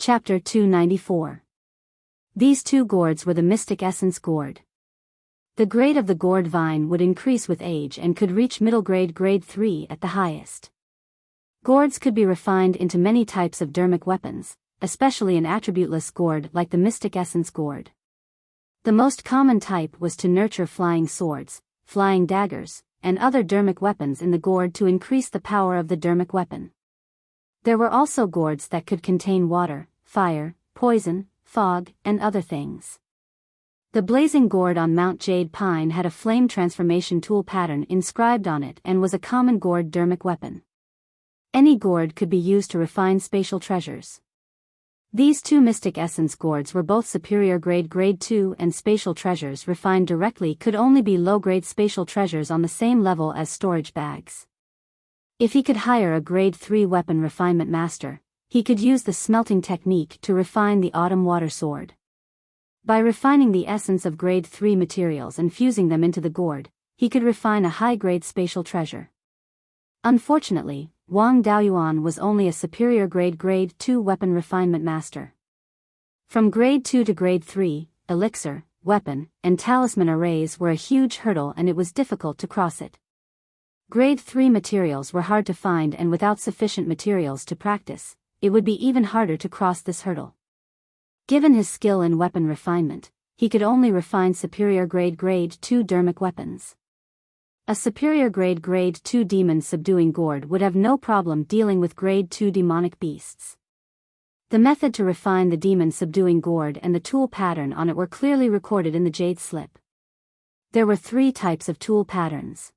Chapter 294. These two gourds were the mystic essence gourd. The grade of the gourd vine would increase with age and could reach middle grade, grade 3 at the highest. Gourds could be refined into many types of dermic weapons, especially an attributeless gourd like the mystic essence gourd. The most common type was to nurture flying swords, flying daggers, and other dermic weapons in the gourd to increase the power of the dermic weapon. There were also gourds that could contain water, fire, poison, fog, and other things. The blazing gourd on Mount Jade Pine had a flame transformation tool pattern inscribed on it and was a common gourd dermic weapon. Any gourd could be used to refine spatial treasures. These two mystic essence gourds were both superior grade, grade 2, and spatial treasures refined directly could only be low-grade spatial treasures on the same level as storage bags. If he could hire a grade 3 weapon refinement master, he could use the smelting technique to refine the autumn water sword. By refining the essence of grade 3 materials and fusing them into the gourd, he could refine a high-grade spatial treasure. Unfortunately, Wang Daoyuan was only a superior grade, grade 2 weapon refinement master. From grade 2 to grade 3, elixir, weapon, and talisman arrays were a huge hurdle and it was difficult to cross it. Grade 3 materials were hard to find, and without sufficient materials to practice, it would be even harder to cross this hurdle. Given his skill in weapon refinement, he could only refine superior grade, grade 2 dermic weapons. A superior grade, grade 2 demon subduing gourd would have no problem dealing with grade 2 demonic beasts. The method to refine the demon subduing gourd and the tool pattern on it were clearly recorded in the jade slip. There were 3 types of tool patterns.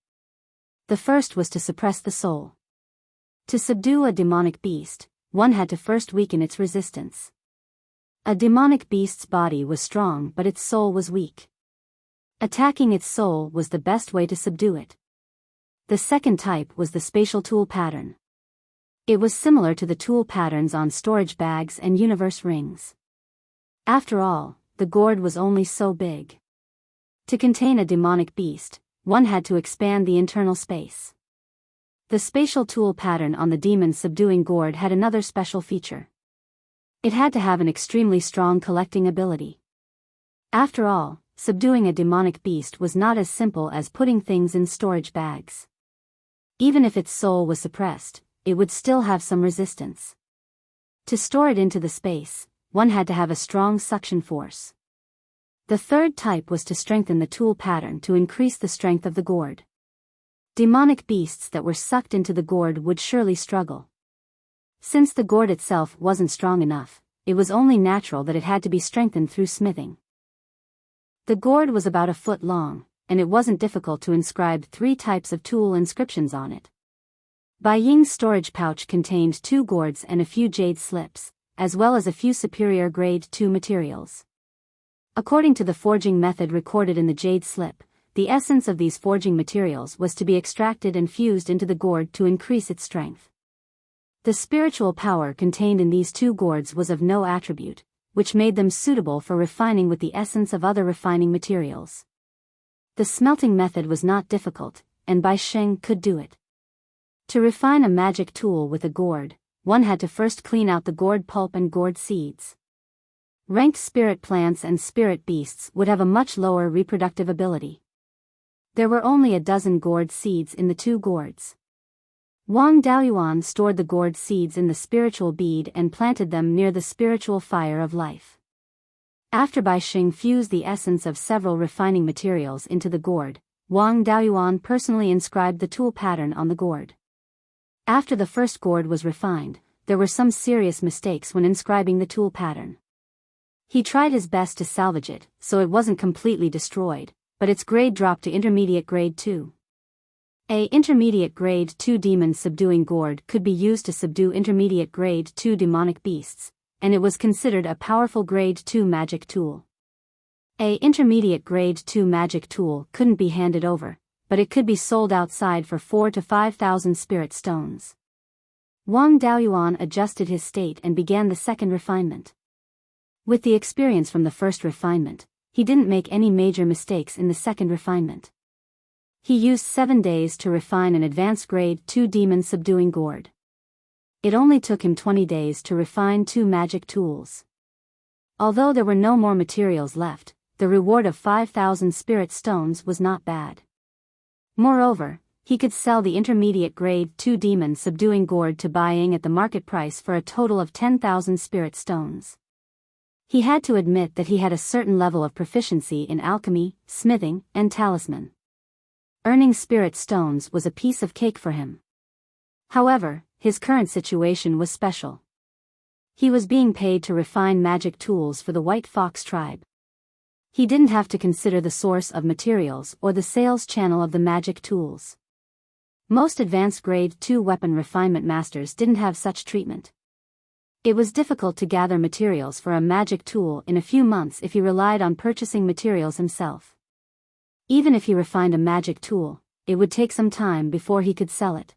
The first was to suppress the soul. To subdue a demonic beast, one had to first weaken its resistance. A demonic beast's body was strong but its soul was weak. Attacking its soul was the best way to subdue it. The second type was the spatial tool pattern. It was similar to the tool patterns on storage bags and universe rings. After all, the gourd was only so big. To contain a demonic beast, one had to expand the internal space. The spatial tool pattern on the demon subduing gourd had another special feature. It had to have an extremely strong collecting ability. After all, subduing a demonic beast was not as simple as putting things in storage bags. Even if its soul was suppressed, it would still have some resistance. To store it into the space, one had to have a strong suction force. The third type was to strengthen the tool pattern to increase the strength of the gourd. Demonic beasts that were sucked into the gourd would surely struggle. Since the gourd itself wasn't strong enough, it was only natural that it had to be strengthened through smithing. The gourd was about a foot long, and it wasn't difficult to inscribe 3 types of tool inscriptions on it. Bai Ying's storage pouch contained 2 gourds and a few jade slips, as well as a few superior grade 2 materials. According to the forging method recorded in the jade slip, the essence of these forging materials was to be extracted and fused into the gourd to increase its strength. The spiritual power contained in these 2 gourds was of no attribute, which made them suitable for refining with the essence of other refining materials. The smelting method was not difficult, and Bai Sheng could do it. To refine a magic tool with a gourd, one had to first clean out the gourd pulp and gourd seeds. Ranked spirit plants and spirit beasts would have a much lower reproductive ability. There were only a dozen gourd seeds in the 2 gourds. Wang Daoyuan stored the gourd seeds in the spiritual bead and planted them near the spiritual fire of life. After Bai Sheng fused the essence of several refining materials into the gourd, Wang Daoyuan personally inscribed the tool pattern on the gourd. After the first gourd was refined, there were some serious mistakes when inscribing the tool pattern. He tried his best to salvage it, so it wasn't completely destroyed, but its grade dropped to intermediate grade 2. A intermediate grade 2 demon subduing gourd could be used to subdue intermediate grade 2 demonic beasts, and it was considered a powerful grade 2 magic tool. A intermediate grade 2 magic tool couldn't be handed over, but it could be sold outside for 4,000 to 5,000 spirit stones. Wang Daoyuan adjusted his state and began the second refinement. With the experience from the first refinement, he didn't make any major mistakes in the second refinement. He used 7 days to refine an advanced grade 2 demon subduing gourd. It only took him 20 days to refine 2 magic tools. Although there were no more materials left, the reward of 5,000 spirit stones was not bad. Moreover, he could sell the intermediate grade 2 demon subduing gourd to Biyao at the market price for a total of 10,000 spirit stones. He had to admit that he had a certain level of proficiency in alchemy, smithing, and talisman. Earning spirit stones was a piece of cake for him. However, his current situation was special. He was being paid to refine magic tools for the White Fox tribe. He didn't have to consider the source of materials or the sales channel of the magic tools. Most advanced grade 2 weapon refinement masters didn't have such treatment. It was difficult to gather materials for a magic tool in a few months if he relied on purchasing materials himself. Even if he refined a magic tool, it would take some time before he could sell it.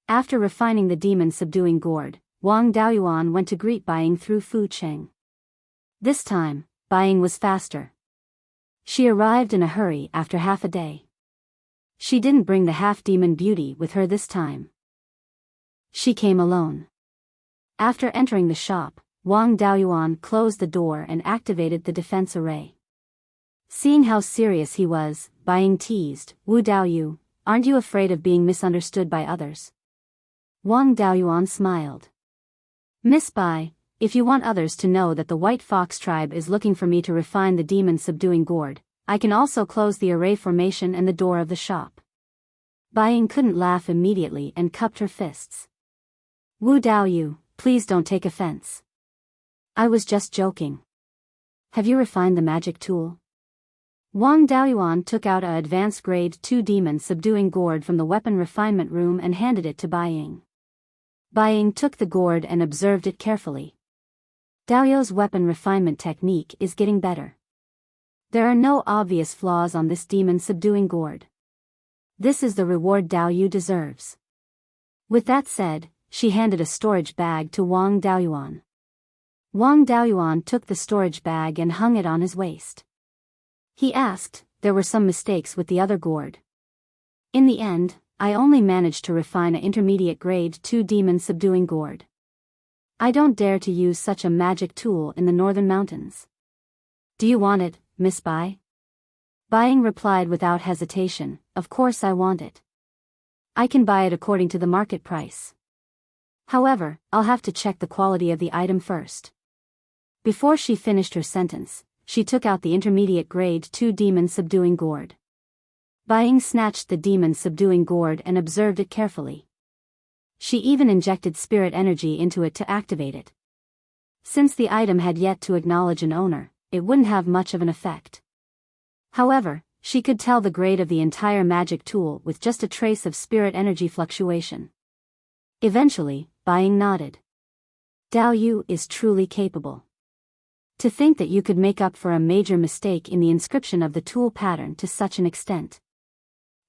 After refining the demon subduing gourd, Wang Daoyuan went to greet Biyao through Fu Cheng. This time, Biyao was faster. She arrived in a hurry after half a day. She didn't bring the half-demon beauty with her this time. She came alone. After entering the shop, Wang Daoyuan closed the door and activated the defense array. Seeing how serious he was, Biyao teased, "Wu Daoyu, aren't you afraid of being misunderstood by others?" Wang Daoyuan smiled. "Miss Bai, if you want others to know that the White Fox tribe is looking for me to refine the demon subduing gourd, I can also close the array formation and the door of the shop." Biyao couldn't laugh immediately and cupped her fists. "Wu Daoyu, please don't take offense. I was just joking. Have you refined the magic tool?" Wang Daoyuan took out a advanced grade 2 demon subduing gourd from the weapon refinement room and handed it to Biyao. Biyao took the gourd and observed it carefully. Daoyu's weapon refinement technique is getting better. There are no obvious flaws on this demon subduing gourd. This is the reward Daoyu deserves. With that said, she handed a storage bag to Wang Daoyuan. Wang Daoyuan took the storage bag and hung it on his waist. He asked, "There were some mistakes with the other gourd. In the end, I only managed to refine an intermediate grade 2 demon subduing gourd. I don't dare to use such a magic tool in the northern mountains. Do you want it, Miss Bai?" Biyao replied without hesitation, "Of course I want it. I can buy it according to the market price. However, I'll have to check the quality of the item first." Before she finished her sentence, she took out the intermediate grade 2 demon subduing gourd. Biyao snatched the demon subduing gourd and observed it carefully. She even injected spirit energy into it to activate it. Since the item had yet to acknowledge an owner, it wouldn't have much of an effect. However, she could tell the grade of the entire magic tool with just a trace of spirit energy fluctuation. Eventually, Biyao nodded. "Daoyu is truly capable. To think that you could make up for a major mistake in the inscription of the tool pattern to such an extent.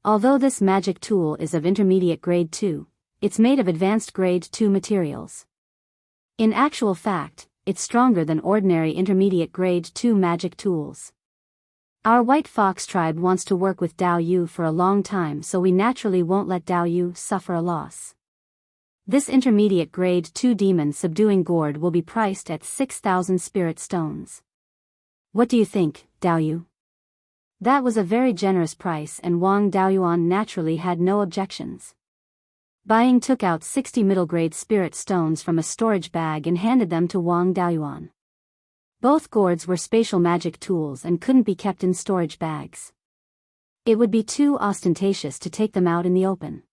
Although this magic tool is of intermediate grade 2, it's made of advanced grade 2 materials. In actual fact, it's stronger than ordinary intermediate grade 2 magic tools. Our White Fox tribe wants to work with Daoyu for a long time, so we naturally won't let Daoyu suffer a loss. This intermediate grade 2 demon subduing gourd will be priced at 6,000 spirit stones. What do you think, Daoyu?" That was a very generous price and Wang Daoyuan naturally had no objections. Biyao took out 60 middle grade spirit stones from a storage bag and handed them to Wang Daoyuan. Both gourds were spatial magic tools and couldn't be kept in storage bags. It would be too ostentatious to take them out in the open.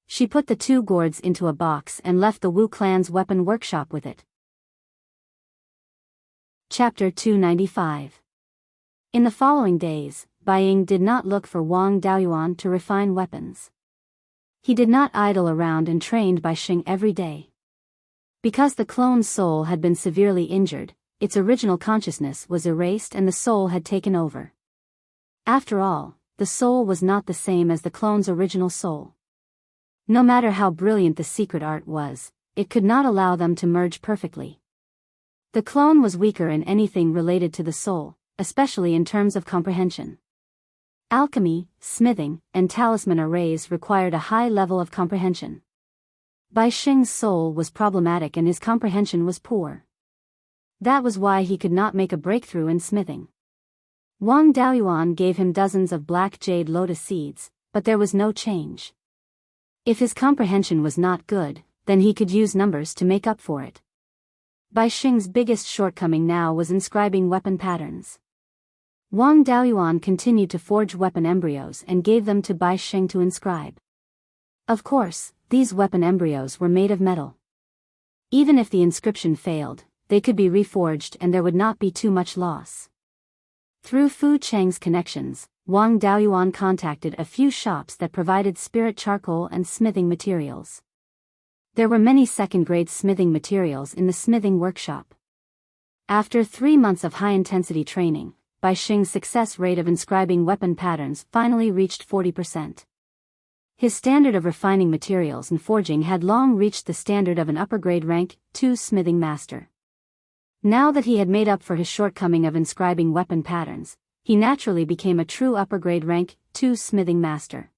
She put the 2 gourds into a box and left the Wu clan's weapon workshop with it. Chapter 295. In the following days, Biyao did not look for Wang Daoyuan to refine weapons. He did not idle around and trained by Xing every day. Because the clone's soul had been severely injured, its original consciousness was erased and the soul had taken over. After all, the soul was not the same as the clone's original soul. No matter how brilliant the secret art was, it could not allow them to merge perfectly. The clone was weaker in anything related to the soul, especially in terms of comprehension. Alchemy, smithing, and talisman arrays required a high level of comprehension. Bai Xing's soul was problematic and his comprehension was poor. That was why he could not make a breakthrough in smithing. Wang Daoyuan gave him dozens of black jade lotus seeds, but there was no change. If his comprehension was not good, then he could use numbers to make up for it. Bai Xing's biggest shortcoming now was inscribing weapon patterns. Wang Daoyuan continued to forge weapon embryos and gave them to Bai Xing to inscribe. Of course, these weapon embryos were made of metal. Even if the inscription failed, they could be reforged and there would not be too much loss. Through Fu Cheng's connections, Wang Daoyuan contacted a few shops that provided spirit charcoal and smithing materials. There were many second-grade smithing materials in the smithing workshop. After 3 months of high-intensity training, Bai Xing's success rate of inscribing weapon patterns finally reached 40%. His standard of refining materials and forging had long reached the standard of an upper-grade rank 2 smithing master. Now that he had made up for his shortcoming of inscribing weapon patterns, he naturally became a true upper-grade rank 2 smithing master.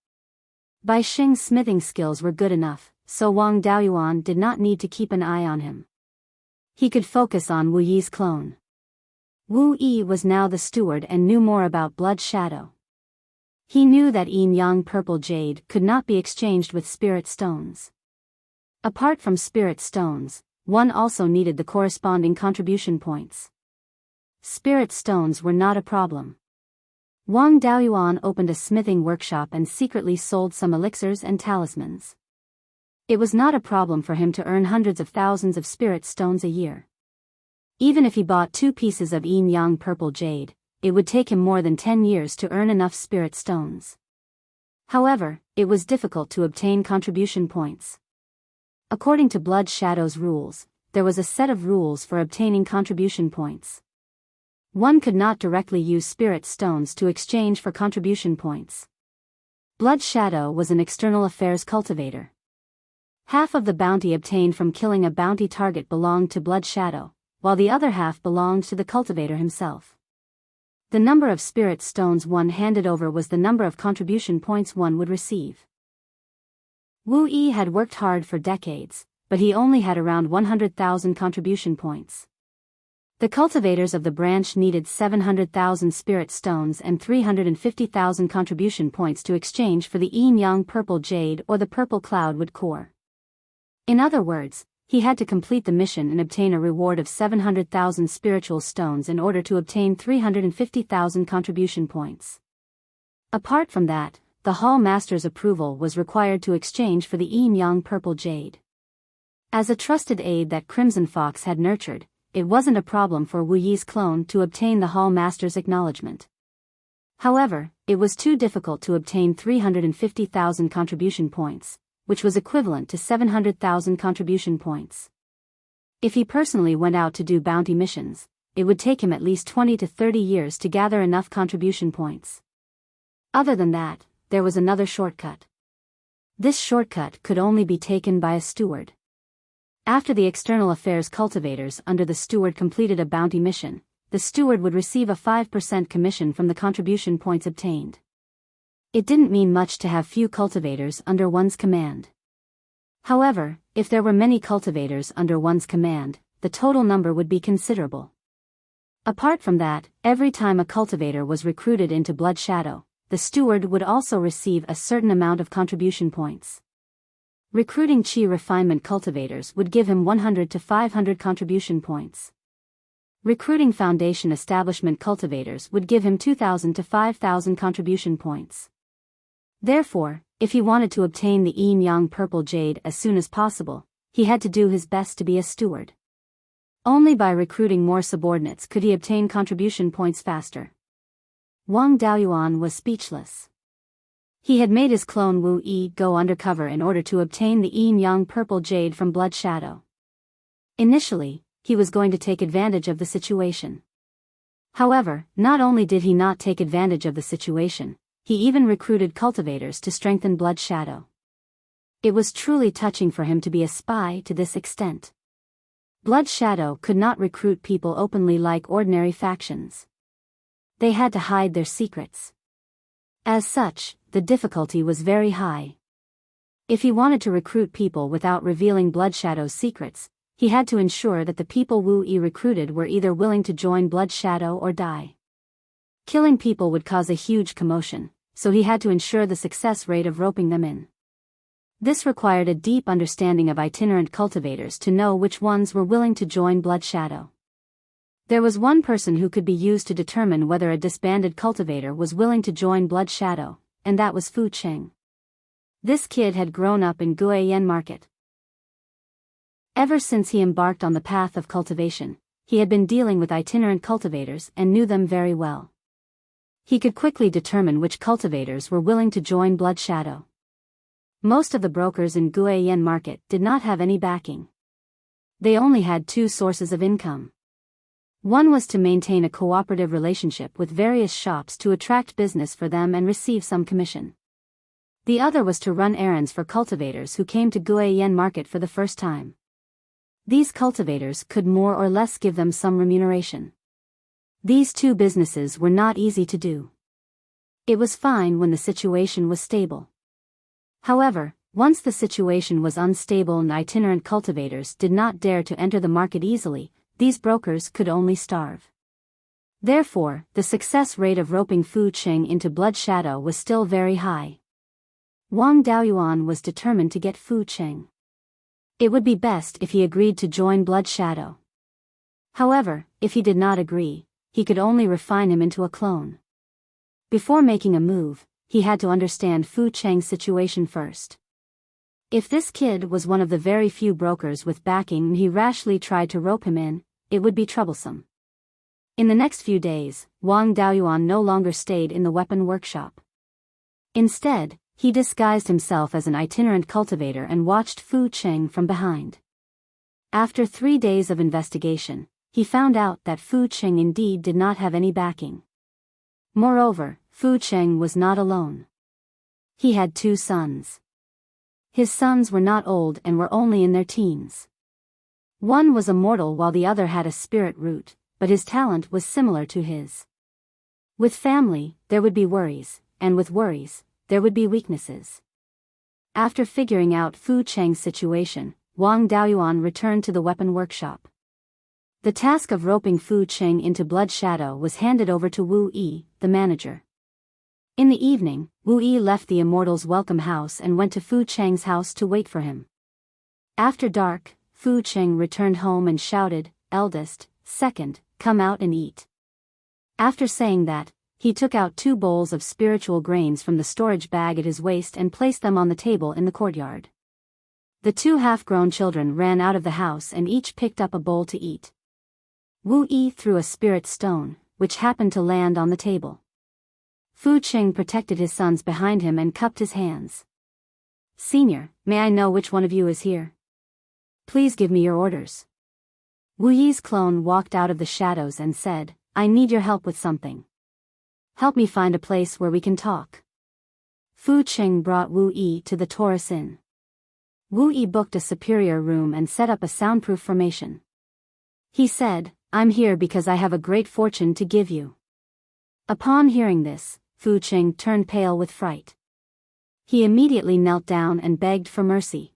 Bai Xing's smithing skills were good enough, so Wang Daoyuan did not need to keep an eye on him. He could focus on Wu Yi's clone. Wu Yi was now the steward and knew more about blood shadow. He knew that yin-yang purple jade could not be exchanged with spirit stones. Apart from spirit stones, one also needed the corresponding contribution points. Spirit stones were not a problem. Wang Daoyuan opened a smithing workshop and secretly sold some elixirs and talismans. It was not a problem for him to earn hundreds of thousands of spirit stones a year. Even if he bought 2 pieces of yin-yang purple jade, it would take him more than 10 years to earn enough spirit stones. However, it was difficult to obtain contribution points. According to Blood Shadow's rules, there was a set of rules for obtaining contribution points. One could not directly use spirit stones to exchange for contribution points. Blood Shadow was an external affairs cultivator. Half of the bounty obtained from killing a bounty target belonged to Blood Shadow, while the other half belonged to the cultivator himself. The number of spirit stones one handed over was the number of contribution points one would receive. Wu Yi had worked hard for decades, but he only had around 100,000 contribution points. The cultivators of the branch needed 700,000 spirit stones and 350,000 contribution points to exchange for the yin-yang purple jade or the purple cloudwood core. In other words, he had to complete the mission and obtain a reward of 700,000 spiritual stones in order to obtain 350,000 contribution points. Apart from that, the Hall Master's approval was required to exchange for the yin-yang purple jade. As a trusted aide that Crimson Fox had nurtured, it wasn't a problem for Wu Yi's clone to obtain the Hall Master's acknowledgement. However, it was too difficult to obtain 350,000 contribution points, which was equivalent to 700,000 contribution points. If he personally went out to do bounty missions, it would take him at least 20 to 30 years to gather enough contribution points. Other than that, there was another shortcut. This shortcut could only be taken by a steward. After the external affairs cultivators under the steward completed a bounty mission, the steward would receive a 5% commission from the contribution points obtained. It didn't mean much to have few cultivators under one's command. However, if there were many cultivators under one's command, the total number would be considerable. Apart from that, every time a cultivator was recruited into Blood Shadow, the steward would also receive a certain amount of contribution points. Recruiting Qi refinement cultivators would give him 100 to 500 contribution points. Recruiting foundation establishment cultivators would give him 2,000 to 5,000 contribution points. Therefore, if he wanted to obtain the yin-yang purple jade as soon as possible, he had to do his best to be a steward. Only by recruiting more subordinates could he obtain contribution points faster. Wang Daoyuan was speechless. He had made his clone Wu Yi go undercover in order to obtain the yin-yang purple jade from Blood Shadow. Initially, he was going to take advantage of the situation. However, not only did he not take advantage of the situation, he even recruited cultivators to strengthen Blood Shadow. It was truly touching for him to be a spy to this extent. Blood Shadow could not recruit people openly like ordinary factions. They had to hide their secrets. As such, the difficulty was very high. If he wanted to recruit people without revealing Blood Shadow's secrets, he had to ensure that the people Wu Yi recruited were either willing to join Blood Shadow or die. Killing people would cause a huge commotion, so he had to ensure the success rate of roping them in. This required a deep understanding of itinerant cultivators to know which ones were willing to join Blood Shadow. There was one person who could be used to determine whether a disbanded cultivator was willing to join Blood Shadow, and that was Fu Qing. This kid had grown up in Guiyan Market. Ever since he embarked on the path of cultivation, he had been dealing with itinerant cultivators and knew them very well. He could quickly determine which cultivators were willing to join Blood Shadow. Most of the brokers in Guiyan Market did not have any backing. They only had two sources of income. One was to maintain a cooperative relationship with various shops to attract business for them and receive some commission. The other was to run errands for cultivators who came to Guiyan Market for the first time. These cultivators could more or less give them some remuneration. These two businesses were not easy to do. It was fine when the situation was stable. However, once the situation was unstable and itinerant cultivators did not dare to enter the market easily, these brokers could only starve. Therefore, the success rate of roping Fu Qing into Blood Shadow was still very high. Wang Daoyuan was determined to get Fu Qing. It would be best if he agreed to join Blood Shadow. However, if he did not agree, he could only refine him into a clone. Before making a move, he had to understand Fu Qing's situation first. If this kid was one of the very few brokers with backing and he rashly tried to rope him in, it would be troublesome. In the next few days, Wang Daoyuan no longer stayed in the weapon workshop. Instead, he disguised himself as an itinerant cultivator and watched Fu Qing from behind. After 3 days of investigation, he found out that Fu Qing indeed did not have any backing. Moreover, Fu Qing was not alone. He had 2 sons. His sons were not old and were only in their teens. One was a mortal while the other had a spirit root, but his talent was similar to his. With family, there would be worries, and with worries, there would be weaknesses. After figuring out Fu Qing's situation, Wang Daoyuan returned to the weapon workshop. The task of roping Fu Qing into Blood Shadow was handed over to Wu Yi, the manager. In the evening, Wu Yi left the Immortals' welcome house and went to Fu Qing's house to wait for him. After dark, Fu Qing returned home and shouted, "Eldest, second, come out and eat." After saying that, he took out 2 bowls of spiritual grains from the storage bag at his waist and placed them on the table in the courtyard. The 2 half-grown children ran out of the house and each picked up a bowl to eat. Wu Yi threw a spirit stone, which happened to land on the table. Fu Qing protected his sons behind him and cupped his hands. "Senior, may I know which one of you is here? Please give me your orders." Wu Yi's clone walked out of the shadows and said, "I need your help with something. Help me find a place where we can talk." Fu Qing brought Wu Yi to the Taurus Inn. Wu Yi booked a superior room and set up a soundproof formation. He said, "I'm here because I have a great fortune to give you." Upon hearing this, Fu Qing turned pale with fright. He immediately knelt down and begged for mercy.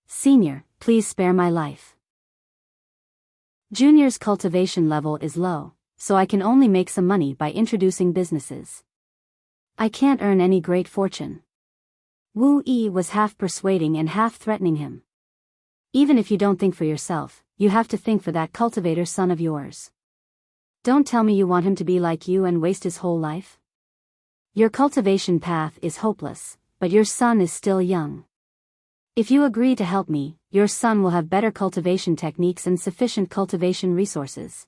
"Senior, please spare my life. Junior's cultivation level is low, so I can only make some money by introducing businesses. I can't earn any great fortune." Wu Yi was half persuading and half threatening him. "Even if you don't think for yourself, you have to think for that cultivator son of yours. Don't tell me you want him to be like you and waste his whole life. Your cultivation path is hopeless, but your son is still young. If you agree to help me, your son will have better cultivation techniques and sufficient cultivation resources.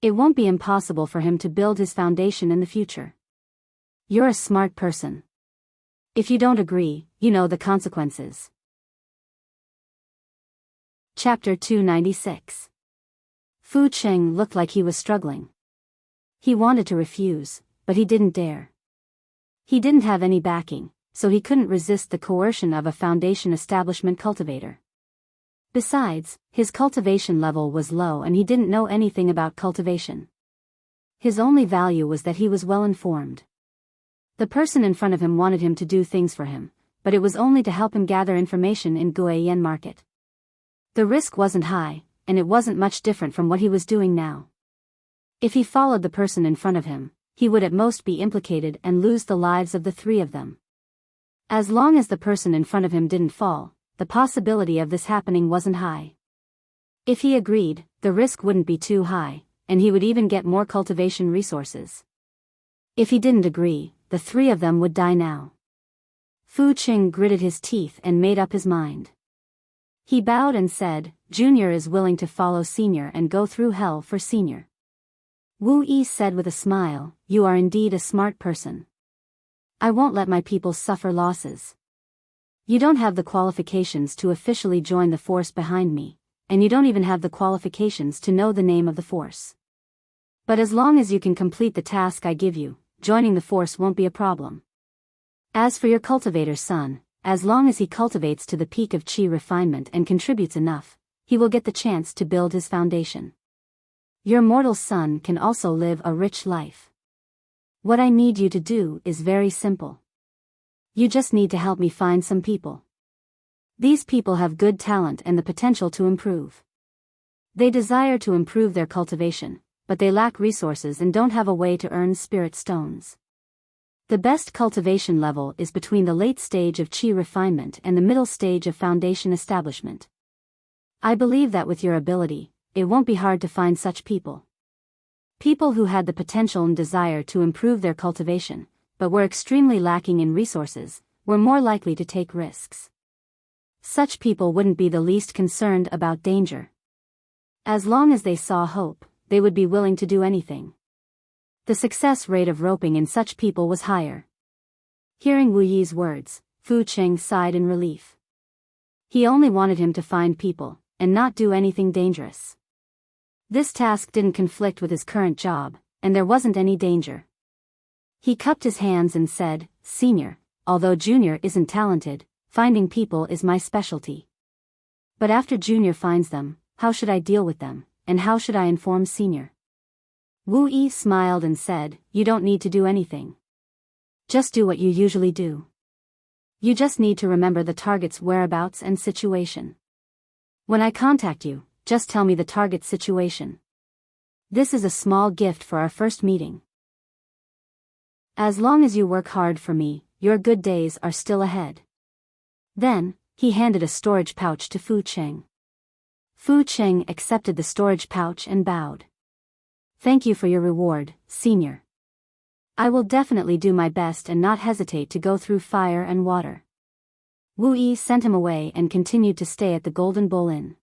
It won't be impossible for him to build his foundation in the future. You're a smart person. If you don't agree, you know the consequences." Chapter 296. Fu Qing looked like he was struggling. He wanted to refuse, but he didn't dare. He didn't have any backing, so he couldn't resist the coercion of a foundation establishment cultivator. Besides, his cultivation level was low and he didn't know anything about cultivation. His only value was that he was well informed. The person in front of him wanted him to do things for him, but it was only to help him gather information in Guiyan market. The risk wasn't high, and it wasn't much different from what he was doing now. If he followed the person in front of him, he would at most be implicated and lose the lives of the three of them. As long as the person in front of him didn't fall, the possibility of this happening wasn't high. If he agreed, the risk wouldn't be too high, and he would even get more cultivation resources. If he didn't agree, the three of them would die now. Fu Qing gritted his teeth and made up his mind. He bowed and said, "Junior is willing to follow Senior and go through hell for Senior." Wu Yi said with a smile, "You are indeed a smart person. I won't let my people suffer losses. You don't have the qualifications to officially join the force behind me, and you don't even have the qualifications to know the name of the force. But as long as you can complete the task I give you, joining the force won't be a problem. As for your cultivator's son, as long as he cultivates to the peak of chi refinement and contributes enough, he will get the chance to build his foundation. Your mortal son can also live a rich life. What I need you to do is very simple. You just need to help me find some people. These people have good talent and the potential to improve. They desire to improve their cultivation, but they lack resources and don't have a way to earn spirit stones. The best cultivation level is between the late stage of chi refinement and the middle stage of foundation establishment. I believe that with your ability, it won't be hard to find such people. People who had the potential and desire to improve their cultivation, but were extremely lacking in resources, were more likely to take risks. Such people wouldn't be the least concerned about danger. As long as they saw hope, they would be willing to do anything. The success rate of roping in such people was higher. Hearing Wu Yi's words, Fu Qing sighed in relief. He only wanted him to find people, and not do anything dangerous. This task didn't conflict with his current job, and there wasn't any danger. He cupped his hands and said, "Senior, although Junior isn't talented, finding people is my specialty. But after Junior finds them, how should I deal with them, and how should I inform Senior?" Wu Yi smiled and said, "You don't need to do anything. Just do what you usually do. You just need to remember the target's whereabouts and situation. When I contact you, just tell me the target's situation. This is a small gift for our first meeting. As long as you work hard for me, your good days are still ahead." Then, he handed a storage pouch to Fu Qing. Fu Qing accepted the storage pouch and bowed. "Thank you for your reward, Senior. I will definitely do my best and not hesitate to go through fire and water." Wu Yi sent him away and continued to stay at the Golden Bull Inn.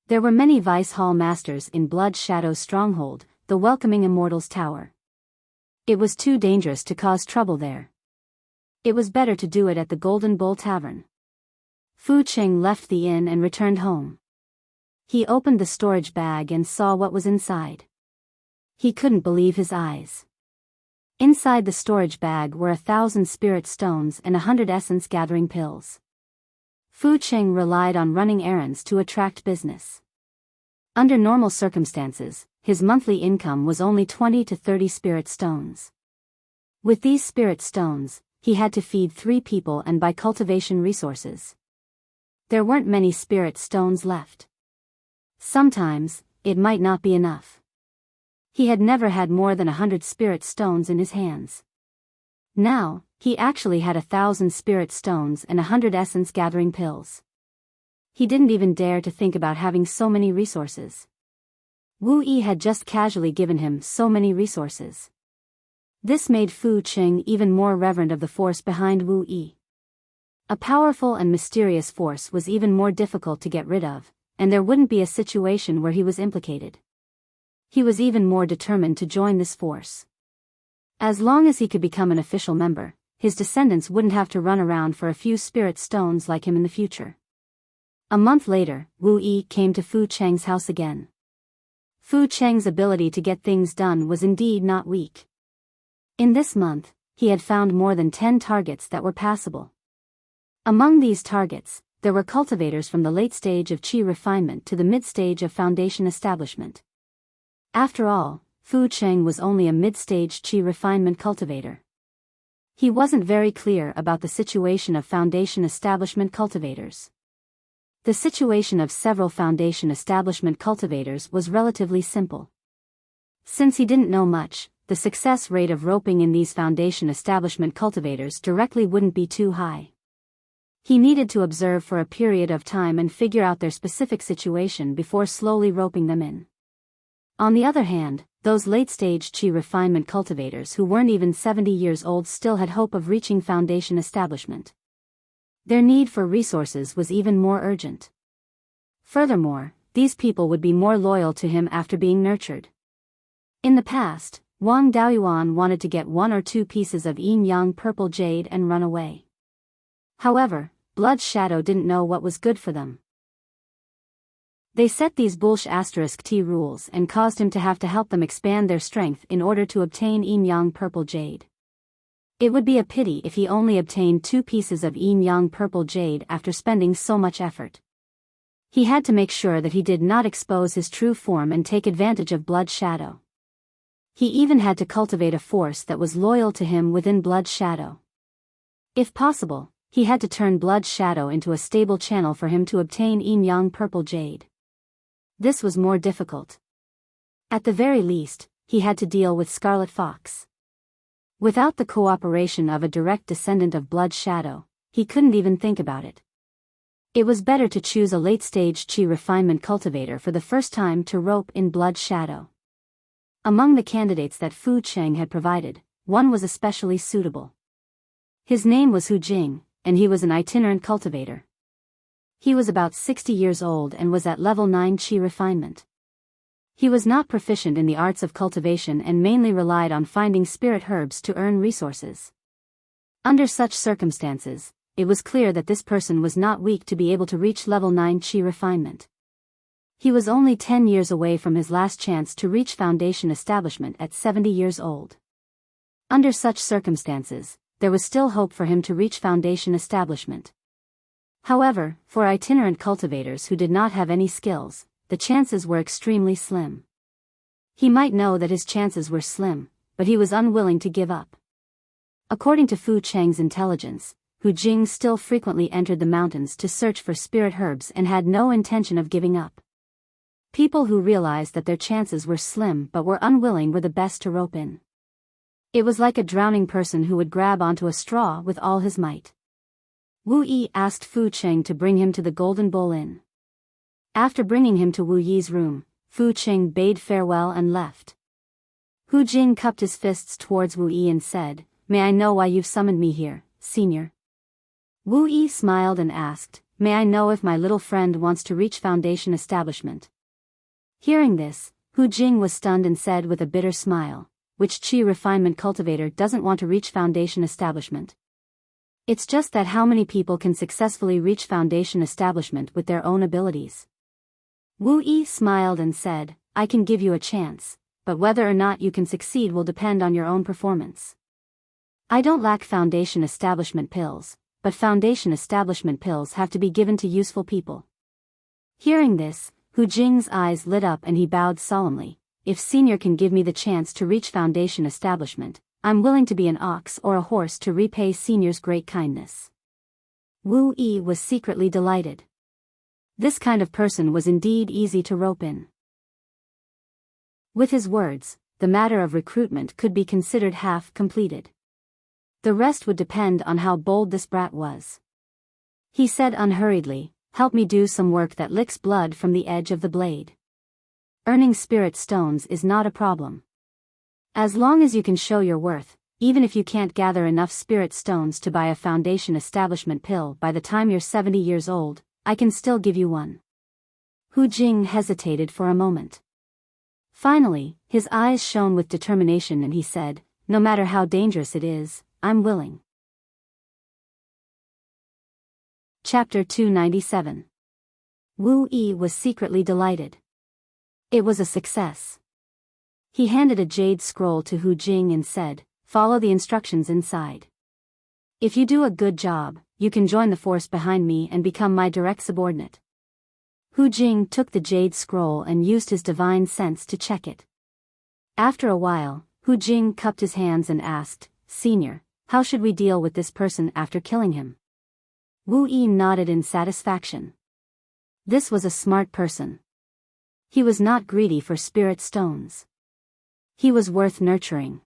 There were many Vice Hall Masters in Blood Shadow's stronghold, the welcoming Immortals Tower. It was too dangerous to cause trouble there. It was better to do it at the Golden Bull Tavern. Fu Qing left the inn and returned home. He opened the storage bag and saw what was inside. He couldn't believe his eyes. Inside the storage bag were 1,000 spirit stones and 100 essence-gathering pills. Fu Qing relied on running errands to attract business. Under normal circumstances, his monthly income was only 20 to 30 spirit stones. With these spirit stones, he had to feed 3 people and buy cultivation resources. There weren't many spirit stones left. Sometimes, it might not be enough. He had never had more than 100 spirit stones in his hands. Now, he actually had 1,000 spirit stones and 100 essence-gathering pills. He didn't even dare to think about having so many resources. Wu Yi had just casually given him so many resources. This made Fu Qing even more reverent of the force behind Wu Yi. A powerful and mysterious force was even more difficult to get rid of, and there wouldn't be a situation where he was implicated. He was even more determined to join this force. As long as he could become an official member, his descendants wouldn't have to run around for a few spirit stones like him in the future. A month later, Wu Yi came to Fu Cheng's house again. Fu Cheng's ability to get things done was indeed not weak. In this month, he had found more than 10 targets that were passable. Among these targets, there were cultivators from the late stage of chi refinement to the mid stage of foundation establishment. After all, Fu Cheng was only a mid-stage chi refinement cultivator. He wasn't very clear about the situation of Foundation establishment cultivators. The situation of several Foundation establishment cultivators was relatively simple. Since he didn't know much, the success rate of roping in these Foundation establishment cultivators directly wouldn't be too high. He needed to observe for a period of time and figure out their specific situation before slowly roping them in. On the other hand, those late-stage Qi refinement cultivators who weren't even 70 years old still had hope of reaching Foundation establishment. Their need for resources was even more urgent. Furthermore, these people would be more loyal to him after being nurtured. In the past, Wang Daoyuan wanted to get 1 or 2 pieces of yin-yang purple jade and run away. However, Blood Shadow didn't know what was good for them. They set these **T rules and caused him to have to help them expand their strength in order to obtain yin-yang purple jade. It would be a pity if he only obtained 2 pieces of yin-yang purple jade after spending so much effort. He had to make sure that he did not expose his true form and take advantage of Blood Shadow. He even had to cultivate a force that was loyal to him within Blood Shadow. If possible, he had to turn Blood Shadow into a stable channel for him to obtain yin-yang purple jade. This was more difficult. At the very least, he had to deal with Scarlet Fox. Without the cooperation of a direct descendant of Blood Shadow, he couldn't even think about it. It was better to choose a late-stage Qi refinement cultivator for the first time to rope in Blood Shadow. Among the candidates that Fu Cheng had provided, one was especially suitable. His name was Hu Jing, and he was an itinerant cultivator. He was about 60 years old and was at level 9 Qi refinement. He was not proficient in the arts of cultivation and mainly relied on finding spirit herbs to earn resources. Under such circumstances, it was clear that this person was not weak to be able to reach level 9 Qi refinement. He was only 10 years away from his last chance to reach Foundation establishment at 70 years old. Under such circumstances, there was still hope for him to reach Foundation establishment. However, for itinerant cultivators who did not have any skills, the chances were extremely slim. He might know that his chances were slim, but he was unwilling to give up. According to Fu Cheng's intelligence, Hu Jing still frequently entered the mountains to search for spirit herbs and had no intention of giving up. People who realized that their chances were slim but were unwilling were the best to rope in. It was like a drowning person who would grab onto a straw with all his might. Wu Yi asked Fu Cheng to bring him to the Golden Bowl Inn. After bringing him to Wu Yi's room, Fu Cheng bade farewell and left. Hu Jing cupped his fists towards Wu Yi and said, "May I know why you've summoned me here, senior?" Wu Yi smiled and asked, "May I know if my little friend wants to reach Foundation establishment?" Hearing this, Hu Jing was stunned and said with a bitter smile, "Which Qi refinement cultivator doesn't want to reach Foundation establishment? It's just that how many people can successfully reach Foundation establishment with their own abilities?" Wu Yi smiled and said, "I can give you a chance, but whether or not you can succeed will depend on your own performance. I don't lack Foundation establishment pills, but Foundation establishment pills have to be given to useful people." Hearing this, Hu Jing's eyes lit up and he bowed solemnly, "If senior can give me the chance to reach Foundation establishment, I'm willing to be an ox or a horse to repay senior's great kindness." Wu Yi was secretly delighted. This kind of person was indeed easy to rope in. With his words, the matter of recruitment could be considered half completed. The rest would depend on how bold this brat was. He said unhurriedly, "Help me do some work that licks blood from the edge of the blade. Earning spirit stones is not a problem. As long as you can show your worth, even if you can't gather enough spirit stones to buy a Foundation establishment pill by the time you're 70 years old, I can still give you one." Hu Jing hesitated for a moment. Finally, his eyes shone with determination and he said, "No matter how dangerous it is, I'm willing." Chapter 297. Wu Yi was secretly delighted. It was a success. He handed a jade scroll to Hu Jing and said, "Follow the instructions inside. If you do a good job, you can join the force behind me and become my direct subordinate." Hu Jing took the jade scroll and used his divine sense to check it. After a while, Hu Jing cupped his hands and asked, "Senior, How should we deal with this person after killing him? Wu Yi nodded in satisfaction. This was a smart person. He was not greedy for spirit stones. He was worth nurturing.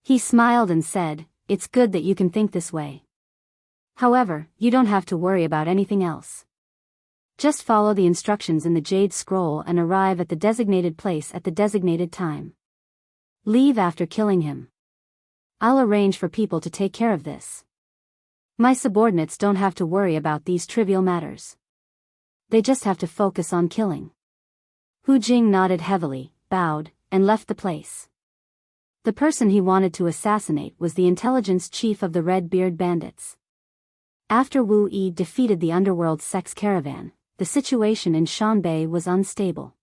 He smiled and said, "It's good that you can think this way. However, you don't have to worry about anything else. Just follow the instructions in the Jade Scroll and arrive at the designated place at the designated time. Leave after killing him. I'll arrange for people to take care of this. My subordinates don't have to worry about these trivial matters. They just have to focus on killing." Hu Jing nodded heavily, bowed, and left the place. The person he wanted to assassinate was the intelligence chief of the Red-Beard Bandits. After Wu Yi defeated the underworld sex caravan, the situation in Shanbei was unstable.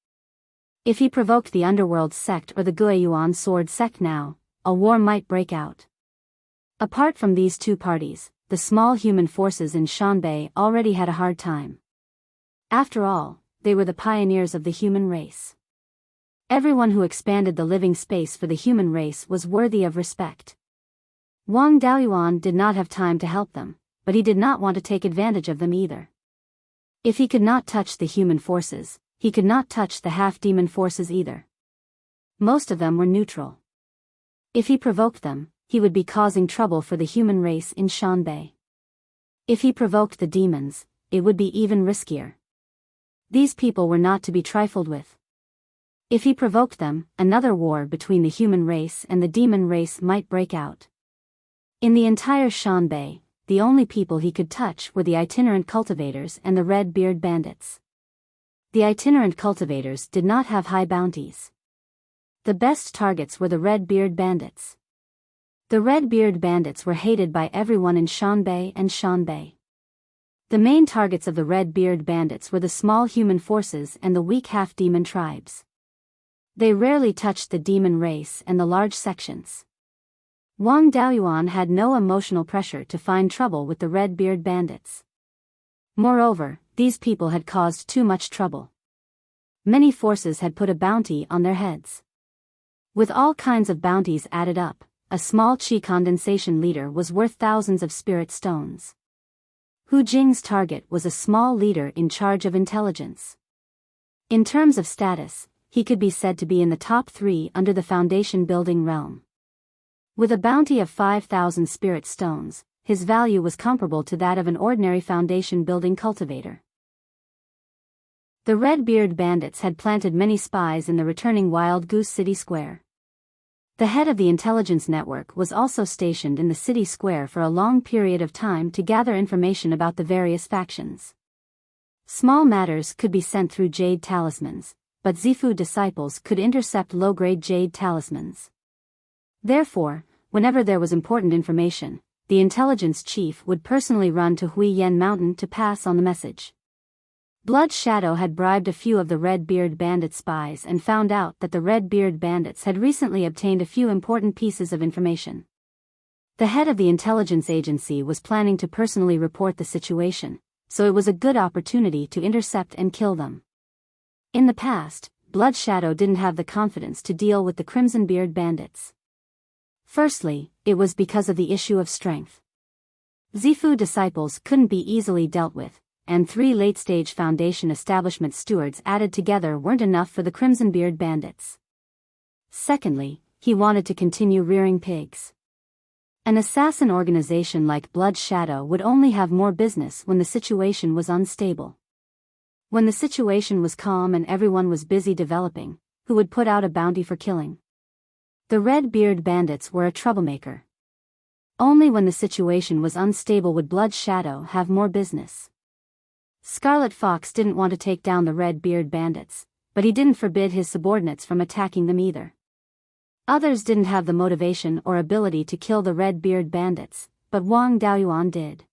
If he provoked the underworld sect or the Guiyuan sword sect now, a war might break out. Apart from these two parties, the small human forces in Shanbei already had a hard time. After all, they were the pioneers of the human race. Everyone who expanded the living space for the human race was worthy of respect. Wang Daoyuan did not have time to help them, but he did not want to take advantage of them either. If he could not touch the human forces, he could not touch the half-demon forces either. Most of them were neutral. If he provoked them, he would be causing trouble for the human race in Shanbei. If he provoked the demons, it would be even riskier. These people were not to be trifled with. If he provoked them, another war between the human race and the demon race might break out. In the entire Shanbei, the only people he could touch were the itinerant cultivators and the Red-Beard Bandits. The itinerant cultivators did not have high bounties. The best targets were the Red-Beard Bandits. The Red-Beard Bandits were hated by everyone in Shanbei and Shanbei. The main targets of the Red-Beard Bandits were the small human forces and the weak half-demon tribes. They rarely touched the demon race and the large sections. Wang Daoyuan had no emotional pressure to find trouble with the Red-Beard Bandits. Moreover, these people had caused too much trouble. Many forces had put a bounty on their heads. With all kinds of bounties added up, a small chi condensation leader was worth thousands of spirit stones. Hu Jing's target was a small leader in charge of intelligence. In terms of status, he could be said to be in the top 3 under the foundation building realm. With a bounty of 5,000 spirit stones, his value was comparable to that of an ordinary foundation building cultivator. The Red-Beard Bandits had planted many spies in the returning Wild Goose City Square. The head of the intelligence network was also stationed in the city square for a long period of time to gather information about the various factions. Small matters could be sent through jade talismans, but Zifu disciples could intercept low-grade jade talismans. Therefore, whenever there was important information, the intelligence chief would personally run to Huiyen Mountain to pass on the message. Blood Shadow had bribed a few of the Red-Beard Bandit spies and found out that the Red-Beard Bandits had recently obtained a few important pieces of information. The head of the intelligence agency was planning to personally report the situation, so it was a good opportunity to intercept and kill them. In the past, Blood Shadow didn't have the confidence to deal with the Crimson Beard Bandits. Firstly, it was because of the issue of strength. Zifu disciples couldn't be easily dealt with, and 3 late-stage Foundation establishment stewards added together weren't enough for the Crimson Beard Bandits. Secondly, he wanted to continue rearing pigs. An assassin organization like Blood Shadow would only have more business when the situation was unstable. When the situation was calm and everyone was busy developing, who would put out a bounty for killing? The Red-Beard Bandits were a troublemaker. Only when the situation was unstable would Blood Shadow have more business. Scarlet Fox didn't want to take down the Red-Beard Bandits, but he didn't forbid his subordinates from attacking them either. Others didn't have the motivation or ability to kill the Red-Beard Bandits, but Wang Daoyuan did.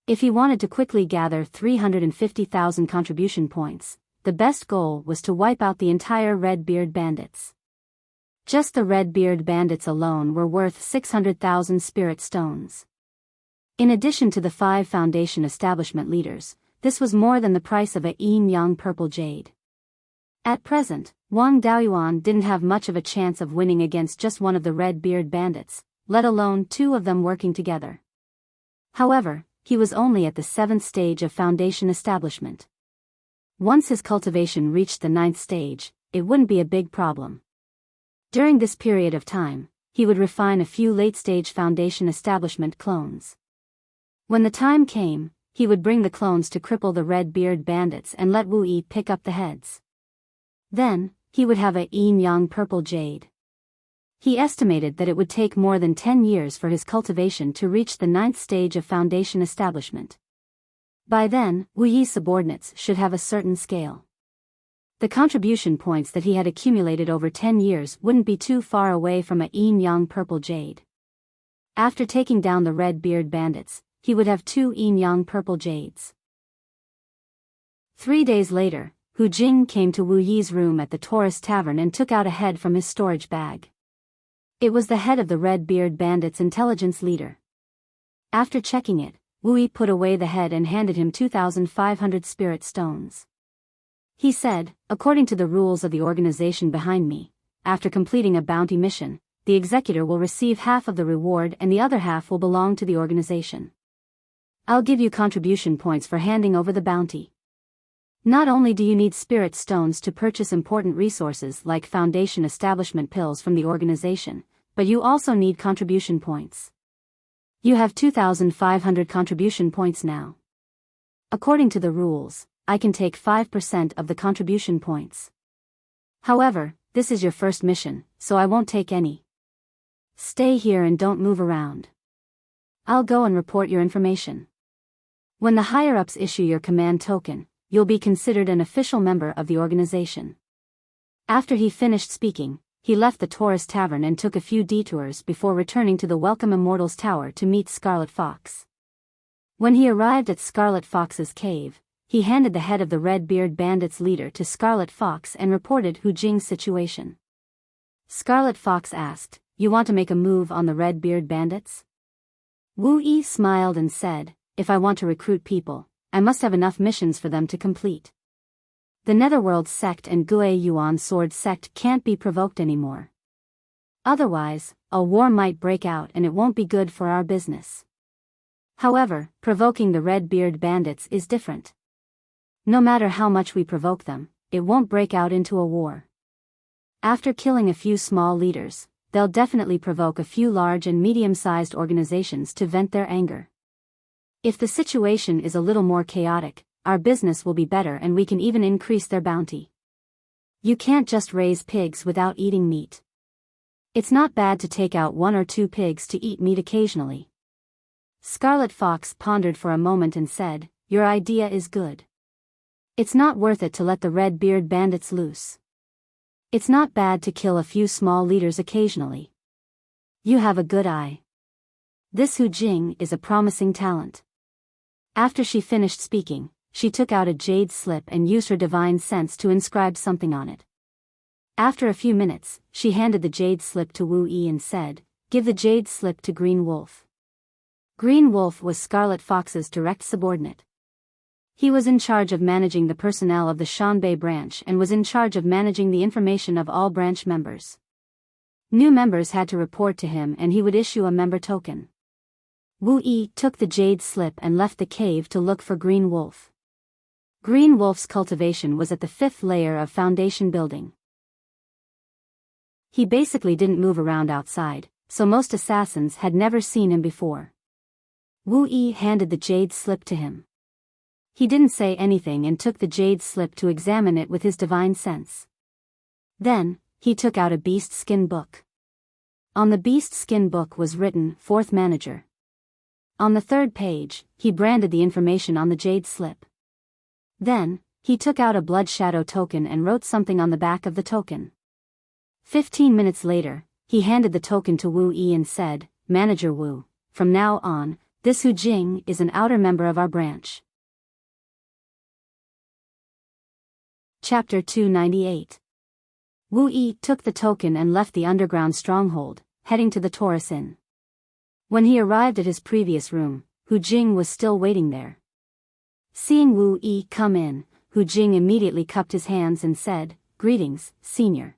If he wanted to quickly gather 350,000 contribution points, the best goal was to wipe out the entire Red-Beard Bandits. Just the Red-Beard Bandits alone were worth 600,000 spirit stones. In addition to the 5 Foundation establishment leaders, this was more than the price of a yin-yang purple jade. At present, Wang Daoyuan didn't have much of a chance of winning against just one of the Red-Beard Bandits, let alone two of them working together. However, he was only at the 7th stage of foundation establishment. Once his cultivation reached the 9th stage, it wouldn't be a big problem. During this period of time, he would refine a few late-stage foundation establishment clones. When the time came, he would bring the clones to cripple the red-beard bandits and let Wu Yi pick up the heads. Then, he would have a yin-yang purple jade. He estimated that it would take more than 10 years for his cultivation to reach the 9th stage of foundation establishment. By then, Wu Yi's subordinates should have a certain scale. The contribution points that he had accumulated over 10 years wouldn't be too far away from a yin-yang purple jade. After taking down the red-beard bandits, he would have 2 yin-yang purple jades. 3 days later, Hu Jing came to Wu Yi's room at the Taurus Tavern and took out a head from his storage bag. It was the head of the red-beard bandits' intelligence leader. After checking it, Wu Yi put away the head and handed him 2,500 spirit stones. He said, according to the rules of the organization behind me, after completing a bounty mission, the executor will receive half of the reward and the other half will belong to the organization. I'll give you contribution points for handing over the bounty. Not only do you need spirit stones to purchase important resources like foundation establishment pills from the organization, but you also need contribution points. You have 2,500 contribution points now. According to the rules, I can take 5% of the contribution points. However, this is your first mission, so I won't take any. Stay here and don't move around. I'll go and report your information. When the higher-ups issue your command token, you'll be considered an official member of the organization. After he finished speaking, he left the Taurus Tavern and took a few detours before returning to the Welcome Immortals Tower to meet Scarlet Fox. When he arrived at Scarlet Fox's cave, he handed the head of the Red-Beard Bandits leader to Scarlet Fox and reported Hu Jing's situation. Scarlet Fox asked, "You want to make a move on the Red-Beard Bandits?" Wu Yi smiled and said, "If I want to recruit people, I must have enough missions for them to complete. The Netherworld sect and Gue Yuan Sword sect can't be provoked anymore. Otherwise, a war might break out and it won't be good for our business. However, provoking the Red-Beard Bandits is different. No matter how much we provoke them, it won't break out into a war. After killing a few small leaders, they'll definitely provoke a few large and medium-sized organizations to vent their anger. If the situation is a little more chaotic, our business will be better and we can even increase their bounty. You can't just raise pigs without eating meat. It's not bad to take out 1 or 2 pigs to eat meat occasionally." Scarlet Fox pondered for a moment and said, "Your idea is good. It's not worth it to let the Red-Beard Bandits loose. It's not bad to kill a few small leaders occasionally. You have a good eye. This Hu Jing is a promising talent." After she finished speaking, she took out a jade slip and used her divine sense to inscribe something on it. After a few minutes, she handed the jade slip to Wu Yi and said, "Give the jade slip to Green Wolf." Green Wolf was Scarlet Fox's direct subordinate. He was in charge of managing the personnel of the Shanbei branch and was in charge of managing the information of all branch members. New members had to report to him and he would issue a member token. Wu Yi took the jade slip and left the cave to look for Green Wolf. Green Wolf's cultivation was at the 5th layer of foundation building. He basically didn't move around outside, so most assassins had never seen him before. Wu Yi handed the jade slip to him. He didn't say anything and took the jade slip to examine it with his divine sense. Then, he took out a beast skin book. On the beast skin book was written, 4th Manager. On the 3rd page, he branded the information on the jade slip. Then, he took out a blood shadow token and wrote something on the back of the token. 15 minutes later, he handed the token to Wu Yi and said, "Manager Wu, from now on, this Hu Jing is an outer member of our branch." Chapter 298. Wu Yi took the token and left the underground stronghold, heading to the Taurus Inn. When he arrived at his previous room, Hu Jing was still waiting there. Seeing Wu Yi come in, Hu Jing immediately cupped his hands and said, "Greetings, senior."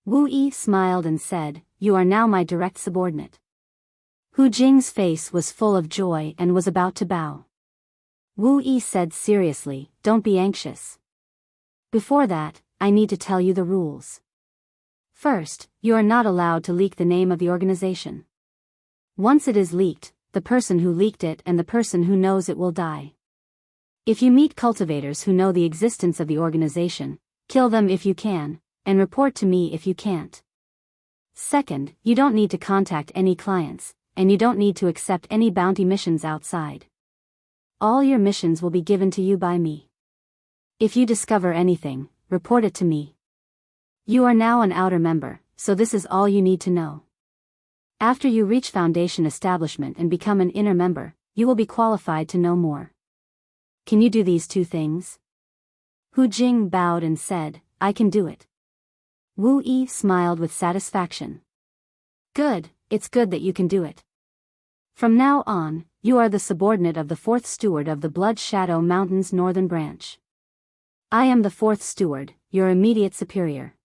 Wu Yi smiled and said, "You are now my direct subordinate. Hu Jing's face was full of joy and was about to bow. Wu Yi said seriously, "Don't be anxious. Before that, I need to tell you the rules. First, you are not allowed to leak the name of the organization. Once it is leaked, the person who leaked it and the person who knows it will die. If you meet cultivators who know the existence of the organization, kill them if you can, and report to me if you can't. Second, you don't need to contact any clients, and you don't need to accept any bounty missions outside. All your missions will be given to you by me. If you discover anything, report it to me. You are now an outer member, so this is all you need to know. After you reach Foundation establishment and become an inner member, you will be qualified to know more. Can you do these two things?" Hu Jing bowed and said, "I can do it." Wu Yi smiled with satisfaction. "Good, it's good that you can do it. From now on, you are the subordinate of the fourth steward of the Blood Shadow Mountains Northern Branch. I am the fourth steward, your immediate superior."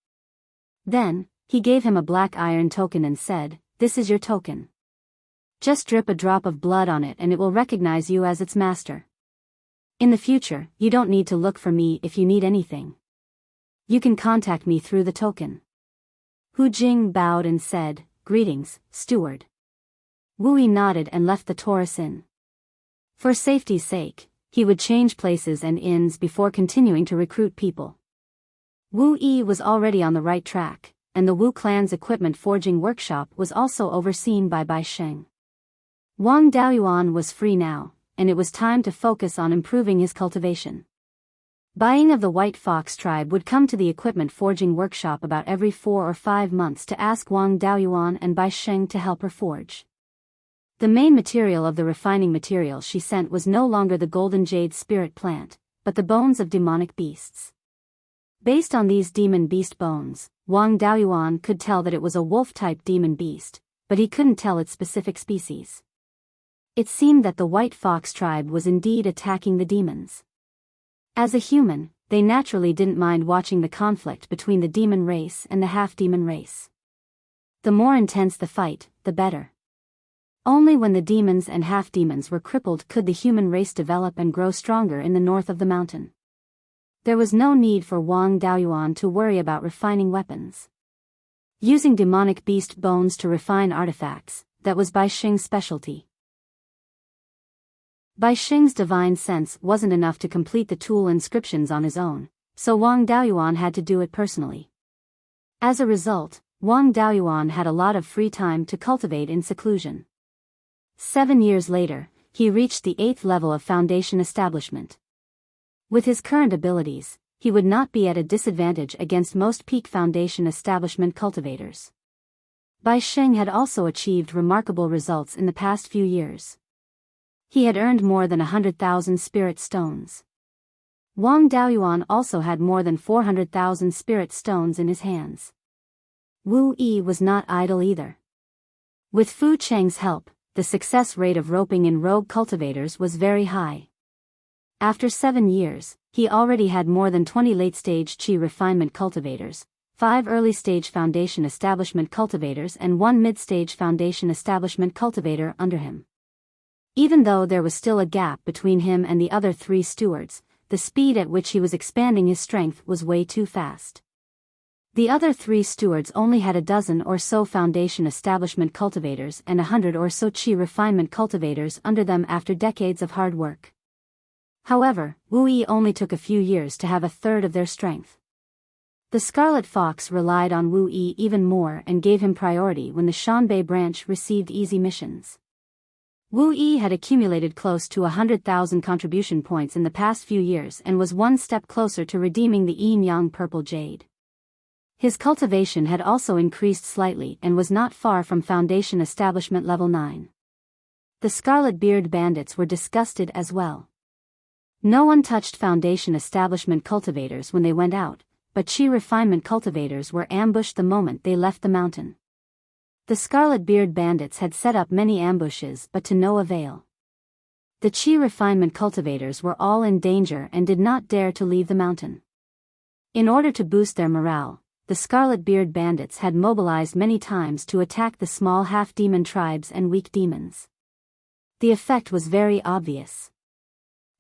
Then, he gave him a black iron token and said, "This is your token. Just drip a drop of blood on it and it will recognize you as its master. In the future, you don't need to look for me if you need anything. You can contact me through the token." Hu Jing bowed and said, "Greetings, steward." Wu Yi nodded and left the Taurus Inn. For safety's sake, he would change places and inns before continuing to recruit people. Wu Yi was already on the right track, and the Wu clan's equipment forging workshop was also overseen by Bai Sheng. Wang Daoyuan was free now, and it was time to focus on improving his cultivation. Buying of the White Fox tribe would come to the equipment forging workshop about every 4 or 5 months to ask Wang Daoyuan and Bai Sheng to help her forge. The main material of the refining material she sent was no longer the golden jade spirit plant, but the bones of demonic beasts. Based on these demon beast bones, Wang Daoyuan could tell that it was a wolf-type demon beast, but he couldn't tell its specific species. It seemed that the White Fox tribe was indeed attacking the demons. As a human, they naturally didn't mind watching the conflict between the demon race and the half-demon race. The more intense the fight, the better. Only when the demons and half-demons were crippled could the human race develop and grow stronger in the north of the mountain. There was no need for Wang Daoyuan to worry about refining weapons. Using demonic beast bones to refine artifacts, that was Bai Sheng's specialty. Bai Sheng's divine sense wasn't enough to complete the tool inscriptions on his own, so Wang Daoyuan had to do it personally. As a result, Wang Daoyuan had a lot of free time to cultivate in seclusion. 7 years later, he reached the 8th level of Foundation establishment. With his current abilities, he would not be at a disadvantage against most peak Foundation establishment cultivators. Bai Sheng had also achieved remarkable results in the past few years. He had earned more than 100,000 spirit stones. Wang Daoyuan also had more than 400,000 spirit stones in his hands. Wu Yi was not idle either. With Fu Cheng's help, the success rate of roping in rogue cultivators was very high. After 7 years, he already had more than 20 late-stage Qi refinement cultivators, 5 early-stage Foundation establishment cultivators and 1 mid-stage Foundation establishment cultivator under him. Even though there was still a gap between him and the other 3 stewards, the speed at which he was expanding his strength was way too fast. The other 3 stewards only had a dozen or so Foundation establishment cultivators and 100 or so Qi refinement cultivators under them after decades of hard work. However, Wu Yi only took a few years to have a third of their strength. The Scarlet Fox relied on Wu Yi even more and gave him priority when the Shanbei branch received easy missions. Wu Yi had accumulated close to 100,000 contribution points in the past few years and was one step closer to redeeming the Yin-Yang Purple Jade. His cultivation had also increased slightly and was not far from Foundation Establishment Level 9. The Scarlet Beard Bandits were disgusted as well. No one touched Foundation Establishment cultivators when they went out, but Qi refinement cultivators were ambushed the moment they left the mountain. The Scarlet Beard Bandits had set up many ambushes but to no avail. The Qi refinement cultivators were all in danger and did not dare to leave the mountain. In order to boost their morale, the Scarlet Beard bandits had mobilized many times to attack the small half-demon tribes and weak demons. The effect was very obvious.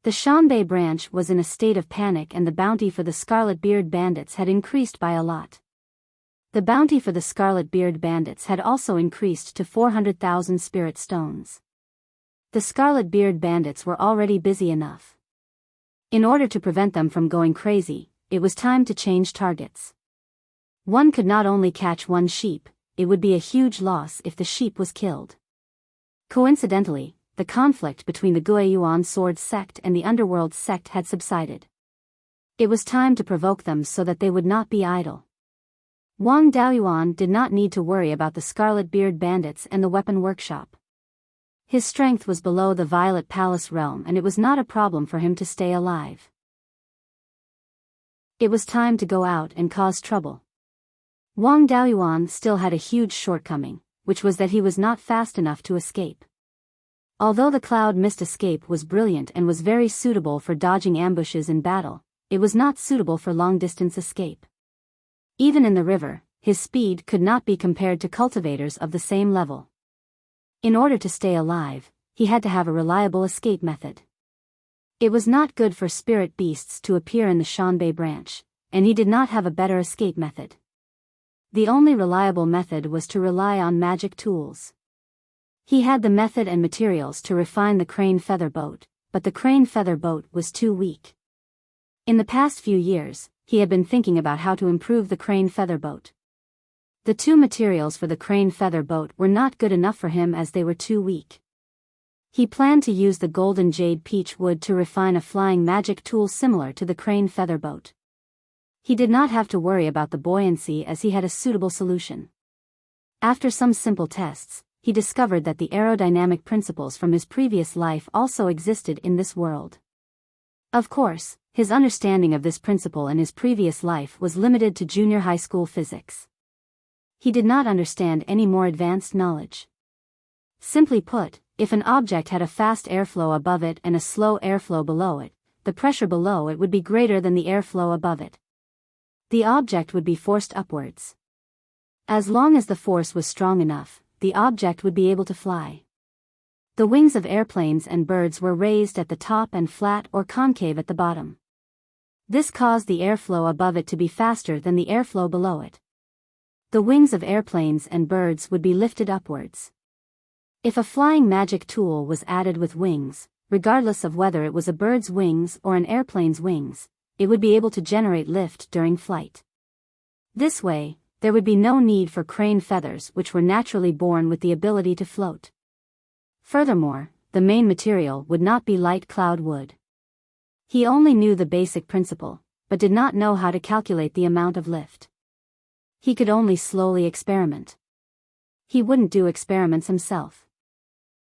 The Shanbei branch was in a state of panic, and the bounty for the Scarlet Beard bandits had increased by a lot. The bounty for the Scarlet Beard bandits had also increased to 400,000 spirit stones. The Scarlet Beard bandits were already busy enough. In order to prevent them from going crazy, it was time to change targets. One could not only catch one sheep, it would be a huge loss if the sheep was killed. Coincidentally, the conflict between the Beiyuan sword sect and the underworld sect had subsided. It was time to provoke them so that they would not be idle. Wang Daoyuan did not need to worry about the Scarlet Beard bandits and the weapon workshop. His strength was below the Violet Palace realm, and it was not a problem for him to stay alive. It was time to go out and cause trouble. Wang Daoyuan still had a huge shortcoming, which was that he was not fast enough to escape. Although the cloud mist escape was brilliant and was very suitable for dodging ambushes in battle, it was not suitable for long-distance escape. Even in the river, his speed could not be compared to cultivators of the same level. In order to stay alive, he had to have a reliable escape method. It was not good for spirit beasts to appear in the Shanbei branch, and he did not have a better escape method. The only reliable method was to rely on magic tools. He had the method and materials to refine the crane feather boat, but the crane feather boat was too weak. In the past few years, he had been thinking about how to improve the crane feather boat. The two materials for the crane feather boat were not good enough for him as they were too weak. He planned to use the golden jade peach wood to refine a flying magic tool similar to the crane feather boat. He did not have to worry about the buoyancy as he had a suitable solution. After some simple tests, he discovered that the aerodynamic principles from his previous life also existed in this world. Of course, his understanding of this principle in his previous life was limited to junior high school physics. He did not understand any more advanced knowledge. Simply put, if an object had a fast airflow above it and a slow airflow below it, the pressure below it would be greater than the airflow above it. The object would be forced upwards. As long as the force was strong enough, the object would be able to fly. The wings of airplanes and birds were raised at the top and flat or concave at the bottom. This caused the airflow above it to be faster than the airflow below it. The wings of airplanes and birds would be lifted upwards. If a flying magic tool was added with wings, regardless of whether it was a bird's wings or an airplane's wings, it would be able to generate lift during flight. This way, there would be no need for crane feathers, which were naturally born with the ability to float. Furthermore, the main material would not be light cloud wood. He only knew the basic principle, but did not know how to calculate the amount of lift. He could only slowly experiment. He wouldn't do experiments himself.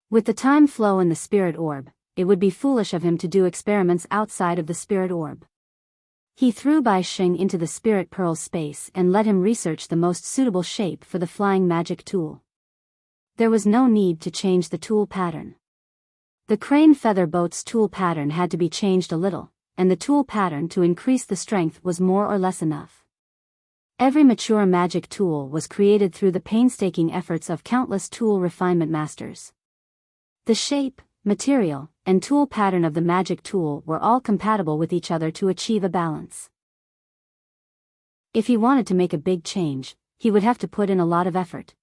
With the time flow in the spirit orb, it would be foolish of him to do experiments outside of the spirit orb. He threw Bai Sheng into the spirit pearl space and let him research the most suitable shape for the flying magic tool. There was no need to change the tool pattern. The crane feather boat's tool pattern had to be changed a little, and the tool pattern to increase the strength was more or less enough. Every mature magic tool was created through the painstaking efforts of countless tool refinement masters. The shape, material, and tool pattern of the magic tool were all compatible with each other to achieve a balance. If he wanted to make a big change, he would have to put in a lot of effort.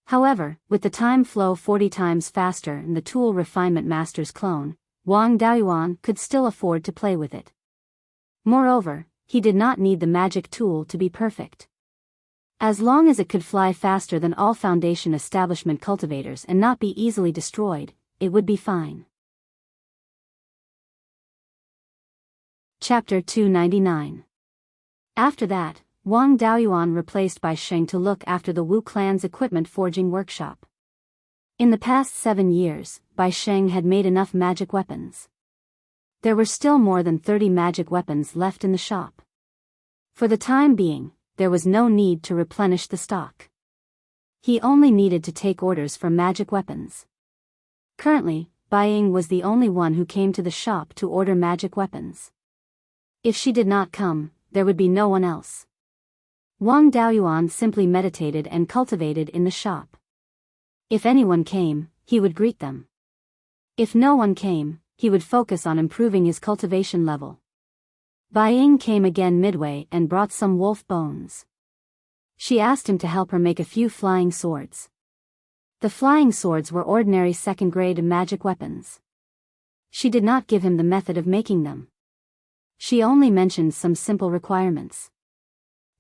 However, with the time flow 40 times faster and the tool refinement master's clone, Wang Daoyuan could still afford to play with it. Moreover, he did not need the magic tool to be perfect. As long as it could fly faster than all Foundation establishment cultivators and not be easily destroyed, it would be fine. Chapter 299. After that, Wang Daoyuan replaced Bai Sheng to look after the Wu clan's equipment forging workshop. In the past 7 years, Bai Sheng had made enough magic weapons. There were still more than 30 magic weapons left in the shop. For the time being, there was no need to replenish the stock. He only needed to take orders for magic weapons. Currently, Bai Ying was the only one who came to the shop to order magic weapons. If she did not come, there would be no one else. Wang Daoyuan simply meditated and cultivated in the shop. If anyone came, he would greet them. If no one came, he would focus on improving his cultivation level. Beiyuan came again midway and brought some wolf bones. She asked him to help her make a few flying swords. The flying swords were ordinary second-grade magic weapons. She did not give him the method of making them. She only mentioned some simple requirements.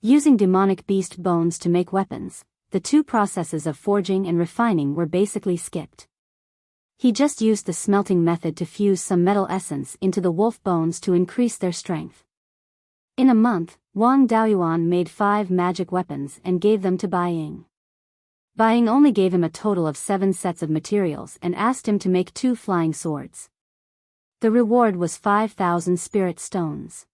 Using demonic beast bones to make weapons, the two processes of forging and refining were basically skipped. He just used the smelting method to fuse some metal essence into the wolf bones to increase their strength. In a month, Wang Daoyuan made 5 magic weapons and gave them to Beiyuan. Beiyuan only gave him a total of 7 sets of materials and asked him to make 2 flying swords. The reward was 5,000 spirit stones.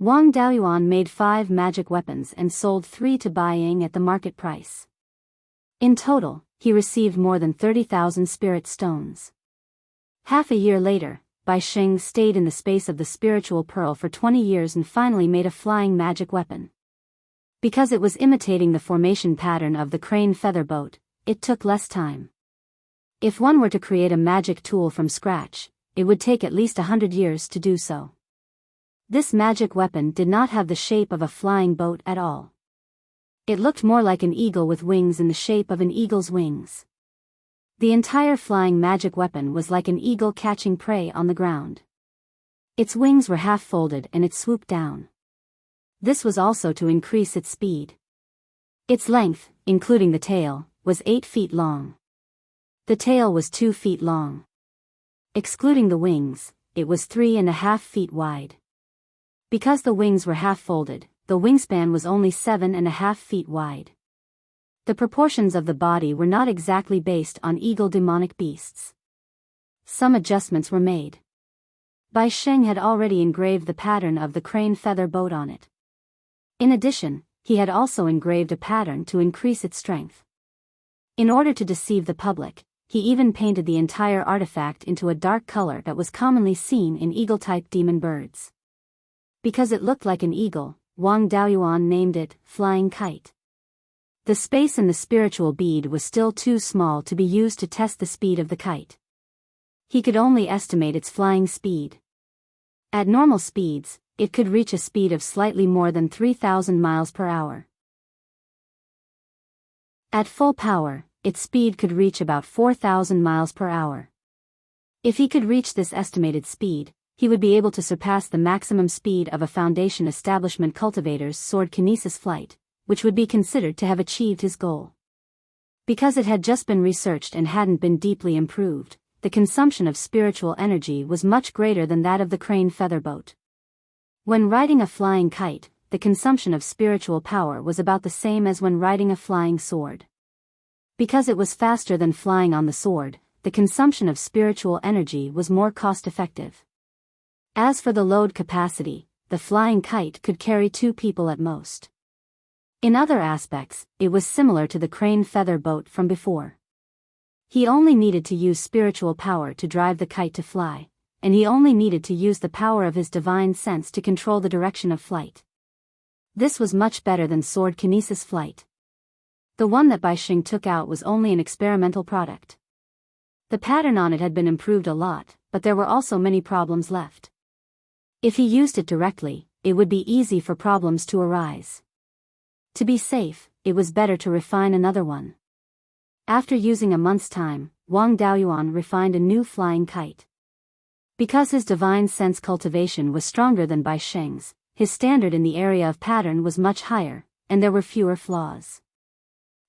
Wang Daoyuan made 5 magic weapons and sold 3 to Beiyuan at the market price. In total, he received more than 30,000 spirit stones. Half a year later, Beisheng stayed in the space of the spiritual pearl for 20 years and finally made a flying magic weapon. Because it was imitating the formation pattern of the crane feather boat, it took less time. If one were to create a magic tool from scratch, it would take at least 100 years to do so. This magic weapon did not have the shape of a flying boat at all. It looked more like an eagle with wings in the shape of an eagle's wings. The entire flying magic weapon was like an eagle catching prey on the ground. Its wings were half folded and it swooped down. This was also to increase its speed. Its length, including the tail, was 8 feet long. The tail was 2 feet long. Excluding the wings, it was 3.5 feet wide. Because the wings were half folded, the wingspan was only 7.5 feet wide. The proportions of the body were not exactly based on eagle demonic beasts. Some adjustments were made. Beisheng had already engraved the pattern of the crane feather boat on it. In addition, he had also engraved a pattern to increase its strength. In order to deceive the public, he even painted the entire artifact into a dark color that was commonly seen in eagle-type demon birds. Because it looked like an eagle, Wang Daoyuan named it Flying Kite. The space in the spiritual bead was still too small to be used to test the speed of the kite. He could only estimate its flying speed. At normal speeds, it could reach a speed of slightly more than 3,000 miles per hour. At full power, its speed could reach about 4,000 miles per hour. If he could reach this estimated speed, he would be able to surpass the maximum speed of a Foundation establishment cultivator's sword kinesis flight, which would be considered to have achieved his goal. Because it had just been researched and hadn't been deeply improved, the consumption of spiritual energy was much greater than that of the crane feather boat. When riding a flying kite, the consumption of spiritual power was about the same as when riding a flying sword. Because it was faster than flying on the sword, the consumption of spiritual energy was more cost-effective. As for the load capacity, the flying kite could carry 2 people at most. In other aspects, it was similar to the crane feather boat from before. He only needed to use spiritual power to drive the kite to fly, and he only needed to use the power of his divine sense to control the direction of flight. This was much better than sword kinesis flight. The one that Beisheng took out was only an experimental product. The pattern on it had been improved a lot, but there were also many problems left. If he used it directly, it would be easy for problems to arise. To be safe, it was better to refine another one. After using a month's time, Wang Daoyuan refined a new flying kite. Because his divine sense cultivation was stronger than Beisheng's, his standard in the area of pattern was much higher, and there were fewer flaws.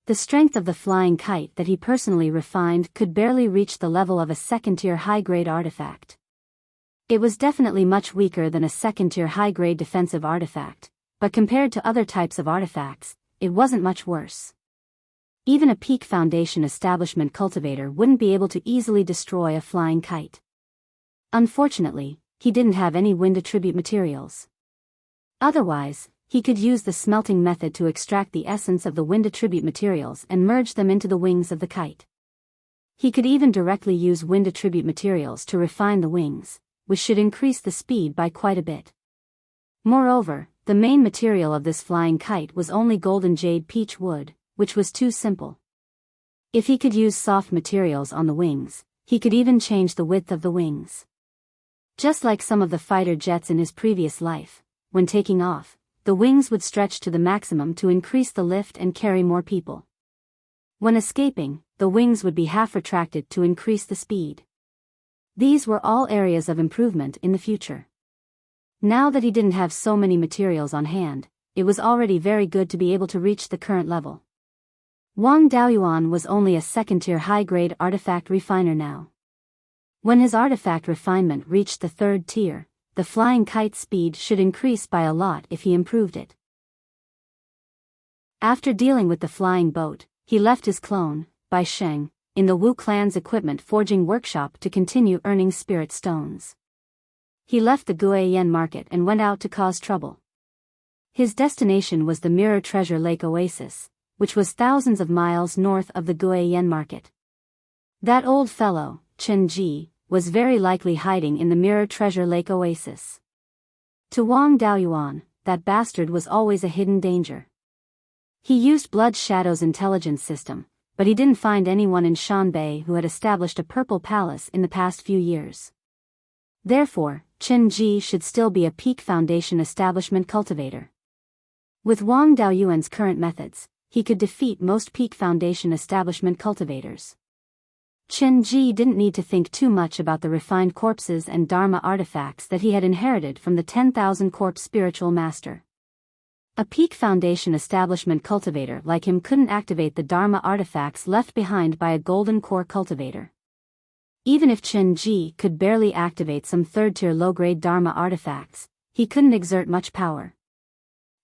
The strength of the flying kite that he personally refined could barely reach the level of a second-tier high-grade artifact. It was definitely much weaker than a second-tier high-grade defensive artifact, but compared to other types of artifacts, it wasn't much worse. Even a peak Foundation establishment cultivator wouldn't be able to easily destroy a flying kite. Unfortunately, he didn't have any wind attribute materials. Otherwise, he could use the smelting method to extract the essence of the wind attribute materials and merge them into the wings of the kite. He could even directly use wind attribute materials to refine the wings, which should increase the speed by quite a bit. Moreover, the main material of this flying kite was only golden jade peach wood, which was too simple. If he could use soft materials on the wings, he could even change the width of the wings. Just like some of the fighter jets in his previous life, when taking off, the wings would stretch to the maximum to increase the lift and carry more people. When escaping, the wings would be half retracted to increase the speed. These were all areas of improvement in the future. Now that he didn't have so many materials on hand, it was already very good to be able to reach the current level. Wang Daoyuan was only a second-tier high-grade artifact refiner now. When his artifact refinement reached the third tier, the flying kite's speed should increase by a lot if he improved it. After dealing with the flying boat, he left his clone, Bai Sheng, in the Wu clan's equipment forging workshop to continue earning spirit stones. He left the Guiyan market and went out to cause trouble. His destination was the Mirror Treasure Lake Oasis, which was thousands of miles north of the Guiyan market. That old fellow, Chen Ji, was very likely hiding in the Mirror Treasure Lake Oasis. To Wang Daoyuan, that bastard was always a hidden danger. He used Blood Shadow's intelligence system, but he didn't find anyone in Shanbei who had established a purple palace in the past few years. Therefore, Chen Ji should still be a peak foundation establishment cultivator. With Wang Daoyuan's current methods, he could defeat most peak foundation establishment cultivators. Chen Ji didn't need to think too much about the refined corpses and Dharma artifacts that he had inherited from the 10,000 corpse spiritual master. A peak foundation establishment cultivator like him couldn't activate the Dharma artifacts left behind by a golden core cultivator. Even if Chen Ji could barely activate some third-tier low-grade Dharma artifacts, he couldn't exert much power.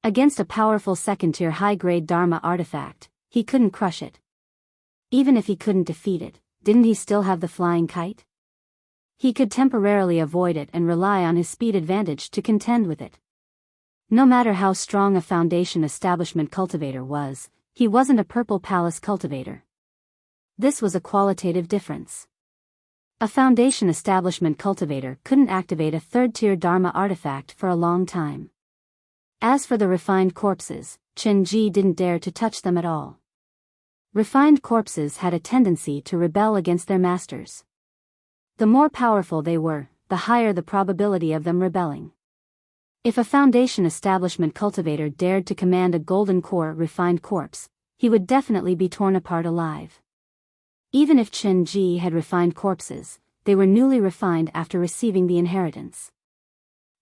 Against a powerful second-tier high-grade Dharma artifact, he couldn't crush it. Even if he couldn't defeat it, didn't he still have the flying kite? He could temporarily avoid it and rely on his speed advantage to contend with it. No matter how strong a foundation establishment cultivator was, he wasn't a purple palace cultivator. This was a qualitative difference. A foundation establishment cultivator couldn't activate a third-tier Dharma artifact for a long time. As for the refined corpses, Chen Ji didn't dare to touch them at all. Refined corpses had a tendency to rebel against their masters. The more powerful they were, the higher the probability of them rebelling. If a foundation establishment cultivator dared to command a golden core refined corpse, he would definitely be torn apart alive. Even if Chen Ji had refined corpses, they were newly refined after receiving the inheritance.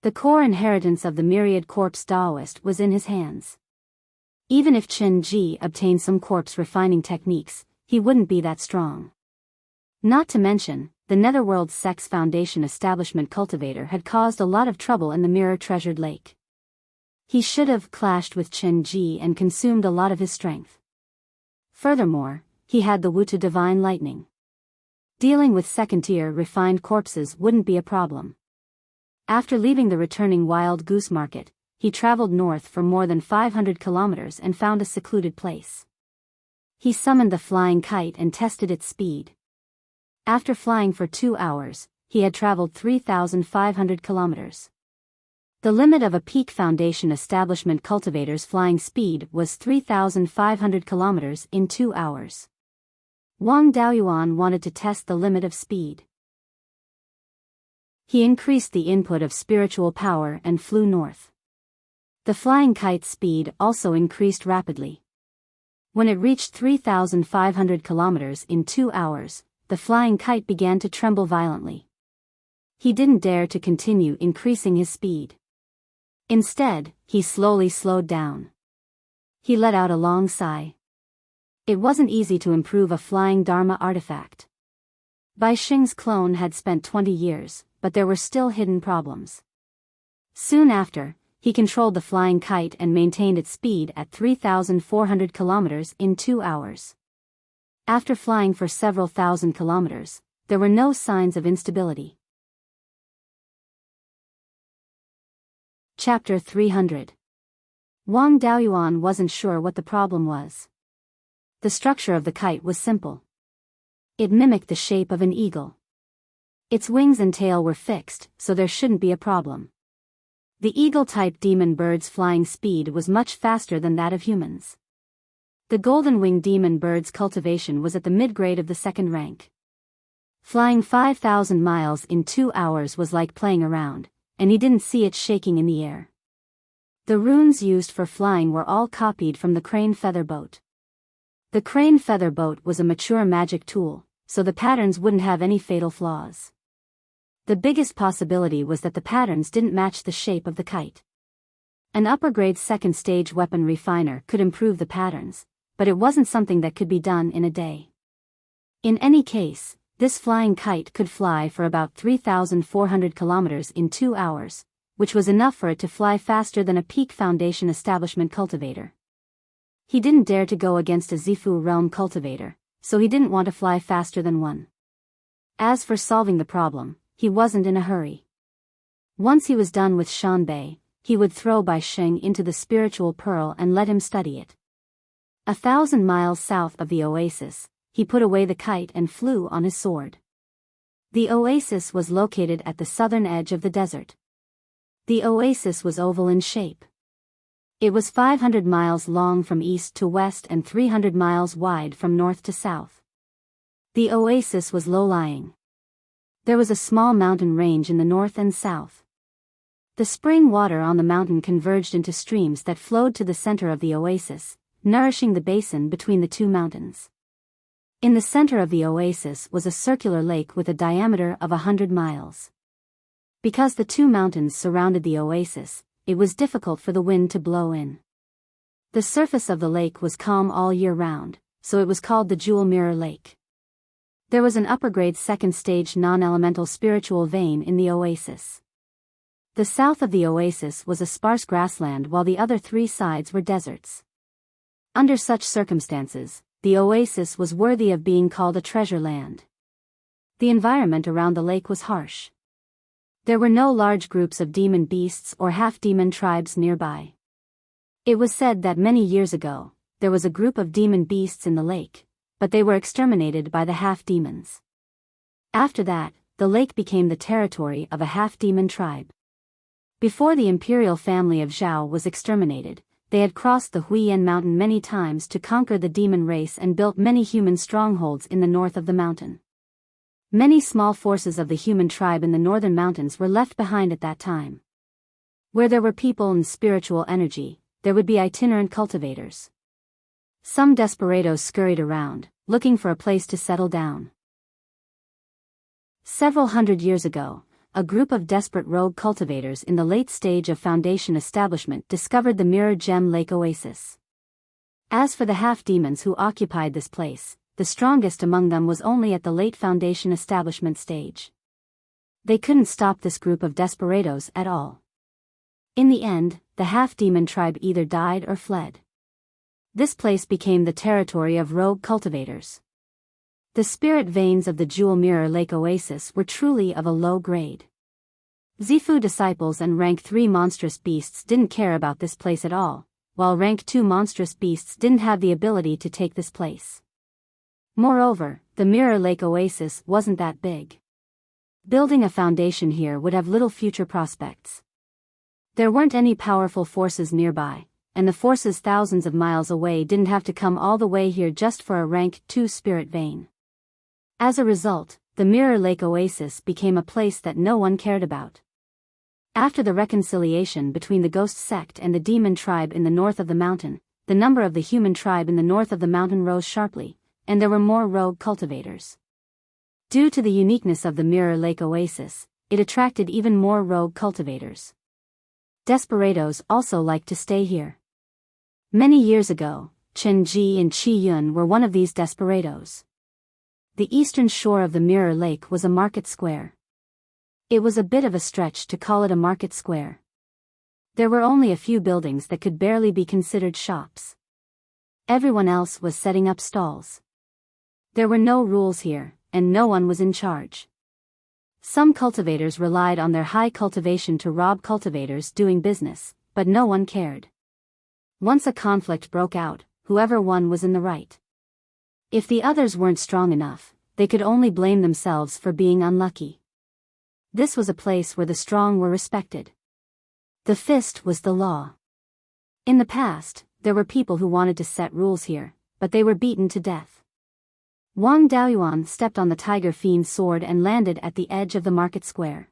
The core inheritance of the myriad corpse Daoist was in his hands. Even if Chen Ji obtained some corpse refining techniques, he wouldn't be that strong. Not to mention, the Netherworld Sex Foundation establishment cultivator had caused a lot of trouble in the Mirror Treasured Lake. He should have clashed with Chen Ji and consumed a lot of his strength. Furthermore, he had the Wuta Divine Lightning. Dealing with second-tier refined corpses wouldn't be a problem. After leaving the returning Wild Goose Market, he traveled north for more than 500 kilometers and found a secluded place. He summoned the flying kite and tested its speed. After flying for 2 hours, he had traveled 3,500 kilometers. The limit of a peak foundation establishment cultivator's flying speed was 3,500 kilometers in 2 hours. Wang Daoyuan wanted to test the limit of speed. He increased the input of spiritual power and flew north. The flying kite's speed also increased rapidly. When it reached 3,500 kilometers in 2 hours, the flying kite began to tremble violently. He didn't dare to continue increasing his speed. Instead, he slowly slowed down. He let out a long sigh. It wasn't easy to improve a flying Dharma artifact. Bai Sheng's clone had spent 20 years, but there were still hidden problems. Soon after, he controlled the flying kite and maintained its speed at 3,400 kilometers in 2 hours. After flying for several thousand kilometers, there were no signs of instability. Chapter 300. Wang Daoyuan wasn't sure what the problem was. The structure of the kite was simple. It mimicked the shape of an eagle. Its wings and tail were fixed, so there shouldn't be a problem. The eagle-type demon bird's flying speed was much faster than that of humans. The golden-winged demon bird's cultivation was at the mid-grade of the second rank. Flying 5,000 miles in 2 hours was like playing around, and he didn't see it shaking in the air. The runes used for flying were all copied from the crane feather boat. The crane feather boat was a mature magic tool, so the patterns wouldn't have any fatal flaws. The biggest possibility was that the patterns didn't match the shape of the kite. An upper-grade second-stage weapon refiner could improve the patterns, but it wasn't something that could be done in a day. In any case, this flying kite could fly for about 3,400 kilometers in 2 hours, which was enough for it to fly faster than a peak foundation establishment cultivator. He didn't dare to go against a Zifu realm cultivator, so he didn't want to fly faster than one. As for solving the problem, he wasn't in a hurry. Once he was done with Shanbei, he would throw Bai Sheng into the spiritual pearl and let him study it. 1,000 miles south of the oasis, he put away the kite and flew on his sword. The oasis was located at the southern edge of the desert. The oasis was oval in shape. It was 500 miles long from east to west and 300 miles wide from north to south. The oasis was low-lying. There was a small mountain range in the north and south. The spring water on the mountain converged into streams that flowed to the center of the oasis, nourishing the basin between the two mountains. In the center of the oasis was a circular lake with a diameter of 100 miles. Because the two mountains surrounded the oasis, it was difficult for the wind to blow in. The surface of the lake was calm all year round, so it was called the Jewel Mirror Lake. There was an upper-grade second-stage non-elemental spiritual vein in the oasis. The south of the oasis was a sparse grassland while the other 3 sides were deserts. Under such circumstances, the oasis was worthy of being called a treasure land. The environment around the lake was harsh. There were no large groups of demon beasts or half-demon tribes nearby. It was said that many years ago, there was a group of demon beasts in the lake, but they were exterminated by the half-demons. After that, the lake became the territory of a half-demon tribe. Before the imperial family of Zhao was exterminated, they had crossed the Huiyan mountain many times to conquer the demon race and built many human strongholds in the north of the mountain. Many small forces of the human tribe in the northern mountains were left behind at that time. Where there were people and spiritual energy, there would be itinerant cultivators. Some desperados scurried around, looking for a place to settle down. Several hundred years ago, a group of desperate rogue cultivators in the late stage of foundation establishment discovered the Mirror Gem Lake Oasis. As for the half-demons who occupied this place, the strongest among them was only at the late foundation establishment stage. They couldn't stop this group of desperados at all. In the end, the half-demon tribe either died or fled. This place became the territory of rogue cultivators. The spirit veins of the Jewel Mirror Lake Oasis were truly of a low grade. Zifu disciples and rank 3 monstrous beasts didn't care about this place at all, while rank 2 monstrous beasts didn't have the ability to take this place. Moreover, the Mirror Lake Oasis wasn't that big. Building a foundation here would have little future prospects. There weren't any powerful forces nearby, and the forces thousands of miles away didn't have to come all the way here just for a rank 2 spirit vein. As a result, the Mirror Lake Oasis became a place that no one cared about. After the reconciliation between the ghost sect and the demon tribe in the north of the mountain, the number of the human tribe in the north of the mountain rose sharply, and there were more rogue cultivators. Due to the uniqueness of the Mirror Lake Oasis, it attracted even more rogue cultivators. Desperados also liked to stay here. Many years ago, Chen Ji and Qi Yun were one of these desperados. The eastern shore of the Mirror Lake was a market square. It was a bit of a stretch to call it a market square. There were only a few buildings that could barely be considered shops. Everyone else was setting up stalls. There were no rules here, and no one was in charge. Some cultivators relied on their high cultivation to rob cultivators doing business, but no one cared. Once a conflict broke out, whoever won was in the right. If the others weren't strong enough, they could only blame themselves for being unlucky. This was a place where the strong were respected. The fist was the law. In the past, there were people who wanted to set rules here, but they were beaten to death. Wang Daoyuan stepped on the tiger fiend's sword and landed at the edge of the market square.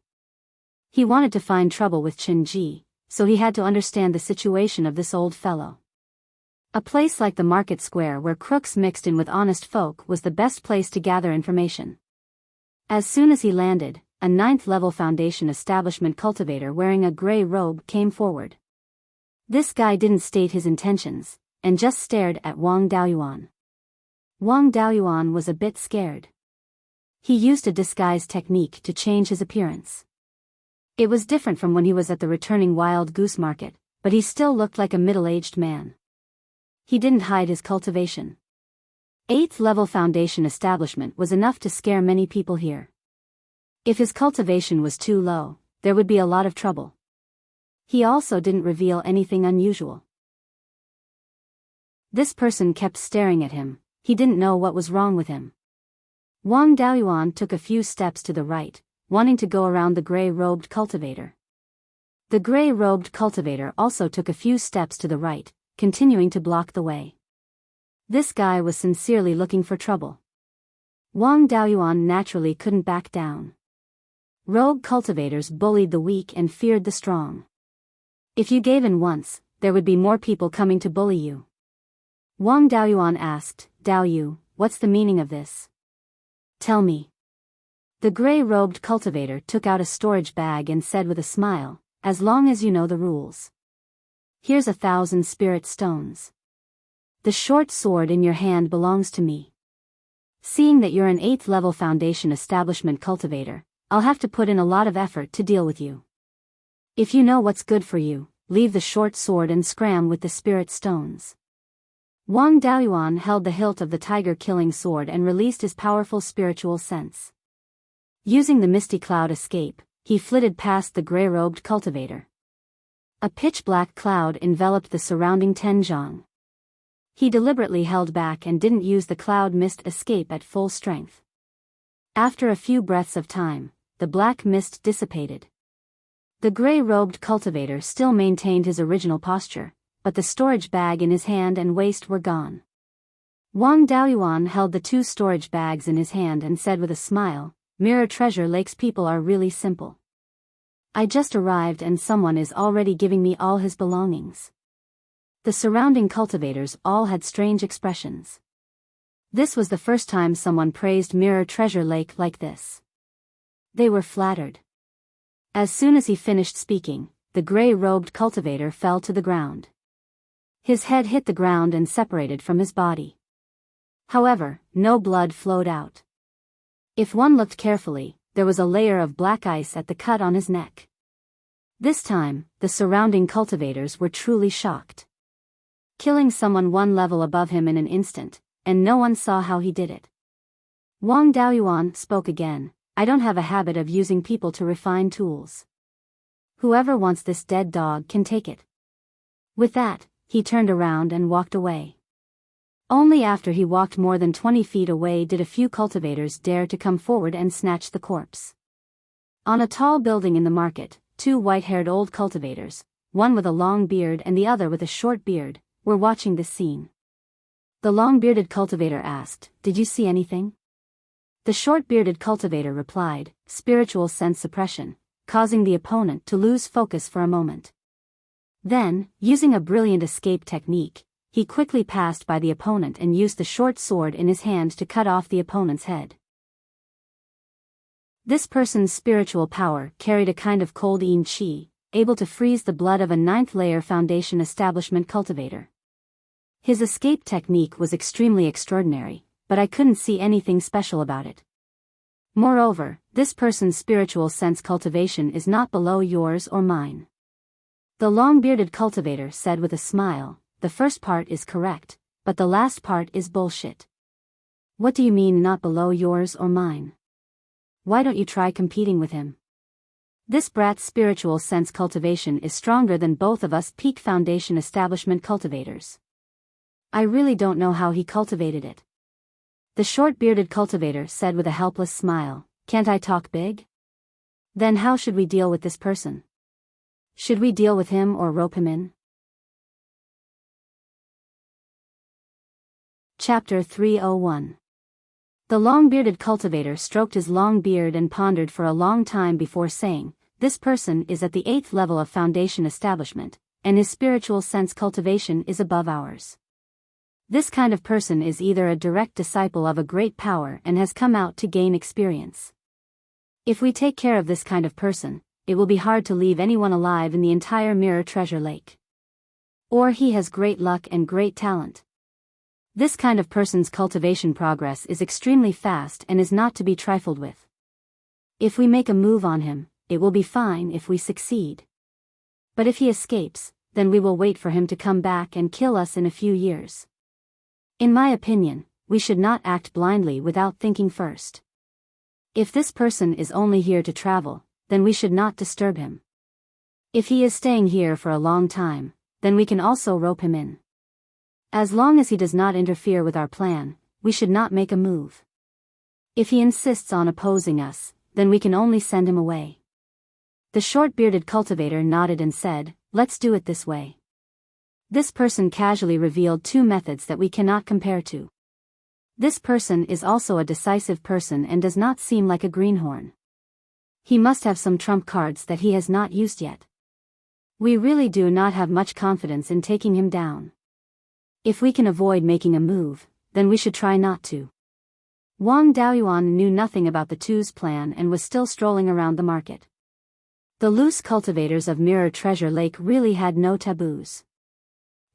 He wanted to find trouble with Qin Ji, so he had to understand the situation of this old fellow. A place like the market square where crooks mixed in with honest folk was the best place to gather information. As soon as he landed, a 9th-level Foundation establishment cultivator wearing a gray robe came forward. This guy didn't state his intentions, and just stared at Wang Daoyuan. Wang Daoyuan was a bit scared. He used a disguise technique to change his appearance. It was different from when he was at the returning wild goose market, but he still looked like a middle-aged man. He didn't hide his cultivation. 8th-level Foundation establishment was enough to scare many people here. If his cultivation was too low, there would be a lot of trouble. He also didn't reveal anything unusual. This person kept staring at him. He didn't know what was wrong with him. Wang Daoyuan took a few steps to the right, wanting to go around the gray-robed cultivator. The gray-robed cultivator also took a few steps to the right, continuing to block the way. This guy was sincerely looking for trouble. Wang Daoyuan naturally couldn't back down. Rogue cultivators bullied the weak and feared the strong. If you gave in once, there would be more people coming to bully you. Wang Daoyuan asked, "Daoyu, what's the meaning of this? Tell me." The gray-robed cultivator took out a storage bag and said with a smile, "As long as you know the rules. Here's 1,000 spirit stones. The short sword in your hand belongs to me. Seeing that you're an 8th-level Foundation establishment cultivator, I'll have to put in a lot of effort to deal with you. If you know what's good for you, leave the short sword and scram with the spirit stones." Wang Daoyuan held the hilt of the tiger-killing sword and released his powerful spiritual sense. Using the misty cloud escape, he flitted past the gray-robed cultivator. A pitch-black cloud enveloped the surrounding Tenjiang. He deliberately held back and didn't use the cloud mist escape at full strength. After a few breaths of time, the black mist dissipated. The gray-robed cultivator still maintained his original posture, but the storage bag in his hand and waist were gone. Wang Daoyuan held the 2 storage bags in his hand and said with a smile, "Mirror Treasure Lake's people are really simple. I just arrived and someone is already giving me all his belongings." The surrounding cultivators all had strange expressions. This was the first time someone praised Mirror Treasure Lake like this. They were flattered. As soon as he finished speaking, the gray-robed cultivator fell to the ground. His head hit the ground and separated from his body. However, no blood flowed out. If one looked carefully, there was a layer of black ice at the cut on his neck. This time, the surrounding cultivators were truly shocked. Killing someone 1 level above him in an instant, and no one saw how he did it. Wang Daoyuan spoke again, "I don't have a habit of using people to refine tools. Whoever wants this dead dog can take it." With that, he turned around and walked away. Only after he walked more than 20 feet away did a few cultivators dare to come forward and snatch the corpse. On a tall building in the market, 2 white-haired old cultivators, one with a long beard and the other with a short beard, were watching this scene. The long-bearded cultivator asked, "Did you see anything?" The short-bearded cultivator replied, "Spiritual sense suppression, causing the opponent to lose focus for a moment." Then, using a brilliant escape technique, he quickly passed by the opponent and used the short sword in his hand to cut off the opponent's head. This person's spiritual power carried a kind of cold yin qi, able to freeze the blood of a 9th-layer Foundation establishment cultivator. His escape technique was extremely extraordinary, but I couldn't see anything special about it. Moreover, this person's spiritual sense cultivation is not below yours or mine. The long-bearded cultivator said with a smile, "The first part is correct, but the last part is bullshit." "What do you mean not below yours or mine? Why don't you try competing with him? This brat's spiritual sense cultivation is stronger than both of us peak Foundation establishment cultivators. I really don't know how he cultivated it." The short-bearded cultivator said with a helpless smile, "Can't I talk big? Then how should we deal with this person?" Should we deal with him or rope him in? Chapter 301. The long-bearded cultivator stroked his long beard and pondered for a long time before saying, "This person is at the 8th level of foundation establishment, and his spiritual sense cultivation is above ours. This kind of person is either a direct disciple of a great power and has come out to gain experience. If we take care of this kind of person, it will be hard to leave anyone alive in the entire Mirror Treasure Lake. Or he has great luck and great talent. This kind of person's cultivation progress is extremely fast and is not to be trifled with. If we make a move on him, it will be fine if we succeed. But if he escapes, then we will wait for him to come back and kill us in a few years. In my opinion, we should not act blindly without thinking first. If this person is only here to travel, then we should not disturb him. If he is staying here for a long time, then we can also rope him in. As long as he does not interfere with our plan, we should not make a move. If he insists on opposing us, then we can only send him away." The short-bearded cultivator nodded and said, "Let's do it this way." This person casually revealed two methods that we cannot compare to. This person is also a decisive person and does not seem like a greenhorn. He must have some trump cards that he has not used yet. We really do not have much confidence in taking him down. If we can avoid making a move, then we should try not to. Wang Daoyuan knew nothing about the two's plan and was still strolling around the market. The loose cultivators of Mirror Treasure Lake really had no taboos.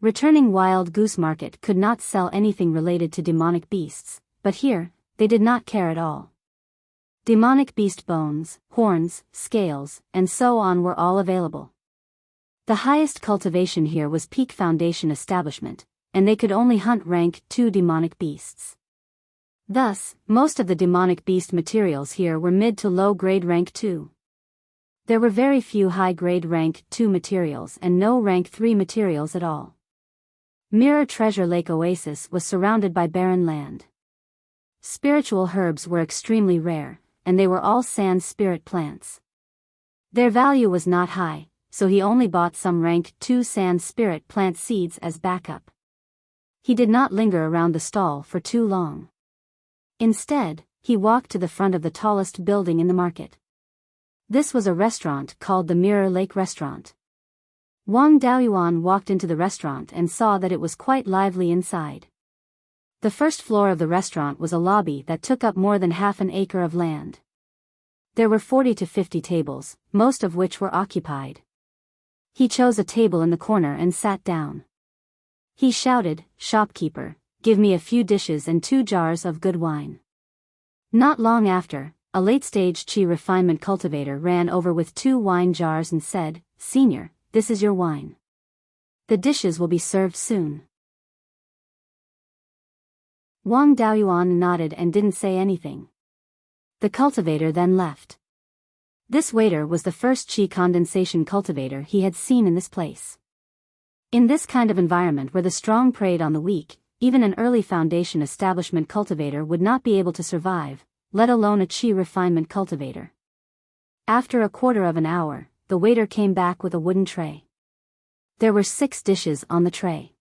Returning Wild Goose Market could not sell anything related to demonic beasts, but here, they did not care at all. Demonic beast bones, horns, scales, and so on were all available. The highest cultivation here was Peak Foundation Establishment, and they could only hunt rank 2 demonic beasts. Thus, most of the demonic beast materials here were mid to low grade rank 2. There were very few high grade rank 2 materials and no rank 3 materials at all. Mirror Treasure Lake Oasis was surrounded by barren land. Spiritual herbs were extremely rare, and they were all sand spirit plants. Their value was not high, so he only bought some rank 2 sand spirit plant seeds as backup. He did not linger around the stall for too long. Instead, he walked to the front of the tallest building in the market. This was a restaurant called the Mirror Lake Restaurant. Wang Daoyuan walked into the restaurant and saw that it was quite lively inside. The first floor of the restaurant was a lobby that took up more than half an acre of land. There were 40 to 50 tables, most of which were occupied. He chose a table in the corner and sat down. He shouted, "Shopkeeper, give me a few dishes and 2 jars of good wine." Not long after, a late-stage chi refinement cultivator ran over with 2 wine jars and said, "Senior, this is your wine. The dishes will be served soon." Wang Daoyuan nodded and didn't say anything. The cultivator then left. This waiter was the first chi condensation cultivator he had seen in this place. In this kind of environment where the strong preyed on the weak, even an early foundation establishment cultivator would not be able to survive, let alone a chi refinement cultivator. After a quarter of an hour, the waiter came back with a wooden tray. There were 6 dishes on the tray.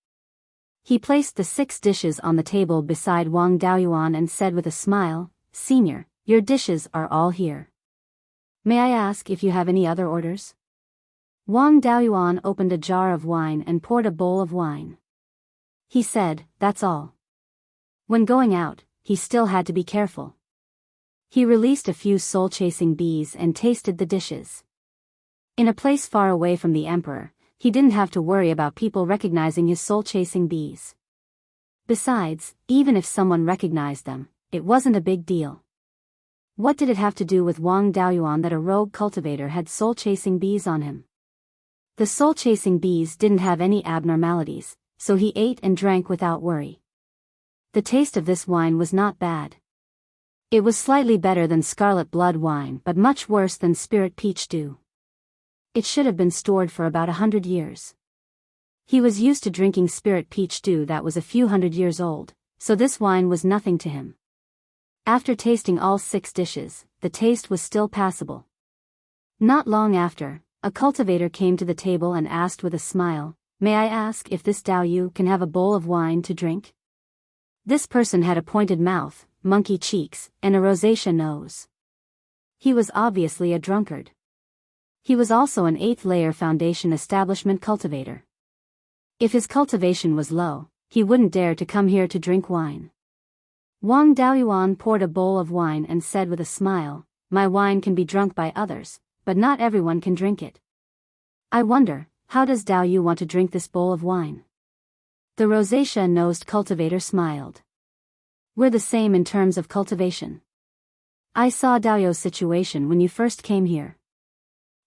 He placed the 6 dishes on the table beside Wang Daoyuan and said with a smile, "Senior, your dishes are all here. May I ask if you have any other orders?" Wang Daoyuan opened a jar of wine and poured a bowl of wine. He said, "That's all." When going out, he still had to be careful. He released a few soul-chasing bees and tasted the dishes. In a place far away from the emperor, he didn't have to worry about people recognizing his soul-chasing bees. Besides, even if someone recognized them, it wasn't a big deal. What did it have to do with Wang Daoyuan that a rogue cultivator had soul-chasing bees on him? The soul-chasing bees didn't have any abnormalities, so he ate and drank without worry. The taste of this wine was not bad. It was slightly better than scarlet blood wine but much worse than spirit peach dew. It should have been stored for about 100 years. He was used to drinking spirit peach dew that was a few hundred years old, so this wine was nothing to him. After tasting all 6 dishes, the taste was still passable. Not long after, A cultivator came to the table and asked with a smile, "May I ask if this Dao Yu can have a bowl of wine to drink?" This person had a pointed mouth, monkey cheeks, and a rosacea nose. He was obviously a drunkard. He was also an 8th-layer foundation establishment cultivator. If his cultivation was low, he wouldn't dare to come here to drink wine. Wang Daoyuan poured a bowl of wine and said with a smile, "My wine can be drunk by others, but not everyone can drink it. I wonder, how does Dao Yu want to drink this bowl of wine?" The rosacea-nosed cultivator smiled. "We're the same in terms of cultivation. I saw Dao Yu's situation when you first came here.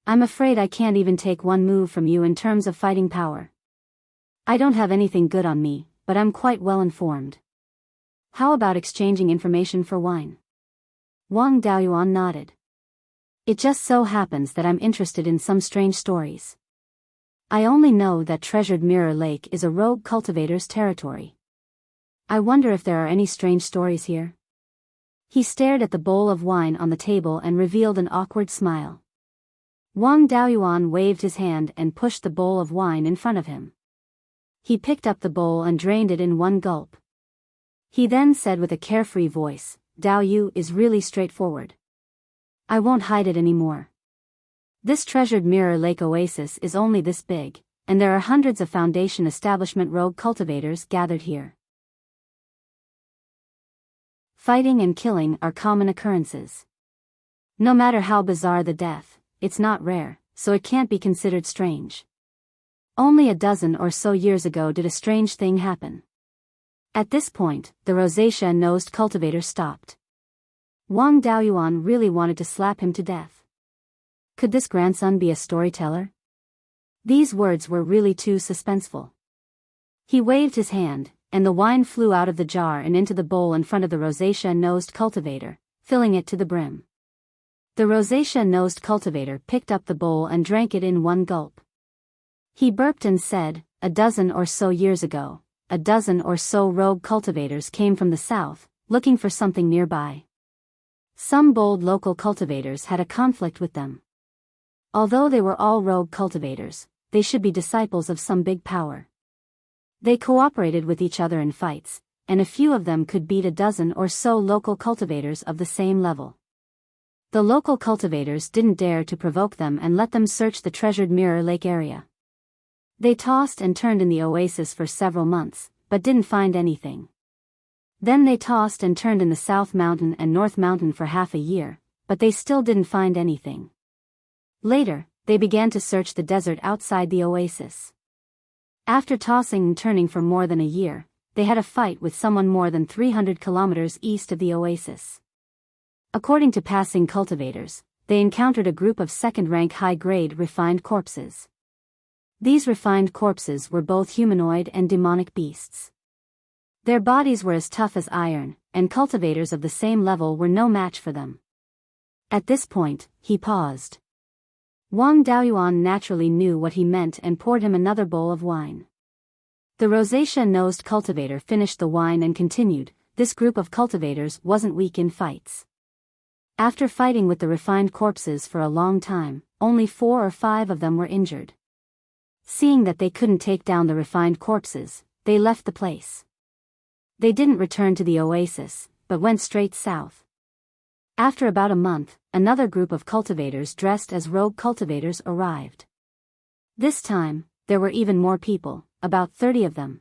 I'm afraid I can't even take one move from you in terms of fighting power. I don't have anything good on me, but I'm quite well informed. How about exchanging information for wine?" Wang Daoyuan nodded. "It just so happens that I'm interested in some strange stories. I only know that Treasured Mirror Lake is a rogue cultivator's territory. I wonder if there are any strange stories here." He stared at the bowl of wine on the table and revealed an awkward smile. Wang Daoyuan waved his hand and pushed the bowl of wine in front of him. He picked up the bowl and drained it in one gulp. He then said with a carefree voice, "Dao Yu is really straightforward. I won't hide it anymore. This Treasured Mirror Lake oasis is only this big, and there are hundreds of foundation establishment rogue cultivators gathered here. Fighting and killing are common occurrences. No matter how bizarre the death, it's not rare, so it can't be considered strange. Only a dozen or so years ago did a strange thing happen." At this point, the rosacea-nosed cultivator stopped. Wang Daoyuan really wanted to slap him to death. Could this grandson be a storyteller? These words were really too suspenseful. He waved his hand, and the wine flew out of the jar and into the bowl in front of the rosacea-nosed cultivator, filling it to the brim. The rosacea-nosed cultivator picked up the bowl and drank it in one gulp. He burped and said, "A dozen or so years ago, a dozen or so rogue cultivators came from the south, looking for something nearby. Some bold local cultivators had a conflict with them. Although they were all rogue cultivators, they should be disciples of some big power. They cooperated with each other in fights, and a few of them could beat a dozen or so local cultivators of the same level. The local cultivators didn't dare to provoke them and let them search the Treasured Mirror Lake area. They tossed and turned in the oasis for several months, but didn't find anything. Then they tossed and turned in the South Mountain and North Mountain for half a year, but they still didn't find anything. Later, they began to search the desert outside the oasis. After tossing and turning for more than a year, they had a fight with someone more than 300 kilometers east of the oasis. According to passing cultivators, they encountered a group of second-rank high-grade refined corpses. These refined corpses were both humanoid and demonic beasts. Their bodies were as tough as iron, and cultivators of the same level were no match for them. At this point, he paused. Wang Daoyuan naturally knew what he meant and poured him another bowl of wine. The rosacea-nosed cultivator finished the wine and continued, "This group of cultivators wasn't weak in fights. After fighting with the refined corpses for a long time, only 4 or 5 of them were injured. Seeing that they couldn't take down the refined corpses, they left the place. They didn't return to the oasis, but went straight south. After about a month, another group of cultivators dressed as rogue cultivators arrived. This time, there were even more people, about 30 of them.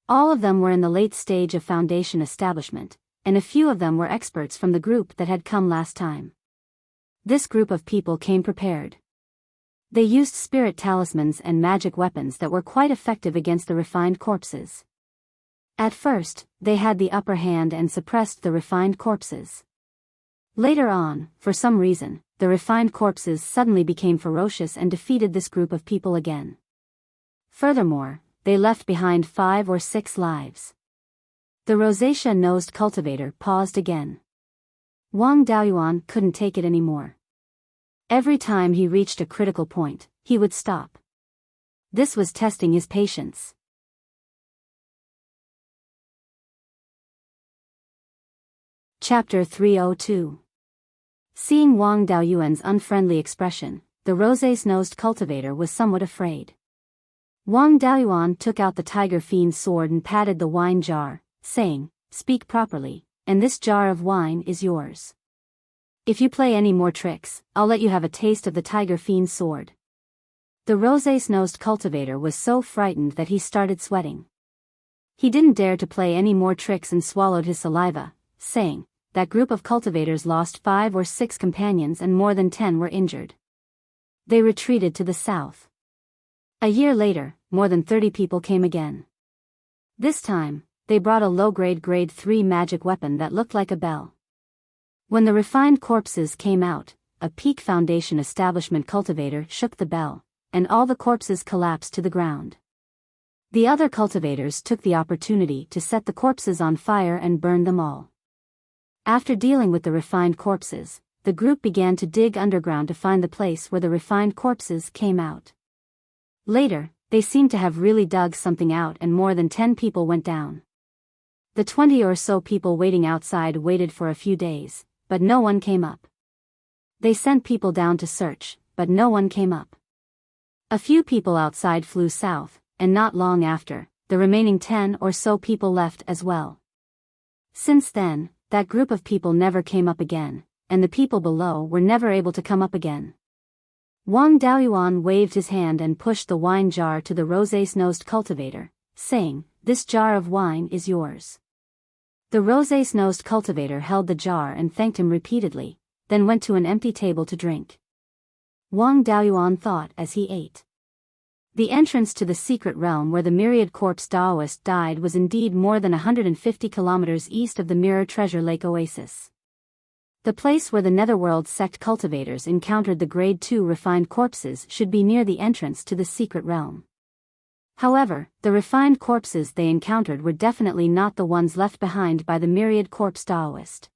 All of them were in the late stage of foundation establishment, and a few of them were experts from the group that had come last time. This group of people came prepared. They used spirit talismans and magic weapons that were quite effective against the refined corpses. At first, they had the upper hand and suppressed the refined corpses. Later on, for some reason, the refined corpses suddenly became ferocious and defeated this group of people again. Furthermore, they left behind 5 or 6 lives. The rosacea-nosed cultivator paused again. Wang Daoyuan couldn't take it anymore. Every time he reached a critical point, he would stop. This was testing his patience. Chapter 302. Seeing Wang Daoyuan's unfriendly expression, the rose-nosed cultivator was somewhat afraid. Wang Daoyuan took out the tiger fiend's sword and patted the wine jar, saying, "Speak properly, and this jar of wine is yours. If you play any more tricks, I'll let you have a taste of the tiger fiend's sword." The rose-nosed cultivator was so frightened that he started sweating. He didn't dare to play any more tricks and swallowed his saliva, saying, "That group of cultivators lost 5 or 6 companions and more than 10 were injured. They retreated to the south." A year later, more than 30 people came again. This time, they brought a low-grade grade 3 magic weapon that looked like a bell. When the refined corpses came out, a peak foundation establishment cultivator shook the bell, and all the corpses collapsed to the ground. The other cultivators took the opportunity to set the corpses on fire and burn them all. After dealing with the refined corpses, the group began to dig underground to find the place where the refined corpses came out. Later, they seemed to have really dug something out and more than 10 people went down. The 20 or so people waiting outside waited for a few days, but no one came up. They sent people down to search, but no one came up. A few people outside flew south, and not long after, the remaining 10 or so people left as well. Since then, that group of people never came up again, and the people below were never able to come up again. Wang Daoyuan waved his hand and pushed the wine jar to the rose-nosed cultivator, saying, "This jar of wine is yours." The rose-nosed cultivator held the jar and thanked him repeatedly, then went to an empty table to drink. Wang Daoyuan thought as he ate. The entrance to the secret realm where the myriad corpse Daoist died was indeed more than 150 kilometers east of the Mirror Treasure Lake Oasis. The place where the Netherworld sect cultivators encountered the Grade 2 refined corpses should be near the entrance to the secret realm. However, the refined corpses they encountered were definitely not the ones left behind by the myriad corpse Daoist.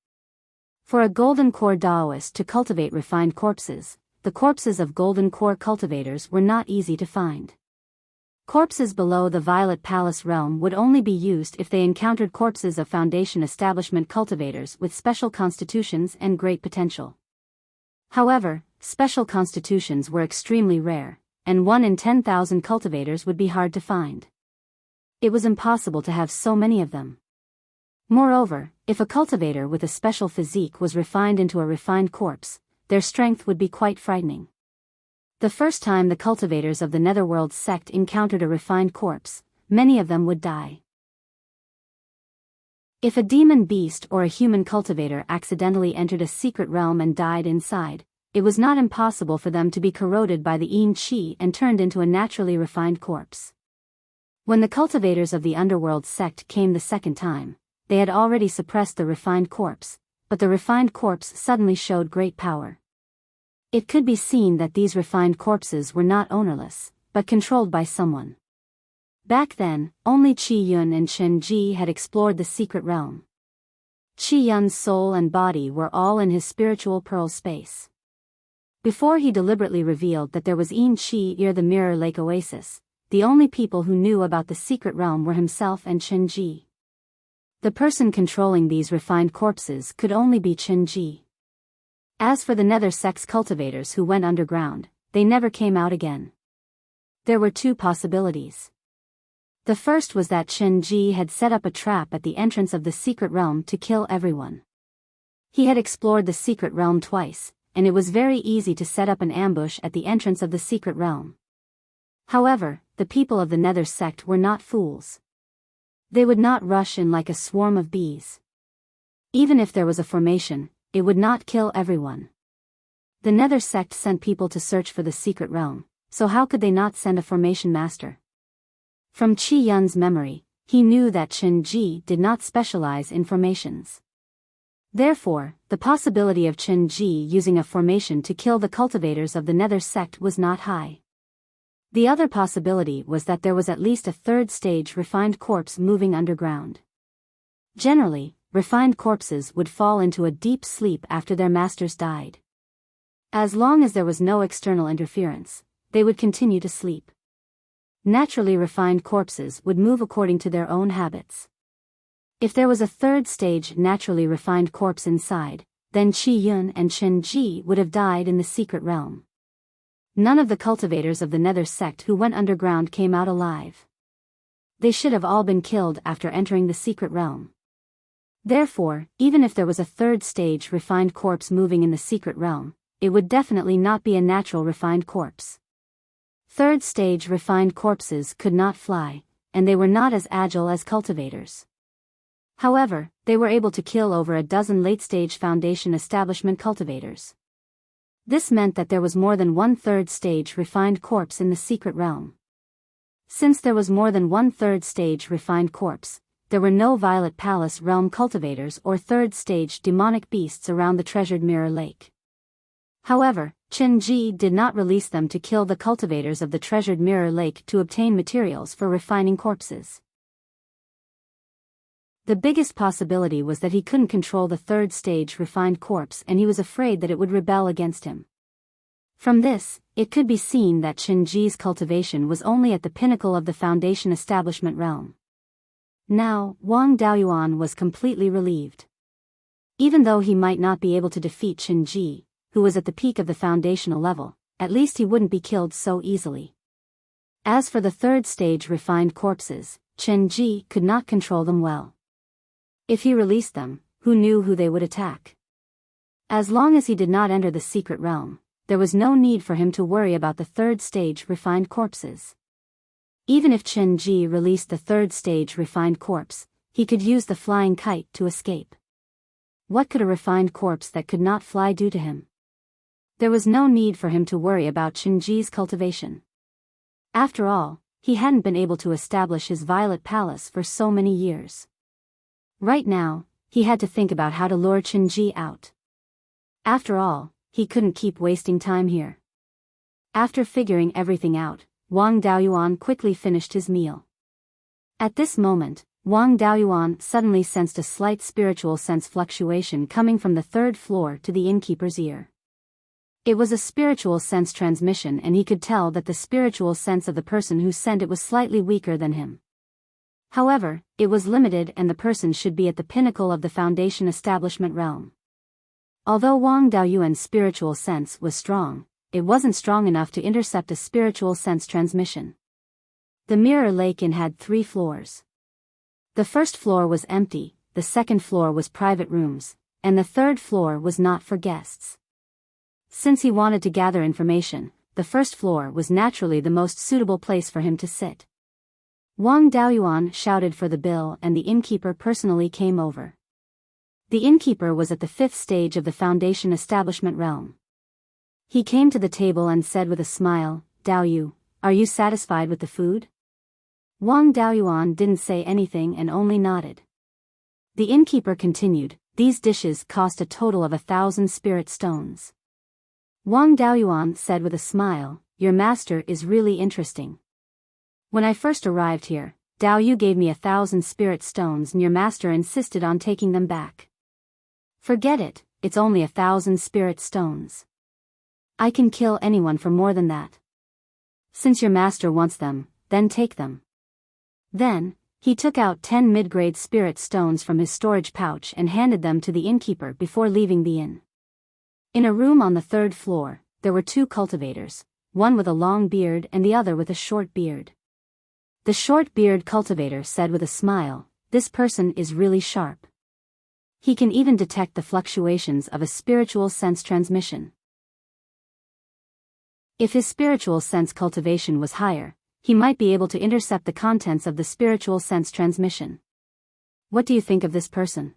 For a golden core Daoist to cultivate refined corpses, the corpses of golden core cultivators were not easy to find. Corpses below the Violet Palace realm would only be used if they encountered corpses of Foundation establishment cultivators with special constitutions and great potential. However, special constitutions were extremely rare, and 1 in 10,000 cultivators would be hard to find. It was impossible to have so many of them. Moreover, if a cultivator with a special physique was refined into a refined corpse, their strength would be quite frightening. The first time the cultivators of the Netherworld sect encountered a refined corpse, many of them would die. If a demon beast or a human cultivator accidentally entered a secret realm and died inside, it was not impossible for them to be corroded by the Yin Qi and turned into a naturally refined corpse. When the cultivators of the Underworld sect came the second time, they had already suppressed the refined corpse, but the refined corpse suddenly showed great power. It could be seen that these refined corpses were not ownerless, but controlled by someone. Back then, only Qi Yun and Chen Ji had explored the secret realm. Qi Yun's soul and body were all in his spiritual pearl space. Before he deliberately revealed that there was Yin Qi near the Mirror Lake Oasis, the only people who knew about the secret realm were himself and Chen Ji. The person controlling these refined corpses could only be Chen Ji. As for the Nether sect's cultivators who went underground, they never came out again. There were 2 possibilities. The first was that Chen Ji had set up a trap at the entrance of the secret realm to kill everyone. He had explored the secret realm twice, and it was very easy to set up an ambush at the entrance of the secret realm. However, the people of the Nether sect were not fools. They would not rush in like a swarm of bees. Even if there was a formation, it would not kill everyone. The Nether sect sent people to search for the secret realm, so how could they not send a formation master? From Qi Yun's memory, he knew that Chen Ji did not specialize in formations. Therefore, the possibility of Chen Ji using a formation to kill the cultivators of the Nether sect was not high. The other possibility was that there was at least a 3rd stage refined corpse moving underground. Generally, refined corpses would fall into a deep sleep after their masters died. As long as there was no external interference, they would continue to sleep. Naturally refined corpses would move according to their own habits. If there was a 3rd stage naturally refined corpse inside, then Qi Yun and Chen Ji would have died in the secret realm. None of the cultivators of the Nether sect who went underground came out alive. They should have all been killed after entering the secret realm. Therefore, even if there was a third stage refined corpse moving in the secret realm, it would definitely not be a natural refined corpse. Third stage refined corpses could not fly, and they were not as agile as cultivators. However, they were able to kill over a dozen late-stage Foundation establishment cultivators. This meant that there was more than one third stage refined corpse in the secret realm. Since there was more than one third stage refined corpse, there were no Violet Palace realm cultivators or third stage demonic beasts around the treasured Mirror Lake. However, Qin Ji did not release them to kill the cultivators of the treasured Mirror Lake to obtain materials for refining corpses. The biggest possibility was that he couldn't control the third stage refined corpse and he was afraid that it would rebel against him. From this, it could be seen that Qin Ji's cultivation was only at the pinnacle of the Foundation establishment realm. Now, Wang Daoyuan was completely relieved. Even though he might not be able to defeat Qin Ji, who was at the peak of the foundational level, at least he wouldn't be killed so easily. As for the third stage refined corpses, Qin Ji could not control them well. If he released them, who knew who they would attack? As long as he did not enter the secret realm, there was no need for him to worry about the third stage refined corpses. Even if Qin Ji released the third stage refined corpse, he could use the flying kite to escape. What could a refined corpse that could not fly do to him? There was no need for him to worry about Qin Ji's cultivation. After all, he hadn't been able to establish his Violet Palace for so many years. Right now, he had to think about how to lure Qin Ji out. After all, he couldn't keep wasting time here. After figuring everything out, Wang Daoyuan quickly finished his meal. At this moment, Wang Daoyuan suddenly sensed a slight spiritual sense fluctuation coming from the third floor to the innkeeper's ear. It was a spiritual sense transmission and he could tell that the spiritual sense of the person who sent it was slightly weaker than him. However, it was limited and the person should be at the pinnacle of the Foundation establishment realm. Although Wang Daoyuan's spiritual sense was strong, it wasn't strong enough to intercept a spiritual sense transmission. The Mirror Lake Inn had 3 floors. The first floor was empty, the second floor was private rooms, and the third floor was not for guests. Since he wanted to gather information, the first floor was naturally the most suitable place for him to sit. Wang Daoyuan shouted for the bill and the innkeeper personally came over. The innkeeper was at the 5th stage of the Foundation establishment realm. He came to the table and said with a smile, "Daoyu, are you satisfied with the food?" Wang Daoyuan didn't say anything and only nodded. The innkeeper continued, "These dishes cost a total of 1,000 spirit stones." Wang Daoyuan said with a smile, "Your master is really interesting. When I first arrived here, Daoyu gave me 1,000 spirit stones and your master insisted on taking them back. Forget it, it's only 1,000 spirit stones. I can kill anyone for more than that. Since your master wants them, then take them." Then, he took out 10 mid-grade spirit stones from his storage pouch and handed them to the innkeeper before leaving the inn. In a room on the 3rd floor, there were 2 cultivators, one with a long beard and the other with a short beard. The short-beard cultivator said with a smile, "This person is really sharp. He can even detect the fluctuations of a spiritual sense transmission. If his spiritual sense cultivation was higher, he might be able to intercept the contents of the spiritual sense transmission. What do you think of this person?"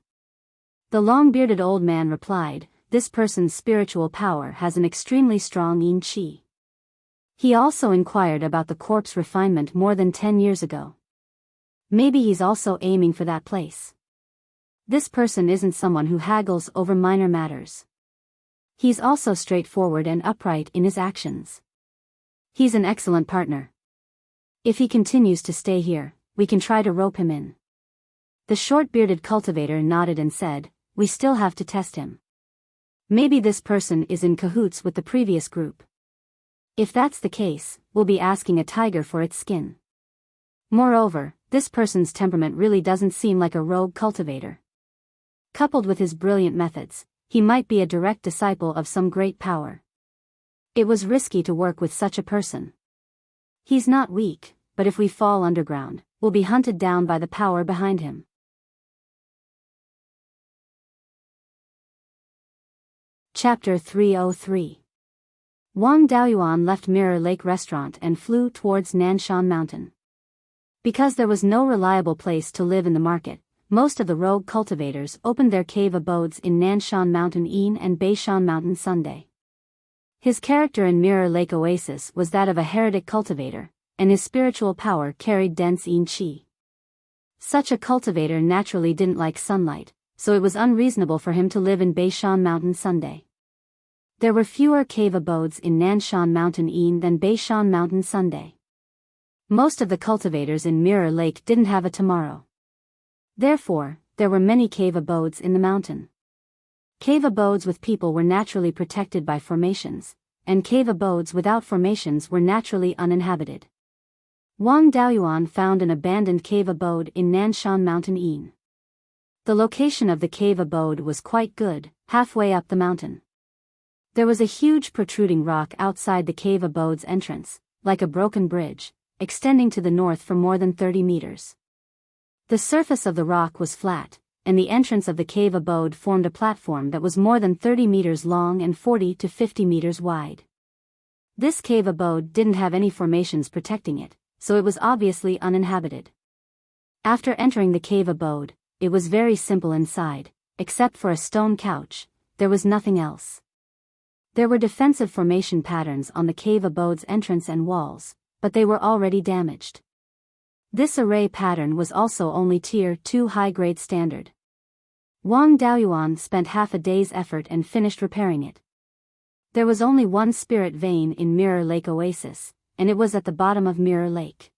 The long-bearded old man replied, "This person's spiritual power has an extremely strong yin qi." He also inquired about the corpse refinement more than 10 years ago. Maybe he's also aiming for that place. This person isn't someone who haggles over minor matters. He's also straightforward and upright in his actions. He's an excellent partner. If he continues to stay here, we can try to rope him in. The short-bearded cultivator nodded and said, "We still have to test him. Maybe this person is in cahoots with the previous group. If that's the case, we'll be asking a tiger for its skin. Moreover, this person's temperament really doesn't seem like a rogue cultivator. Coupled with his brilliant methods, he might be a direct disciple of some great power. It was risky to work with such a person. He's not weak, but if we fall underground, we'll be hunted down by the power behind him. Chapter 303. Wang Daoyuan left Mirror Lake Restaurant and flew towards Nanshan Mountain. Because there was no reliable place to live in the market, most of the rogue cultivators opened their cave abodes in Nanshan Mountain Yin and Beiyuan Mountain Sunday. His character in Mirror Lake Oasis was that of a heretic cultivator, and his spiritual power carried dense Yin Qi. Such a cultivator naturally didn't like sunlight, so it was unreasonable for him to live in Beiyuan Mountain Sunday. There were fewer cave abodes in Nanshan Mountain Yin than Beiyuan Mountain Sunday. Most of the cultivators in Mirror Lake didn't have a tomorrow. Therefore, there were many cave abodes in the mountain. Cave abodes with people were naturally protected by formations, and cave abodes without formations were naturally uninhabited. Wang Daoyuan found an abandoned cave abode in Nanshan Mountain Yin. The location of the cave abode was quite good, halfway up the mountain. There was a huge protruding rock outside the cave abode's entrance, like a broken bridge, extending to the north for more than 30 meters. The surface of the rock was flat, and the entrance of the cave abode formed a platform that was more than 30 meters long and 40 to 50 meters wide. This cave abode didn't have any formations protecting it, so it was obviously uninhabited. After entering the cave abode, it was very simple inside, except for a stone couch. There was nothing else. There were defensive formation patterns on the cave abode's entrance and walls, but they were already damaged. This array pattern was also only Tier 2 high-grade standard. Wang Daoyuan spent half a day's effort and finished repairing it. There was only one spirit vein in Mirror Lake Oasis, and it was at the bottom of Mirror Lake.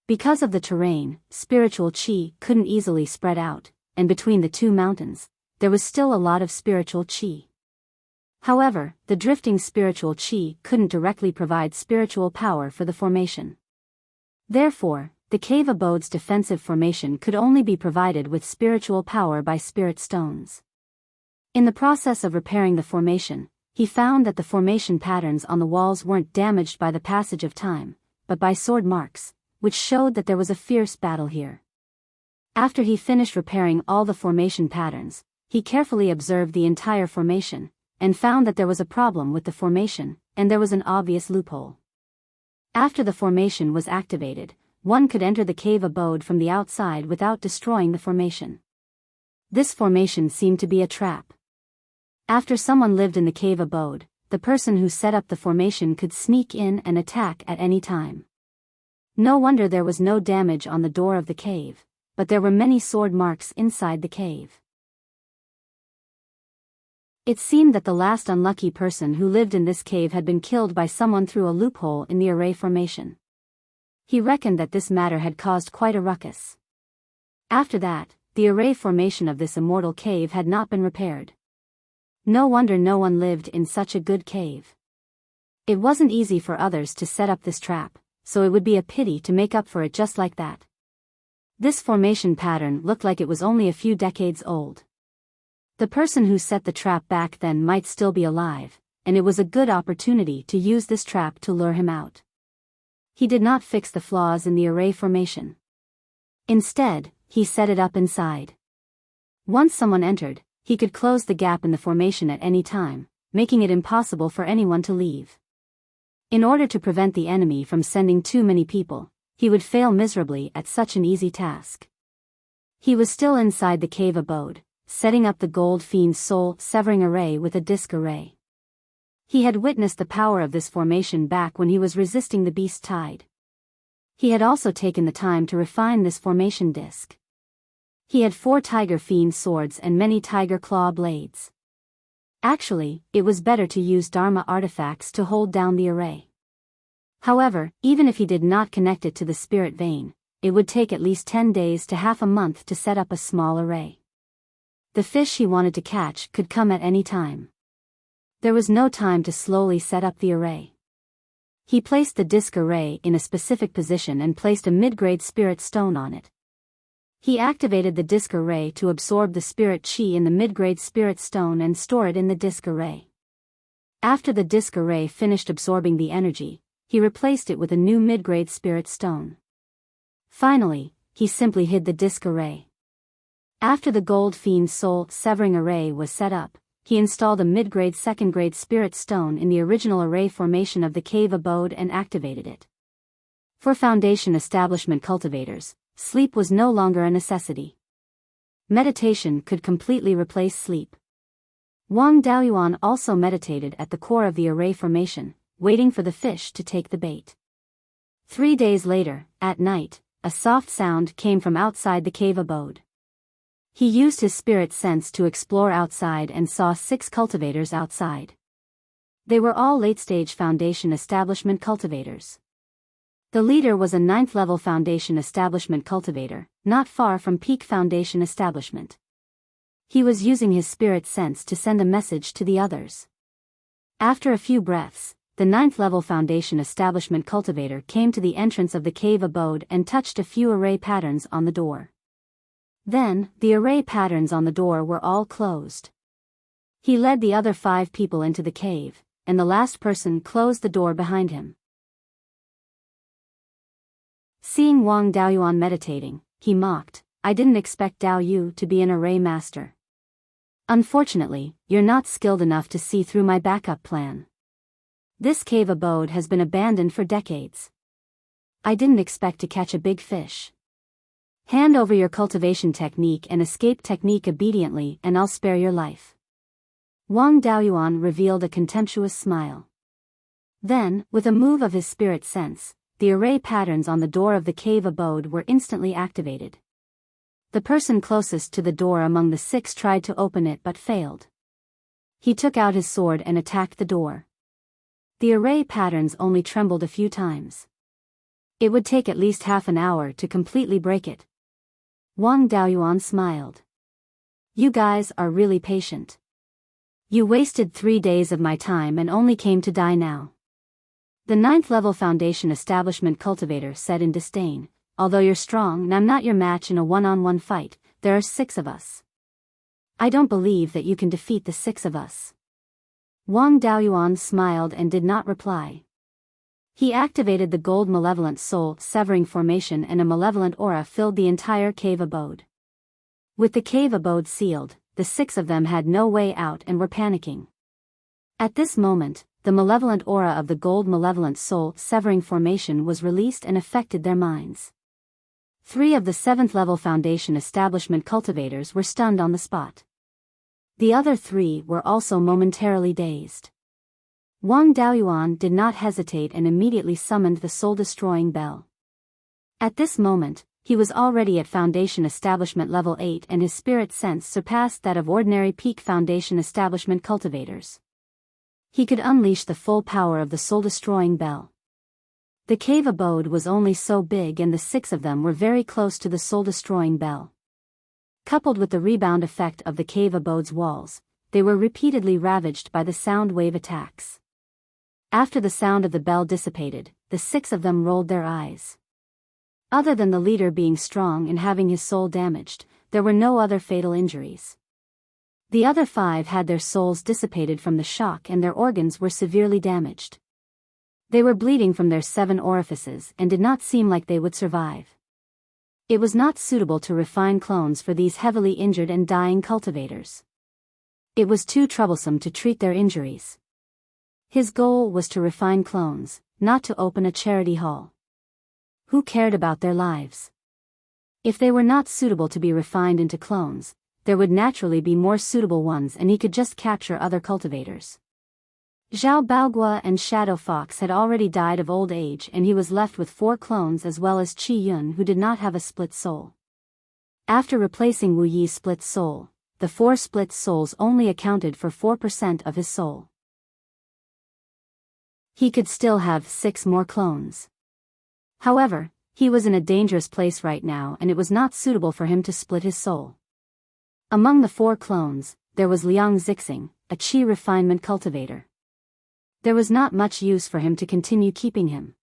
Because of the terrain, spiritual qi couldn't easily spread out, and between the two mountains, there was still a lot of spiritual qi. However, the drifting spiritual qi couldn't directly provide spiritual power for the formation. Therefore, the cave abode's defensive formation could only be provided with spiritual power by spirit stones. In the process of repairing the formation, he found that the formation patterns on the walls weren't damaged by the passage of time, but by sword marks, which showed that there was a fierce battle here. After he finished repairing all the formation patterns, he carefully observed the entire formation, and found that there was a problem with the formation, and there was an obvious loophole. After the formation was activated, one could enter the cave abode from the outside without destroying the formation. This formation seemed to be a trap. After someone lived in the cave abode, the person who set up the formation could sneak in and attack at any time. No wonder there was no damage on the door of the cave, but there were many sword marks inside the cave. It seemed that the last unlucky person who lived in this cave had been killed by someone through a loophole in the array formation. He reckoned that this matter had caused quite a ruckus. After that, the array formation of this immortal cave had not been repaired. No wonder no one lived in such a good cave. It wasn't easy for others to set up this trap, so it would be a pity to make up for it just like that. This formation pattern looked like it was only a few decades old. The person who set the trap back then might still be alive, and it was a good opportunity to use this trap to lure him out. He did not fix the flaws in the array formation. Instead, he set it up inside. Once someone entered, he could close the gap in the formation at any time, making it impossible for anyone to leave. In order to prevent the enemy from sending too many people, he would fail miserably at such an easy task. He was still inside the cave abode, setting up the gold fiend's soul-severing array with a disc array. He had witnessed the power of this formation back when he was resisting the beast tide. He had also taken the time to refine this formation disc. He had 4 tiger fiend swords and many tiger claw blades. Actually, it was better to use Dharma artifacts to hold down the array. However, even if he did not connect it to the spirit vein, it would take at least 10 days to half a month to set up a small array. The fish he wanted to catch could come at any time. There was no time to slowly set up the array. He placed the disc array in a specific position and placed a mid-grade spirit stone on it. He activated the disc array to absorb the spirit chi in the mid-grade spirit stone and store it in the disc array. After the disc array finished absorbing the energy, he replaced it with a new mid-grade spirit stone. Finally, he simply hid the disc array. After the gold fiend soul severing array was set up, he installed a mid-grade second-grade spirit stone in the original array formation of the cave abode and activated it. For foundation establishment cultivators, sleep was no longer a necessity. Meditation could completely replace sleep. Wang Daoyuan also meditated at the core of the array formation, waiting for the fish to take the bait. 3 days later, at night, a soft sound came from outside the cave abode. He used his spirit sense to explore outside and saw 6 cultivators outside. They were all late-stage foundation establishment cultivators. The leader was a 9th-level foundation establishment cultivator, not far from peak foundation establishment. He was using his spirit sense to send a message to the others. After a few breaths, the 9th-level foundation establishment cultivator came to the entrance of the cave abode and touched a few array patterns on the door. Then, the array patterns on the door were all closed. He led the other 5 people into the cave, and the last person closed the door behind him. Seeing Wang Daoyuan meditating, he mocked, "I didn't expect Dao Yu to be an array master. Unfortunately, you're not skilled enough to see through my backup plan. This cave abode has been abandoned for decades. I didn't expect to catch a big fish. Hand over your cultivation technique and escape technique obediently and I'll spare your life." Wang Daoyuan revealed a contemptuous smile. Then, with a move of his spirit sense, the array patterns on the door of the cave abode were instantly activated. The person closest to the door among the 6 tried to open it but failed. He took out his sword and attacked the door. The array patterns only trembled a few times. It would take at least half an hour to completely break it. Wang Daoyuan smiled. "You guys are really patient. You wasted 3 days of my time and only came to die now." The 9th-level foundation establishment cultivator said in disdain, "Although you're strong and I'm not your match in a one-on-one fight, there are 6 of us. I don't believe that you can defeat the 6 of us." Wang Daoyuan smiled and did not reply. He activated the gold malevolent soul severing formation and a malevolent aura filled the entire cave abode. With the cave abode sealed, the 6 of them had no way out and were panicking. At this moment, the malevolent aura of the gold malevolent soul severing formation was released and affected their minds. 3 of the 7th-level foundation establishment cultivators were stunned on the spot. The other 3 were also momentarily dazed. Wang Daoyuan did not hesitate and immediately summoned the soul-destroying bell. At this moment, he was already at foundation establishment level 8 and his spirit sense surpassed that of ordinary peak foundation establishment cultivators. He could unleash the full power of the soul-destroying bell. The cave abode was only so big and the 6 of them were very close to the soul-destroying bell. Coupled with the rebound effect of the cave abode's walls, they were repeatedly ravaged by the sound wave attacks. After the sound of the bell dissipated, the 6 of them rolled their eyes. Other than the leader being strong and having his soul damaged, there were no other fatal injuries. The other 5 had their souls dissipated from the shock and their organs were severely damaged. They were bleeding from their 7 orifices and did not seem like they would survive. It was not suitable to refine clones for these heavily injured and dying cultivators. It was too troublesome to treat their injuries. His goal was to refine clones, not to open a charity hall. Who cared about their lives? If they were not suitable to be refined into clones, there would naturally be more suitable ones and he could just capture other cultivators. Zhao Baogua and Shadow Fox had already died of old age and he was left with 4 clones as well as Qi Yun who did not have a split soul. After replacing Wu Yi's split soul, the 4 split souls only accounted for 4% of his soul. He could still have 6 more clones. However, he was in a dangerous place right now and it was not suitable for him to split his soul. Among the 4 clones, there was Liang Zixing, a Qi refinement cultivator. There was not much use for him to continue keeping him.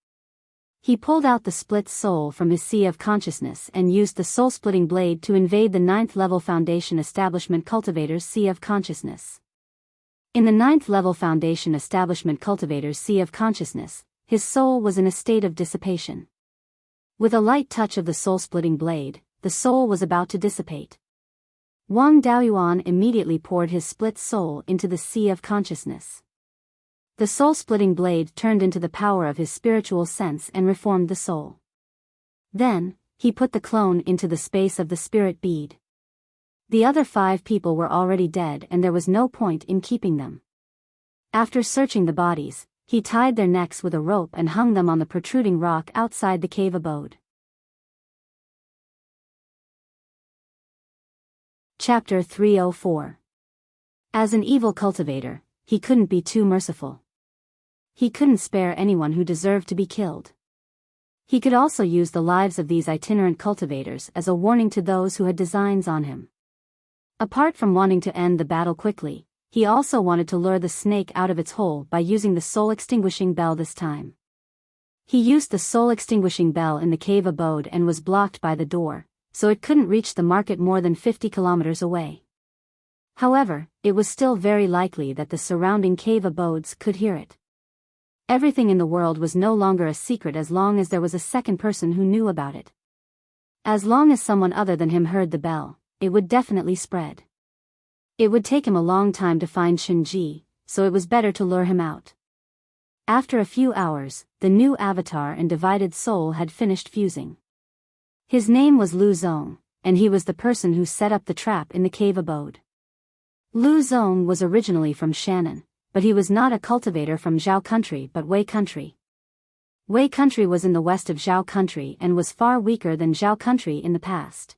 He pulled out the split soul from his sea of consciousness and used the soul-splitting blade to invade the 9th-level foundation establishment cultivator's sea of consciousness. In the 9th level Foundation Establishment Cultivator's Sea of Consciousness, his soul was in a state of dissipation. With a light touch of the soul-splitting blade, the soul was about to dissipate. Wang Daoyuan immediately poured his split soul into the Sea of Consciousness. The soul-splitting blade turned into the power of his spiritual sense and reformed the soul. Then, he put the clone into the space of the spirit bead. The other 5 people were already dead and there was no point in keeping them. After searching the bodies, he tied their necks with a rope and hung them on the protruding rock outside the cave abode. Chapter 304. As an evil cultivator, he couldn't be too merciful. He couldn't spare anyone who deserved to be killed. He could also use the lives of these itinerant cultivators as a warning to those who had designs on him. Apart from wanting to end the battle quickly, he also wanted to lure the snake out of its hole by using the soul-extinguishing bell this time. He used the soul-extinguishing bell in the cave abode and was blocked by the door, so it couldn't reach the market more than 50 kilometers away. However, it was still very likely that the surrounding cave abodes could hear it. Everything in the world was no longer a secret as long as there was a second person who knew about it. As long as someone other than him heard the bell, it would definitely spread. It would take him a long time to find Shinji, so it was better to lure him out. After a few hours, the new avatar and divided soul had finished fusing. His name was Lu Zong, and he was the person who set up the trap in the cave abode. Lu Zong was originally from Shannon, but he was not a cultivator from Zhao country but Wei country. Wei country was in the west of Zhao country and was far weaker than Zhao country in the past.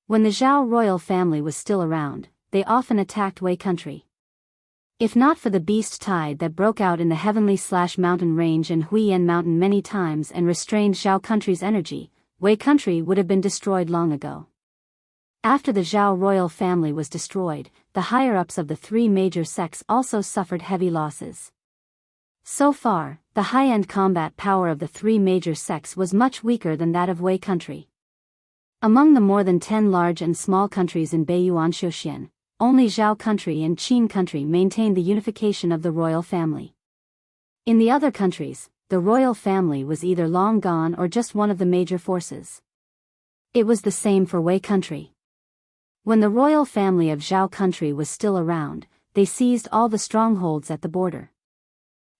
When the Zhao royal family was still around, they often attacked Wei country. If not for the beast tide that broke out in the heavenly/mountain range and Huiyan mountain many times and restrained Zhao country's energy, Wei country would have been destroyed long ago. After the Zhao royal family was destroyed, the higher-ups of the 3 major sects also suffered heavy losses. So far, the high-end combat power of the 3 major sects was much weaker than that of Wei country. Among the more than 10 large and small countries in Beiyuan Shouxian, only Zhao country and Qin country maintained the unification of the royal family. In the other countries, the royal family was either long gone or just one of the major forces. It was the same for Wei country. When the royal family of Zhao country was still around, they seized all the strongholds at the border.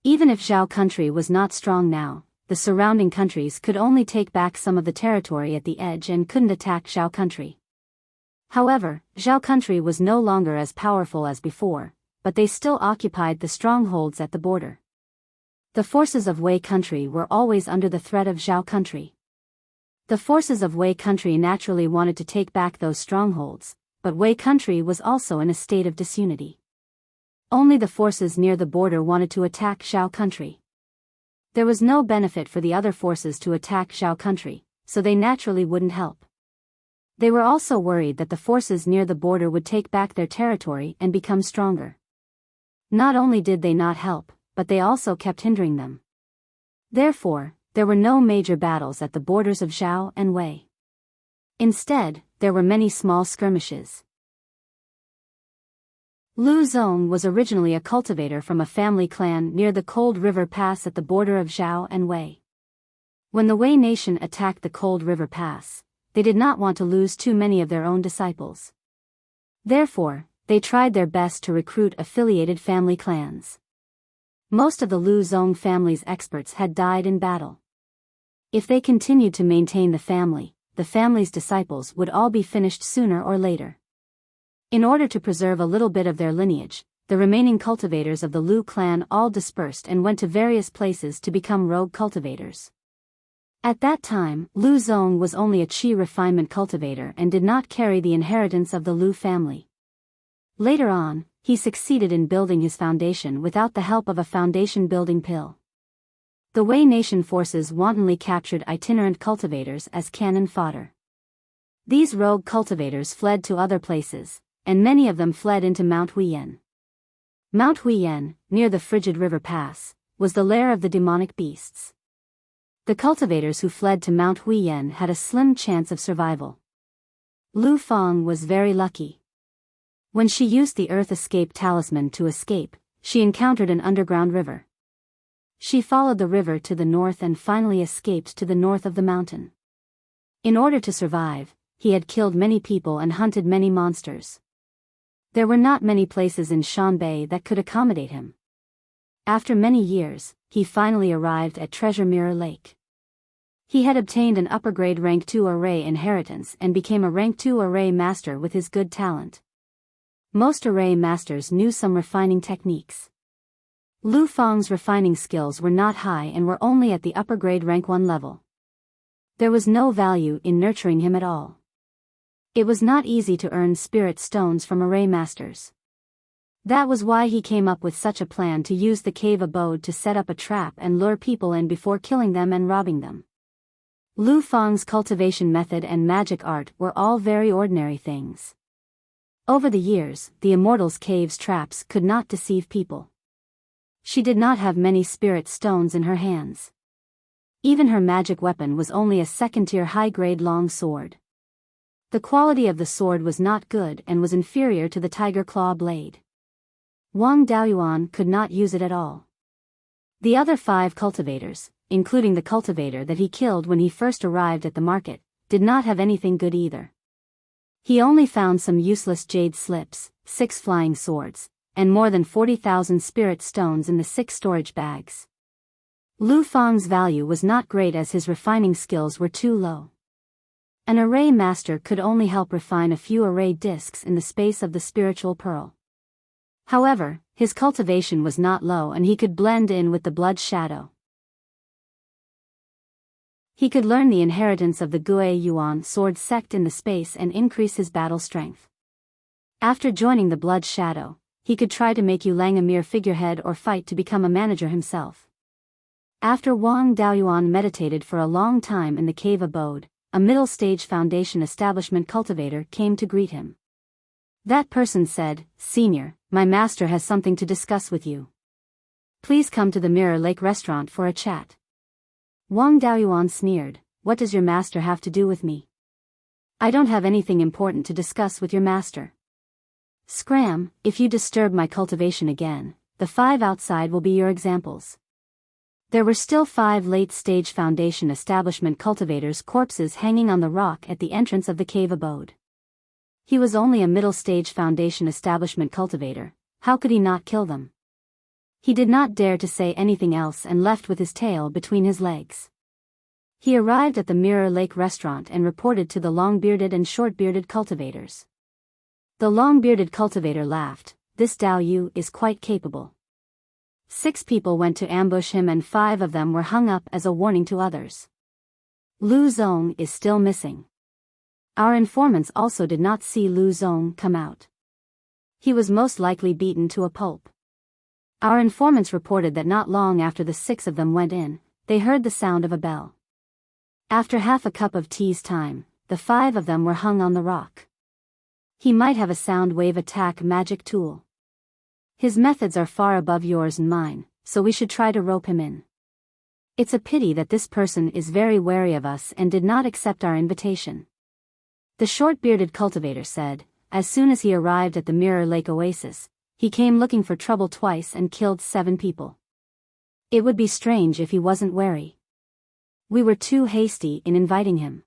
Even if Zhao country was not strong now, the surrounding countries could only take back some of the territory at the edge and couldn't attack Zhao country. However, Zhao country was no longer as powerful as before, but they still occupied the strongholds at the border. The forces of Wei country were always under the threat of Zhao country. The forces of Wei country naturally wanted to take back those strongholds, but Wei country was also in a state of disunity. Only the forces near the border wanted to attack Zhao country. There was no benefit for the other forces to attack Zhao country, so they naturally wouldn't help. They were also worried that the forces near the border would take back their territory and become stronger. Not only did they not help, but they also kept hindering them. Therefore, there were no major battles at the borders of Zhao and Wei. Instead, there were many small skirmishes. Lu Zong was originally a cultivator from a family clan near the Cold River Pass at the border of Zhao and Wei. When the Wei nation attacked the Cold River Pass, they did not want to lose too many of their own disciples. Therefore, they tried their best to recruit affiliated family clans. Most of the Lu Zong family's experts had died in battle. If they continued to maintain the family's disciples would all be finished sooner or later. In order to preserve a little bit of their lineage, the remaining cultivators of the Lu clan all dispersed and went to various places to become rogue cultivators. At that time, Lu Zong was only a Qi refinement cultivator and did not carry the inheritance of the Lu family. Later on, he succeeded in building his foundation without the help of a foundation building pill. The Wei nation forces wantonly captured itinerant cultivators as cannon fodder. These rogue cultivators fled to other places, and many of them fled into Mount Huiyan. Mount Huiyan, near the Frigid River Pass, was the lair of the demonic beasts. The cultivators who fled to Mount Huiyan had a slim chance of survival. Lu Fang was very lucky. When she used the Earth Escape Talisman to escape, she encountered an underground river. She followed the river to the north and finally escaped to the north of the mountain. In order to survive, he had killed many people and hunted many monsters. There were not many places in Shanbei that could accommodate him. After many years, he finally arrived at Treasure Mirror Lake. He had obtained an upper grade rank 2 array inheritance and became a rank 2 array master with his good talent. Most array masters knew some refining techniques. Lu Fang's refining skills were not high and were only at the upper grade rank 1 level. There was no value in nurturing him at all. It was not easy to earn spirit stones from array masters. That was why he came up with such a plan to use the cave abode to set up a trap and lure people in before killing them and robbing them. Lu Fang's cultivation method and magic art were all very ordinary things. Over the years, the Immortals' cave's traps could not deceive people. She did not have many spirit stones in her hands. Even her magic weapon was only a second-tier high-grade long sword. The quality of the sword was not good and was inferior to the tiger claw blade. Wang Daoyuan could not use it at all. The other 5 cultivators, including the cultivator that he killed when he first arrived at the market, did not have anything good either. He only found some useless jade slips, 6 flying swords, and more than 40,000 spirit stones in the 6 storage bags. Lu Fang's value was not great as his refining skills were too low. An array master could only help refine a few array discs in the space of the spiritual pearl. However, his cultivation was not low and he could blend in with the blood shadow. He could learn the inheritance of the Gui Yuan sword sect in the space and increase his battle strength. After joining the blood shadow, he could try to make Yulang a mere figurehead or fight to become a manager himself. After Wang Daoyuan meditated for a long time in the cave abode, a middle-stage foundation establishment cultivator came to greet him. That person said, "Senior, my master has something to discuss with you. Please come to the Mirror Lake restaurant for a chat." Wang Daoyuan sneered, "What does your master have to do with me? I don't have anything important to discuss with your master. Scram, if you disturb my cultivation again, the 5 outside will be your examples." There were still 5 late-stage foundation establishment cultivators' corpses hanging on the rock at the entrance of the cave abode. He was only a middle-stage foundation establishment cultivator, how could he not kill them? He did not dare to say anything else and left with his tail between his legs. He arrived at the Mirror Lake restaurant and reported to the long-bearded and short-bearded cultivators. The long-bearded cultivator laughed, "This Dao Yu is quite capable." 6 people went to ambush him and 5 of them were hung up as a warning to others. Lu Zong is still missing. Our informants also did not see Lu Zong come out. He was most likely beaten to a pulp. Our informants reported that not long after the 6 of them went in, they heard the sound of a bell. After half a cup of tea's time, the 5 of them were hung on the rock. He might have a sound wave attack magic tool. His methods are far above yours and mine, so we should try to rope him in. It's a pity that this person is very wary of us and did not accept our invitation. The short-bearded cultivator said, as soon as he arrived at the Mirror Lake Oasis, he came looking for trouble twice and killed 7 people. It would be strange if he wasn't wary. We were too hasty in inviting him.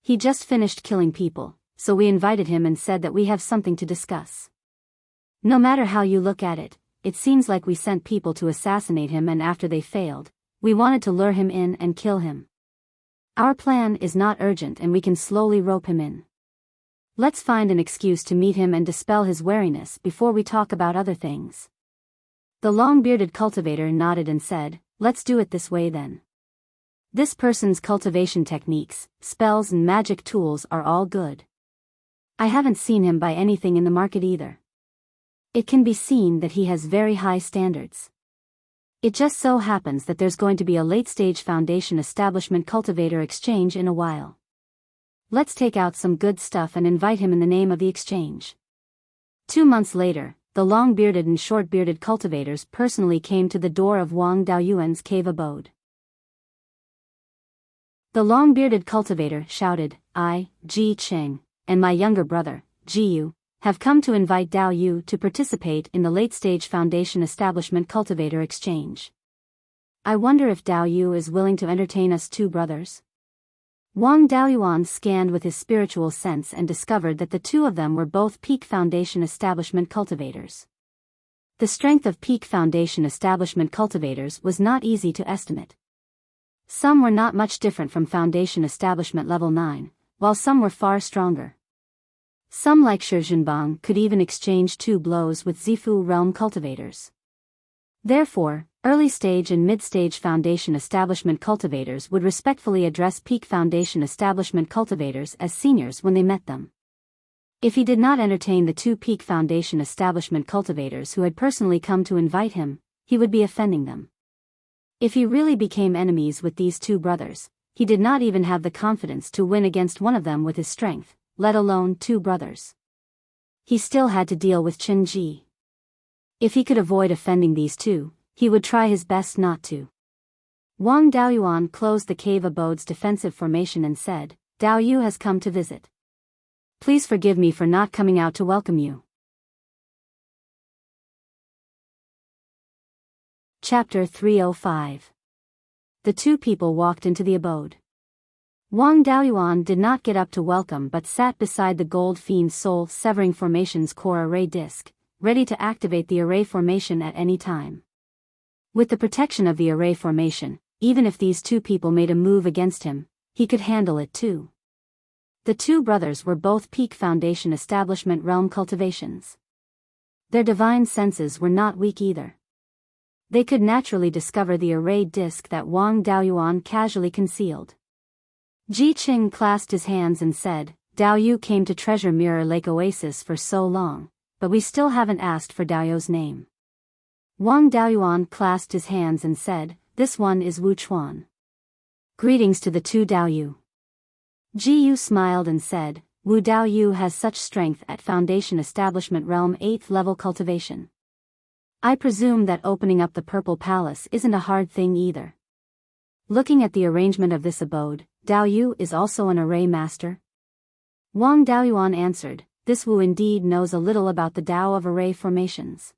He just finished killing people, so we invited him and said that we have something to discuss. No matter how you look at it, it seems like we sent people to assassinate him and after they failed, we wanted to lure him in and kill him. Our plan is not urgent and we can slowly rope him in. Let's find an excuse to meet him and dispel his wariness before we talk about other things. The long-bearded cultivator nodded and said, "Let's do it this way then." This person's cultivation techniques, spells and magic tools are all good. I haven't seen him buy anything in the market either. It can be seen that he has very high standards. It just so happens that there's going to be a late-stage foundation establishment cultivator exchange in a while. Let's take out some good stuff and invite him in the name of the exchange. 2 months later, the long-bearded and short-bearded cultivators personally came to the door of Wang Daoyuan's cave abode. The long-bearded cultivator shouted, "I, Ji Cheng, and my younger brother, Ji Yu, have come to invite Dao Yu to participate in the late-stage Foundation Establishment Cultivator Exchange. I wonder if Dao Yu is willing to entertain us two brothers? Wang Daoyuan scanned with his spiritual sense and discovered that the two of them were both peak Foundation Establishment cultivators. The strength of peak Foundation Establishment cultivators was not easy to estimate. Some were not much different from Foundation Establishment Level 9, while some were far stronger. Some like Shi Zhenbang could even exchange 2 blows with Zifu realm cultivators. Therefore, early-stage and mid-stage Foundation Establishment cultivators would respectfully address peak Foundation Establishment cultivators as seniors when they met them. If he did not entertain the 2 peak Foundation Establishment cultivators who had personally come to invite him, he would be offending them. If he really became enemies with these 2 brothers, he did not even have the confidence to win against one of them with his strength, let alone 2 brothers. He still had to deal with Chen Ji. If he could avoid offending these 2, he would try his best not to. Wang Daoyuan closed the cave abode's defensive formation and said, "Dao Yu has come to visit. Please forgive me for not coming out to welcome you." Chapter 305. The 2 people walked into the abode. Wang Daoyuan did not get up to welcome but sat beside the Gold Fiend's soul-severing formation's core array disk, ready to activate the array formation at any time. With the protection of the array formation, even if these 2 people made a move against him, he could handle it too. The 2 brothers were both peak Foundation Establishment realm cultivations. Their divine senses were not weak either. They could naturally discover the array disk that Wang Daoyuan casually concealed. Ji Qing clasped his hands and said, "Dao Yu came to Treasure Mirror Lake Oasis for so long, but we still haven't asked for Dao Yu's name." Wang Daoyuan clasped his hands and said, "This one is Wu Chuan. Greetings to the 2 Dao Yu." Ji Yu smiled and said, "Wu Dao Yu has such strength at Foundation Establishment Realm 8th level cultivation. I presume that opening up the Purple Palace isn't a hard thing either. Looking at the arrangement of this abode, Dao Yu is also an array master?" Wang Daoyuan answered, "This Wu indeed knows a little about the Dao of array formations."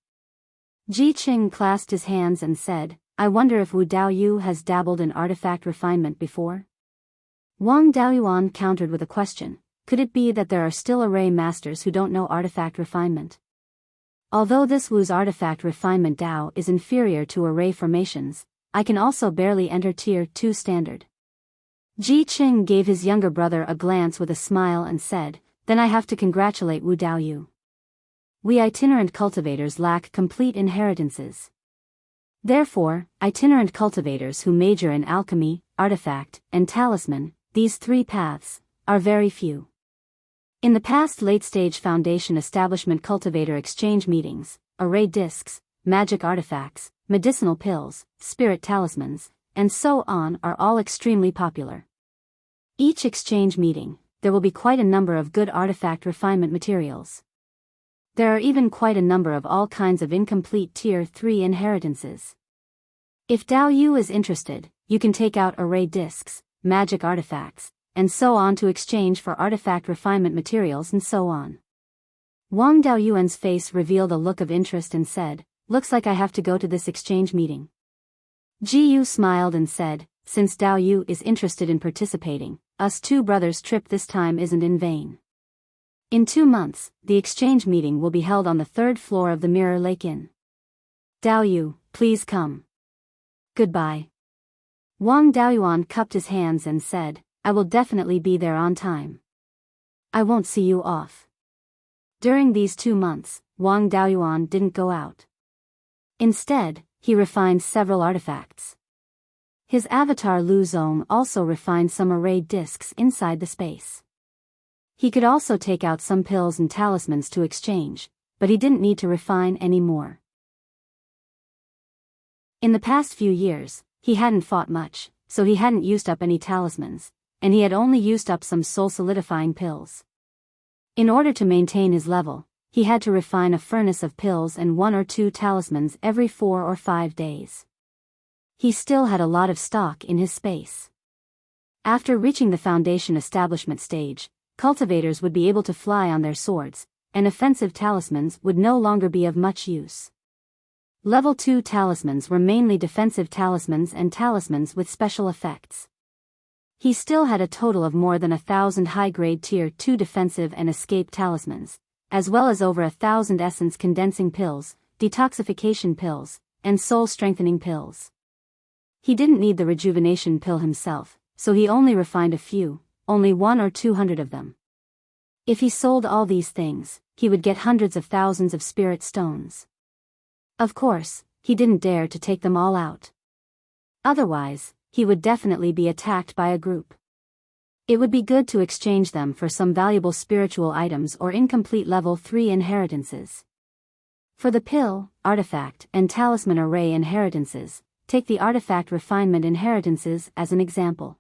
Ji Qing clasped his hands and said, "I wonder if Wu Dao Yu has dabbled in artifact refinement before?" Wang Daoyuan countered with a question, could it be that there are still array masters who don't know artifact refinement? Although this Wu's artifact refinement Dao is inferior to array formations, I can also barely enter Tier 2 standard. Ji Qing gave his younger brother a glance with a smile and said, "Then I have to congratulate Wu Dao Yu. We itinerant cultivators lack complete inheritances. Therefore, itinerant cultivators who major in alchemy, artifact, and talisman, these 3 paths, are very few. In the past late-stage Foundation Establishment Cultivator Exchange meetings, array discs, magic artifacts, medicinal pills, spirit talismans, and so on are all extremely popular. Each exchange meeting, there will be quite a number of good artifact refinement materials. There are even quite a number of all kinds of incomplete Tier 3 inheritances. If Dao Yu is interested, you can take out array discs, magic artifacts, and so on to exchange for artifact refinement materials and so on." Wang Daoyuan's face revealed a look of interest and said, "Looks like I have to go to this exchange meeting." Ji Yu smiled and said, "Since Dao Yu is interested in participating, us 2 brothers' trip this time isn't in vain. In 2 months, the exchange meeting will be held on the 3rd floor of the Mirror Lake Inn. Dao Yu, please come. Goodbye." Wang Daoyuan cupped his hands and said, "I will definitely be there on time. I won't see you off." During these 2 months, Wang Daoyuan didn't go out. Instead, he refined several artifacts. His avatar Lu Zong also refined some array discs inside the space. He could also take out some pills and talismans to exchange, but he didn't need to refine any more. In the past few years, he hadn't fought much, so he hadn't used up any talismans, and he had only used up some soul-solidifying pills. In order to maintain his level, he had to refine a furnace of pills and 1 or 2 talismans every 4 or 5 days. He still had a lot of stock in his space. After reaching the Foundation Establishment stage, cultivators would be able to fly on their swords, and offensive talismans would no longer be of much use. Level 2 talismans were mainly defensive talismans and talismans with special effects. He still had a total of more than 1,000 high-grade Tier 2 defensive and escape talismans, as well as over 1,000 essence condensing pills, detoxification pills, and soul-strengthening pills. He didn't need the rejuvenation pill himself, so he only refined a few, only 100 or 200 of them. If he sold all these things, he would get hundreds of thousands of spirit stones. Of course, he didn't dare to take them all out. Otherwise, he would definitely be attacked by a group. It would be good to exchange them for some valuable spiritual items or incomplete level 3 inheritances. For the pill, artifact, and talisman array inheritances, take the artifact refinement inheritances as an example.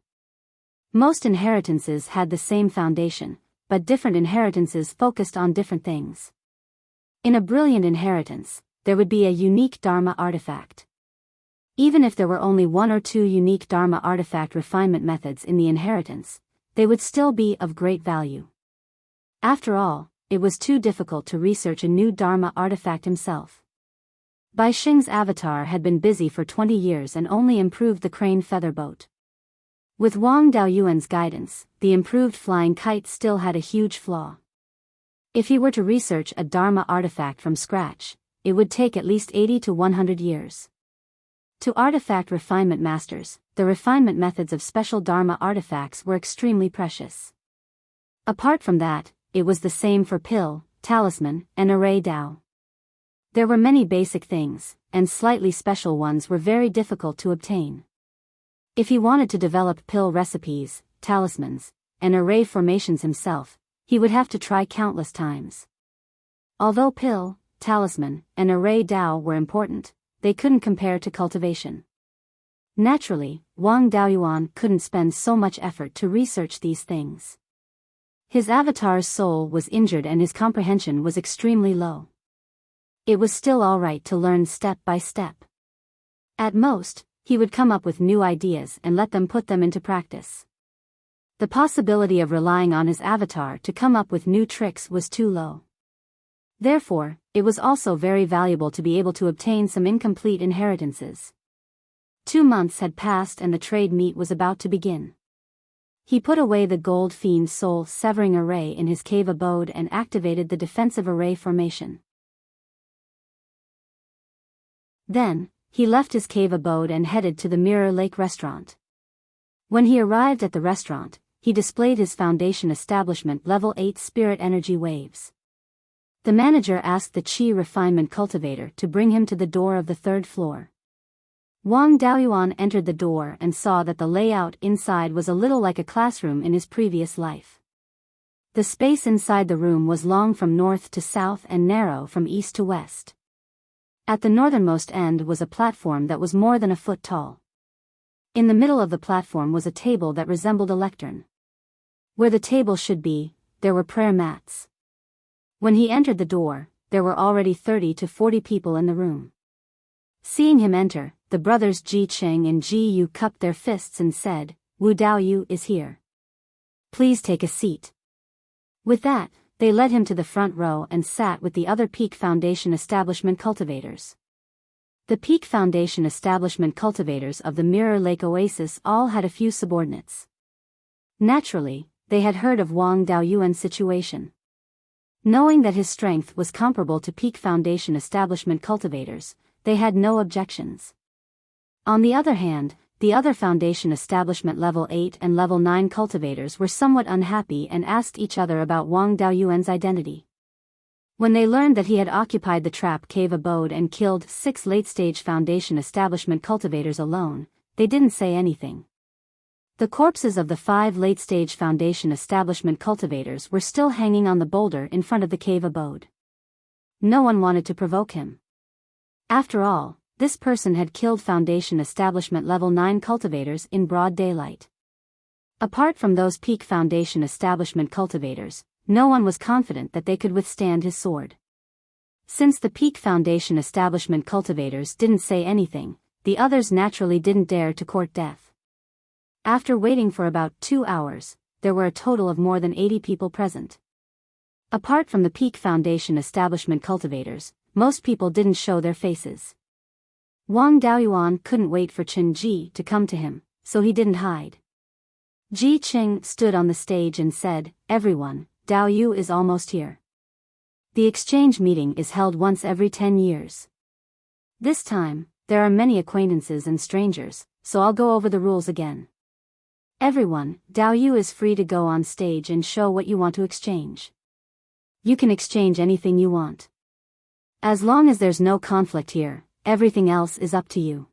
Most inheritances had the same foundation, but different inheritances focused on different things. In a brilliant inheritance, there would be a unique Dharma artifact. Even if there were only 1 or 2 unique Dharma artifact refinement methods in the inheritance, they would still be of great value. After all, it was too difficult to research a new Dharma artifact himself. Bai Xing's avatar had been busy for 20 years and only improved the crane feather boat. With Wang Daoyuan's guidance, the improved flying kite still had a huge flaw. If he were to research a Dharma artifact from scratch, it would take at least 80 to 100 years. To artifact refinement masters, the refinement methods of special Dharma artifacts were extremely precious. Apart from that, it was the same for pill, talisman, and array Dao. There were many basic things, and slightly special ones were very difficult to obtain. If he wanted to develop pill recipes, talismans, and array formations himself, he would have to try countless times. Although pill, talisman, and array Dao were important, they couldn't compare to cultivation. Naturally, Wang Daoyuan couldn't spend so much effort to research these things. His avatar's soul was injured and his comprehension was extremely low. It was still alright to learn step by step. At most, he would come up with new ideas and let them put them into practice. The possibility of relying on his avatar to come up with new tricks was too low. Therefore, it was also very valuable to be able to obtain some incomplete inheritances. 2 months had passed and the trade meet was about to begin. He put away the gold fiend soul-severing array in his cave abode and activated the defensive array formation. Then, he left his cave abode and headed to the Mirror Lake restaurant. When he arrived at the restaurant, he displayed his foundation establishment level 8 spirit energy waves. The manager asked the Qi refinement cultivator to bring him to the door of the 3rd floor. Wang Daoyuan entered the door and saw that the layout inside was a little like a classroom in his previous life. The space inside the room was long from north to south and narrow from east to west. At the northernmost end was a platform that was more than a foot tall. In the middle of the platform was a table that resembled a lectern. Where the table should be, there were prayer mats. When he entered the door, there were already 30 to 40 people in the room. Seeing him enter, the brothers Ji Cheng and Ji Yu cupped their fists and said, "Wu Daoyu is here. Please take a seat." With that, they led him to the front row and sat with the other Peak Foundation establishment cultivators. The Peak Foundation establishment cultivators of the Mirror Lake Oasis all had a few subordinates. Naturally, they had heard of Wang Daoyuan's situation. Knowing that his strength was comparable to Peak Foundation establishment cultivators, they had no objections. On the other hand, the other Foundation establishment level 8 and level 9 cultivators were somewhat unhappy and asked each other about Wang Daoyuan's identity. When they learned that he had occupied the trap cave abode and killed 6 late-stage Foundation establishment cultivators alone, they didn't say anything. The corpses of the 5 late-stage Foundation establishment cultivators were still hanging on the boulder in front of the cave abode. No one wanted to provoke him. After all, this person had killed Foundation establishment level 9 cultivators in broad daylight. Apart from those Peak Foundation establishment cultivators, no one was confident that they could withstand his sword. Since the Peak Foundation establishment cultivators didn't say anything, the others naturally didn't dare to court death. After waiting for about 2 hours, there were a total of more than 80 people present. Apart from the Peak Foundation establishment cultivators, most people didn't show their faces. Wang Daoyuan couldn't wait for Chen Ji to come to him, so he didn't hide. Ji Qing stood on the stage and said, "Everyone, Dao Yu is almost here. The exchange meeting is held once every 10 years. This time, there are many acquaintances and strangers, so I'll go over the rules again. Everyone, Dao Yu is free to go on stage and show what you want to exchange. You can exchange anything you want. As long as there's no conflict here, everything else is up to you."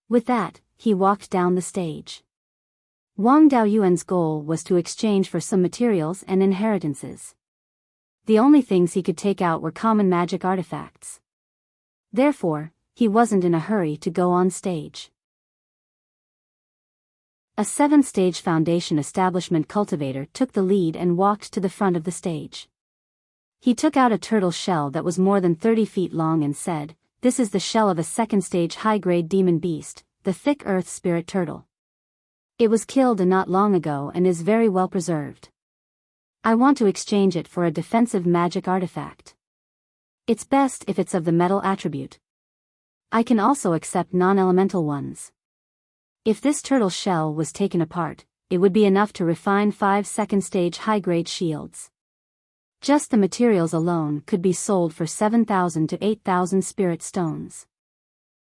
With that, he walked down the stage. Wang Daoyuan's goal was to exchange for some materials and inheritances. The only things he could take out were common magic artifacts. Therefore, he wasn't in a hurry to go on stage. A 7th-stage foundation establishment cultivator took the lead and walked to the front of the stage. He took out a turtle shell that was more than 30 feet long and said, "This is the shell of a 2nd-stage high-grade demon beast, the thick earth spirit turtle. It was killed not long ago and is very well preserved. I want to exchange it for a defensive magic artifact. It's best if it's of the metal attribute. I can also accept non-elemental ones. If this turtle shell was taken apart, it would be enough to refine 5 2nd-stage high-grade shields. Just the materials alone could be sold for 7,000 to 8,000 spirit stones."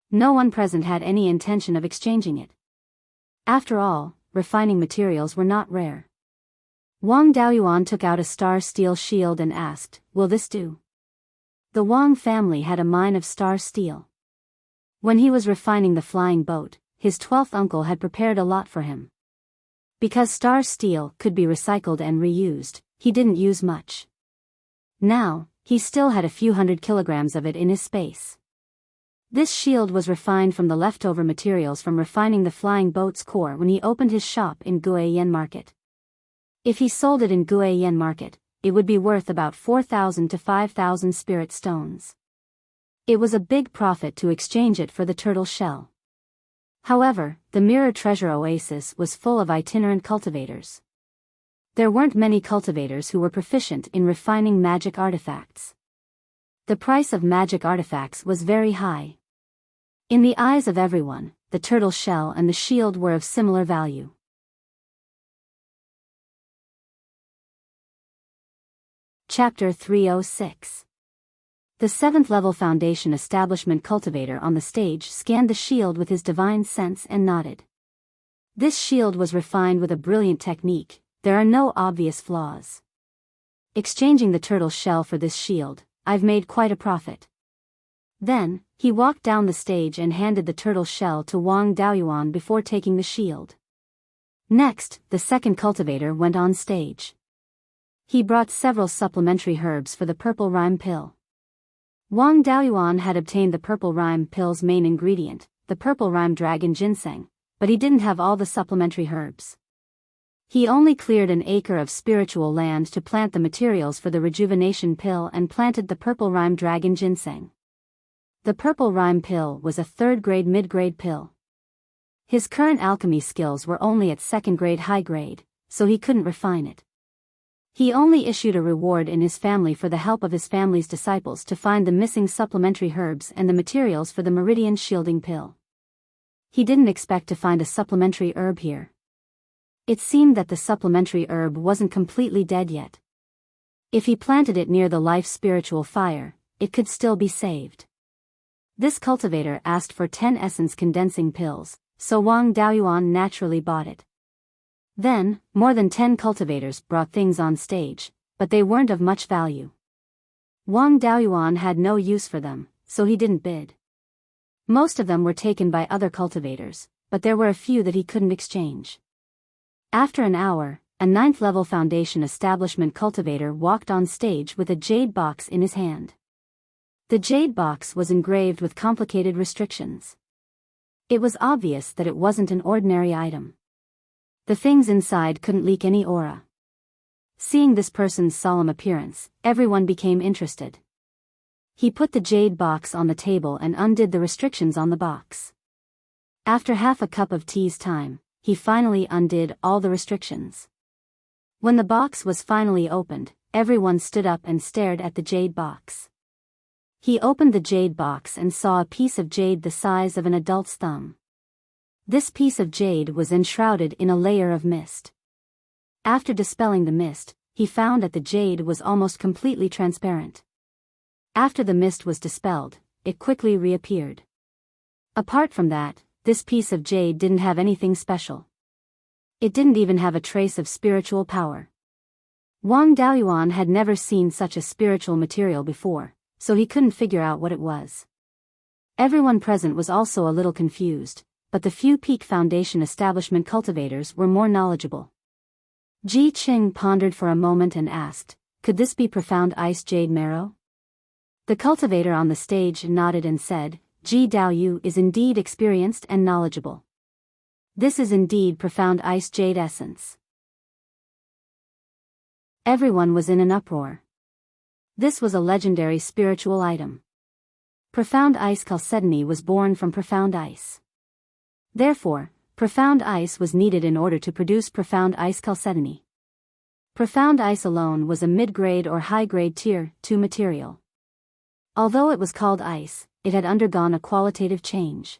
No one present had any intention of exchanging it. After all, refining materials were not rare. Wang Daoyuan took out a star steel shield and asked, "Will this do?" The Wang family had a mine of star steel. When he was refining the flying boat, his 12th uncle had prepared a lot for him. Because star steel could be recycled and reused, he didn't use much. Now, he still had a few hundred kilograms of it in his space. This shield was refined from the leftover materials from refining the flying boat's core when he opened his shop in Guiyan Market. If he sold it in Guiyan Market, it would be worth about 4,000 to 5,000 spirit stones. It was a big profit to exchange it for the turtle shell. However, the Mirror Treasure Oasis was full of itinerant cultivators. There weren't many cultivators who were proficient in refining magic artifacts. The price of magic artifacts was very high. In the eyes of everyone, the turtle shell and the shield were of similar value. Chapter 306. The 7th-level foundation establishment cultivator on the stage scanned the shield with his divine sense and nodded. This shield was refined with a brilliant technique. There are no obvious flaws. Exchanging the turtle shell for this shield, I've made quite a profit. Then, he walked down the stage and handed the turtle shell to Wang Daoyuan before taking the shield. Next, the 2nd cultivator went on stage. He brought several supplementary herbs for the purple rhyme pill. Wang Daoyuan had obtained the purple rhyme pill's main ingredient, the purple rhyme dragon ginseng, but he didn't have all the supplementary herbs. He only cleared an acre of spiritual land to plant the materials for the rejuvenation pill and planted the purple rhyme dragon ginseng. The purple rhyme pill was a 3rd-grade mid-grade pill. His current alchemy skills were only at 2nd-grade high-grade, so he couldn't refine it. He only issued a reward in his family for the help of his family's disciples to find the missing supplementary herbs and the materials for the meridian shielding pill. He didn't expect to find a supplementary herb here. It seemed that the supplementary herb wasn't completely dead yet. If he planted it near the life spiritual fire, it could still be saved. This cultivator asked for 10 essence condensing pills, so Wang Daoyuan naturally bought it. Then, more than 10 cultivators brought things on stage, but they weren't of much value. Wang Daoyuan had no use for them, so he didn't bid. Most of them were taken by other cultivators, but there were a few that he couldn't exchange. After an hour, a 9th-level foundation establishment cultivator walked on stage with a jade box in his hand. The jade box was engraved with complicated restrictions. It was obvious that it wasn't an ordinary item. The things inside couldn't leak any aura. Seeing this person's solemn appearance, everyone became interested. He put the jade box on the table and undid the restrictions on the box. After half a cup of tea's time, he finally undid all the restrictions. When the box was finally opened, everyone stood up and stared at the jade box. He opened the jade box and saw a piece of jade the size of an adult's thumb. This piece of jade was enshrouded in a layer of mist. After dispelling the mist, he found that the jade was almost completely transparent. After the mist was dispelled, it quickly reappeared. Apart from that, this piece of jade didn't have anything special. It didn't even have a trace of spiritual power. Wang Daoyuan had never seen such a spiritual material before, so he couldn't figure out what it was. Everyone present was also a little confused, but the few Peak Foundation establishment cultivators were more knowledgeable. Ji Qing pondered for a moment and asked, "Could this be profound ice jade marrow?" The cultivator on the stage nodded and said, "Ji Daoyu is indeed experienced and knowledgeable. This is indeed profound ice jade essence." Everyone was in an uproar. This was a legendary spiritual item. Profound ice chalcedony was born from profound ice. Therefore, profound ice was needed in order to produce profound ice chalcedony. Profound ice alone was a mid-grade or high-grade tier 2 material. Although it was called ice, it had undergone a qualitative change.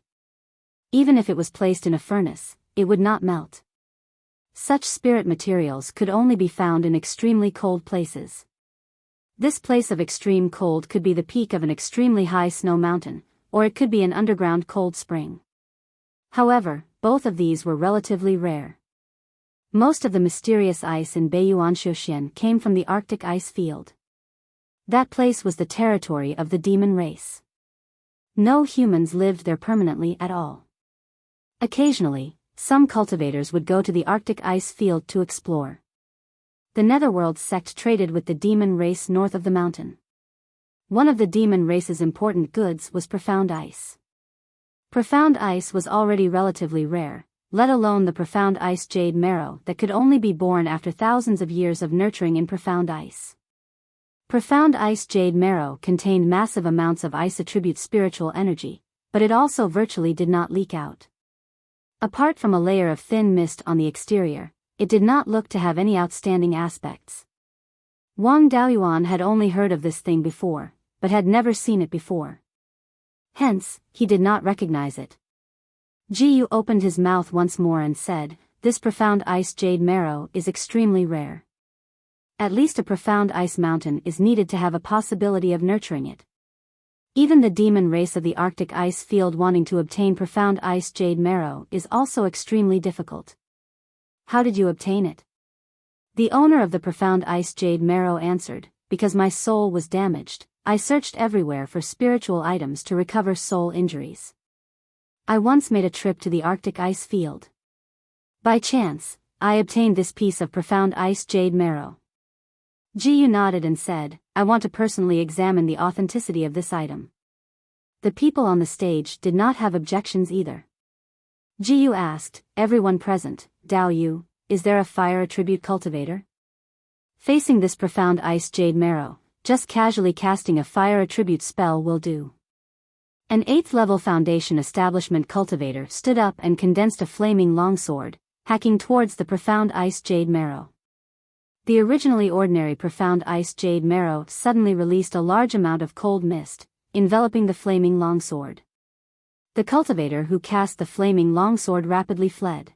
Even if it was placed in a furnace, it would not melt. Such spirit materials could only be found in extremely cold places. This place of extreme cold could be the peak of an extremely high snow mountain, or it could be an underground cold spring. However, both of these were relatively rare. Most of the mysterious ice in Beiyuan Xiuxian came from the Arctic ice field. That place was the territory of the demon race. No humans lived there permanently at all. Occasionally, some cultivators would go to the Arctic ice field to explore. The Netherworld sect traded with the demon race north of the mountain. One of the demon race's important goods was profound ice. Profound ice was already relatively rare, let alone the profound ice jade marrow that could only be born after thousands of years of nurturing in profound ice. Profound ice jade marrow contained massive amounts of ice attribute spiritual energy, but it also virtually did not leak out. Apart from a layer of thin mist on the exterior, it did not look to have any outstanding aspects. Wang Daoyuan had only heard of this thing before, but had never seen it before. Hence, he did not recognize it. Ji Yu opened his mouth once more and said, "This profound ice jade marrow is extremely rare. At least a profound ice mountain is needed to have a possibility of nurturing it. Even the demon race of the Arctic ice field wanting to obtain profound ice jade marrow is also extremely difficult. How did you obtain it?" The owner of the profound ice jade marrow answered, "Because my soul was damaged, I searched everywhere for spiritual items to recover soul injuries. I once made a trip to the Arctic ice field. By chance, I obtained this piece of profound ice jade marrow." Ji Yu nodded and said, "I want to personally examine the authenticity of this item." The people on the stage did not have objections either. Ji Yu asked, "Everyone present, Dao Yu, is there a fire attribute cultivator?" Facing this profound ice jade marrow, just casually casting a fire attribute spell will do. An 8th level foundation establishment cultivator stood up and condensed a flaming longsword, hacking towards the profound ice jade marrow. The originally ordinary profound ice jade marrow suddenly released a large amount of cold mist, enveloping the flaming longsword. The cultivator who cast the flaming longsword rapidly fled.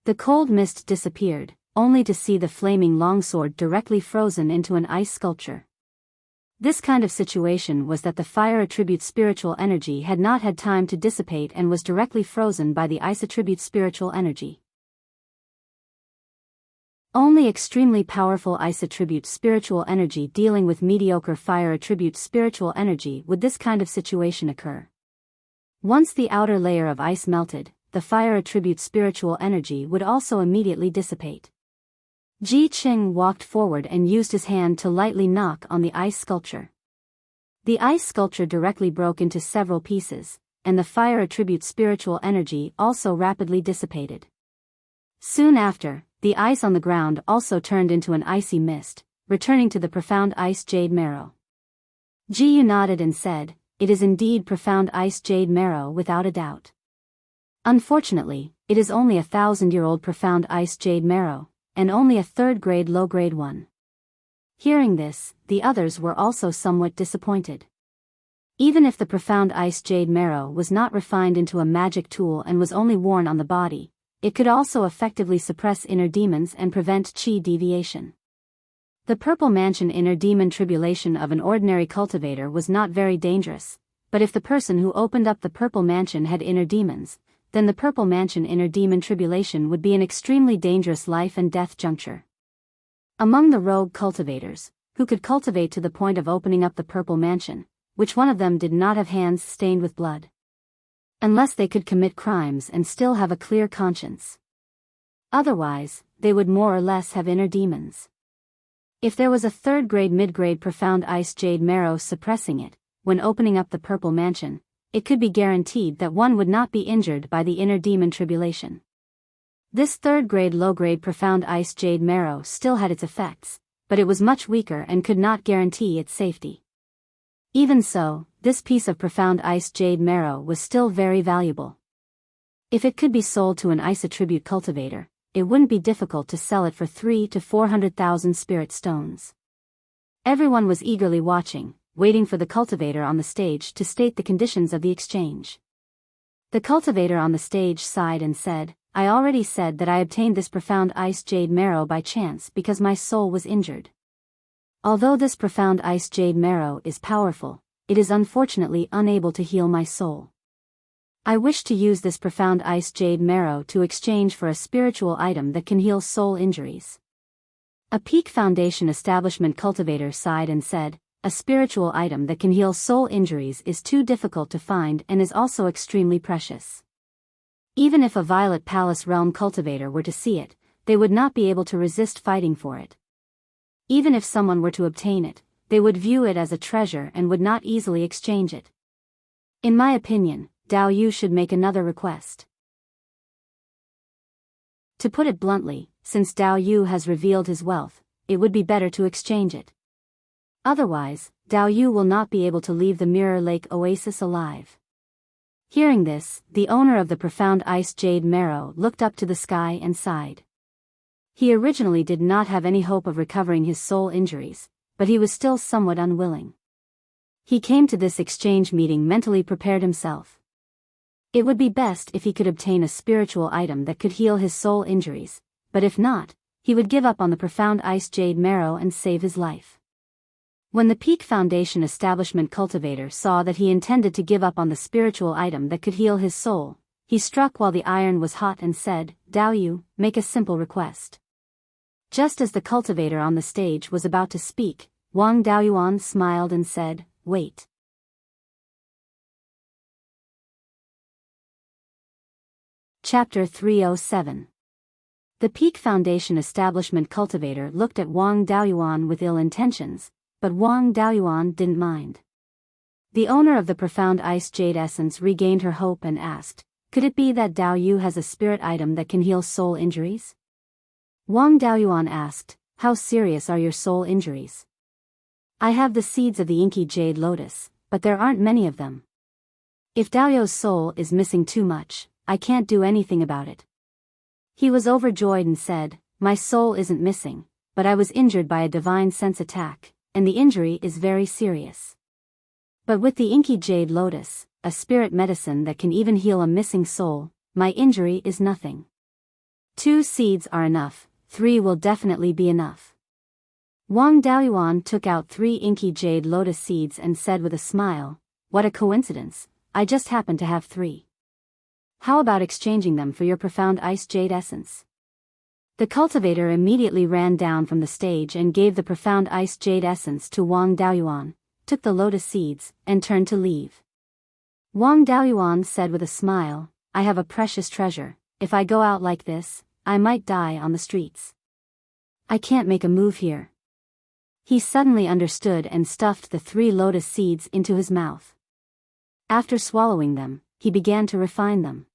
The cold mist disappeared, only to see the flaming longsword directly frozen into an ice sculpture. This kind of situation was that the fire attribute spiritual energy had not had time to dissipate and was directly frozen by the ice attribute spiritual energy. Only extremely powerful ice attribute spiritual energy dealing with mediocre fire attribute spiritual energy would this kind of situation occur. Once the outer layer of ice melted, the fire attribute spiritual energy would also immediately dissipate. Ji Qing walked forward and used his hand to lightly knock on the ice sculpture. The ice sculpture directly broke into several pieces, and the fire attribute spiritual energy also rapidly dissipated. Soon after, the ice on the ground also turned into an icy mist, returning to the profound ice jade marrow. Ji Yu nodded and said, "It is indeed profound ice jade marrow without a doubt. Unfortunately, it is only 1,000-year-old profound ice jade marrow, and only a 3rd grade low-grade one." Hearing this, the others were also somewhat disappointed. Even if the profound ice jade marrow was not refined into a magic tool and was only worn on the body, it could also effectively suppress inner demons and prevent chi deviation. The purple mansion inner demon tribulation of an ordinary cultivator was not very dangerous, but if the person who opened up the purple mansion had inner demons, then the purple mansion inner demon tribulation would be an extremely dangerous life and death juncture. Among the rogue cultivators, who could cultivate to the point of opening up the purple mansion, which one of them did not have hands stained with blood? Unless they could commit crimes and still have a clear conscience. Otherwise, they would more or less have inner demons. If there was a third-grade mid-grade profound ice jade marrow suppressing it, when opening up the purple mansion, it could be guaranteed that one would not be injured by the inner demon tribulation. This third-grade low-grade profound ice jade marrow still had its effects, but it was much weaker and could not guarantee its safety. Even so, this piece of profound ice jade marrow was still very valuable. If it could be sold to an ice attribute cultivator, it wouldn't be difficult to sell it for 300,000 to 400,000 spirit stones. Everyone was eagerly watching, waiting for the cultivator on the stage to state the conditions of the exchange. The cultivator on the stage sighed and said, "I already said that I obtained this profound ice jade marrow by chance because my soul was injured. Although this profound ice jade marrow is powerful, it is unfortunately unable to heal my soul. I wish to use this profound ice jade marrow to exchange for a spiritual item that can heal soul injuries." A Peak Foundation establishment cultivator sighed and said, "A spiritual item that can heal soul injuries is too difficult to find and is also extremely precious. Even if a Violet Palace Realm cultivator were to see it, they would not be able to resist fighting for it. Even if someone were to obtain it, they would view it as a treasure and would not easily exchange it. In my opinion, Dao Yu should make another request. To put it bluntly, since Dao Yu has revealed his wealth, it would be better to exchange it. Otherwise, Dao Yu will not be able to leave the Mirror Lake Oasis alive." Hearing this, the owner of the profound ice jade marrow looked up to the sky and sighed. He originally did not have any hope of recovering his soul injuries, but he was still somewhat unwilling. He came to this exchange meeting mentally prepared himself. It would be best if he could obtain a spiritual item that could heal his soul injuries, but if not, he would give up on the profound ice jade marrow and save his life. When the Peak Foundation establishment cultivator saw that he intended to give up on the spiritual item that could heal his soul, he struck while the iron was hot and said, "Dao Yu, make a simple request." Just as the cultivator on the stage was about to speak, Wang Daoyuan smiled and said, "Wait." Chapter 307. The Peak Foundation establishment cultivator looked at Wang Daoyuan with ill intentions, but Wang Daoyuan didn't mind. The owner of the profound ice jade essence regained her hope and asked, "Could it be that Dao Yu has a spirit item that can heal soul injuries?" Wang Daoyuan asked, "How serious are your soul injuries?" "I have the seeds of the inky jade lotus, but there aren't many of them. If Dao Yu's soul is missing too much, I can't do anything about it." He was overjoyed and said, "My soul isn't missing, but I was injured by a divine sense attack, and the injury is very serious. But with the inky jade lotus, a spirit medicine that can even heal a missing soul, my injury is nothing. 2 seeds are enough, 3 will definitely be enough." Wang Daoyuan took out 3 inky jade lotus seeds and said with a smile, "What a coincidence, I just happen to have 3. How about exchanging them for your profound ice jade essence?" The cultivator immediately ran down from the stage and gave the profound ice jade essence to Wang Daoyuan, took the lotus seeds, and turned to leave. Wang Daoyuan said with a smile, "I have a precious treasure. If I go out like this, I might die on the streets. I can't make a move here." He suddenly understood and stuffed the 3 lotus seeds into his mouth. After swallowing them, he began to refine them.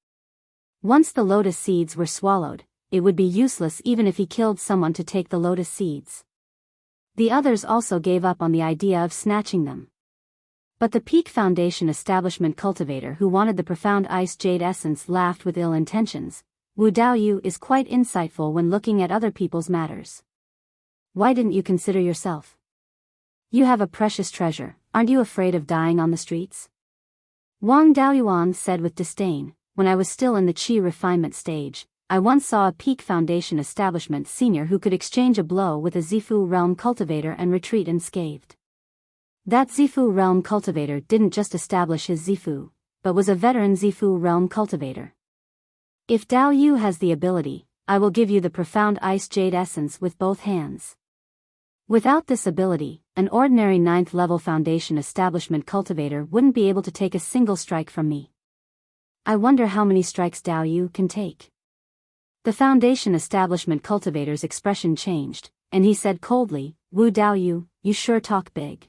Once the lotus seeds were swallowed, it would be useless even if he killed someone to take the lotus seeds. The others also gave up on the idea of snatching them. But the Peak Foundation establishment cultivator who wanted the profound ice jade essence laughed with ill intentions. "Wu Dao Yu is quite insightful when looking at other people's matters. Why didn't you consider yourself? You have a precious treasure, aren't you afraid of dying on the streets? Wang Daoyuan said with disdain. When I was still in the qi refinement stage, I once saw a peak foundation establishment senior who could exchange a blow with a Zifu realm cultivator and retreat unscathed. That Zifu realm cultivator didn't just establish his Zifu, but was a veteran Zifu realm cultivator. If Dao Yu has the ability, I will give you the profound ice jade essence with both hands. Without this ability, an ordinary 9th level foundation establishment cultivator wouldn't be able to take a single strike from me. I wonder how many strikes Dao Yu can take. The foundation establishment cultivator's expression changed, and he said coldly, Wu Dao Yu, you sure talk big.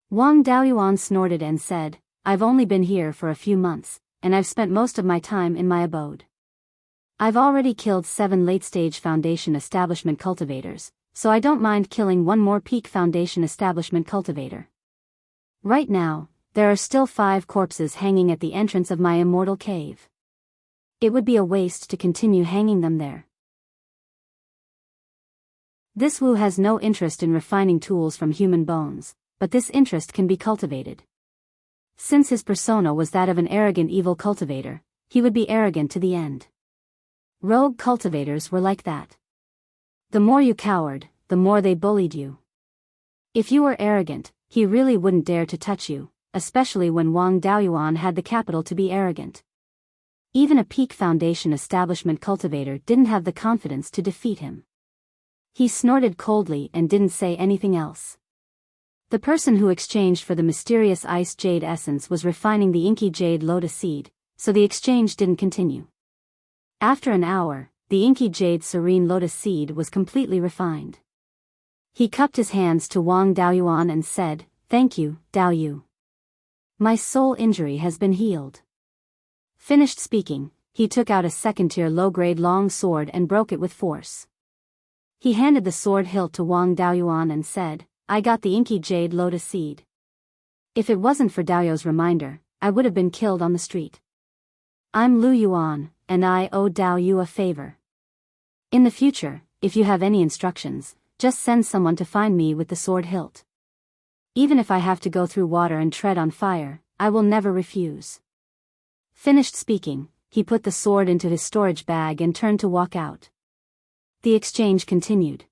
Wang Daoyuan snorted and said, I've only been here for a few months, and I've spent most of my time in my abode. I've already killed 7 late-stage foundation establishment cultivators, so I don't mind killing one more peak foundation establishment cultivator. Right now, there are still 5 corpses hanging at the entrance of my immortal cave. It would be a waste to continue hanging them there. This Wu has no interest in refining tools from human bones, but this interest can be cultivated. Since his persona was that of an arrogant evil cultivator, he would be arrogant to the end. Rogue cultivators were like that. The more you cowered, the more they bullied you. If you were arrogant, he really wouldn't dare to touch you, especially when Wang Daoyuan had the capital to be arrogant. Even a peak foundation establishment cultivator didn't have the confidence to defeat him. He snorted coldly and didn't say anything else. The person who exchanged for the mysterious ice jade essence was refining the inky jade lotus seed, so the exchange didn't continue. After an hour, the inky jade serene lotus seed was completely refined. He cupped his hands to Wang Daoyuan and said, Thank you, Dao Yu. My soul injury has been healed. Finished speaking, he took out a second-tier low-grade long sword and broke it with force. He handed the sword hilt to Wang Daoyuan and said, I got the inky jade lotus seed. If it wasn't for Daoyu's reminder, I would have been killed on the street. I'm Lu Yuan, and I owe Dao Yu a favor. In the future, if you have any instructions, just send someone to find me with the sword hilt. Even if I have to go through water and tread on fire, I will never refuse. Finished speaking, he put the sword into his storage bag and turned to walk out. The exchange continued.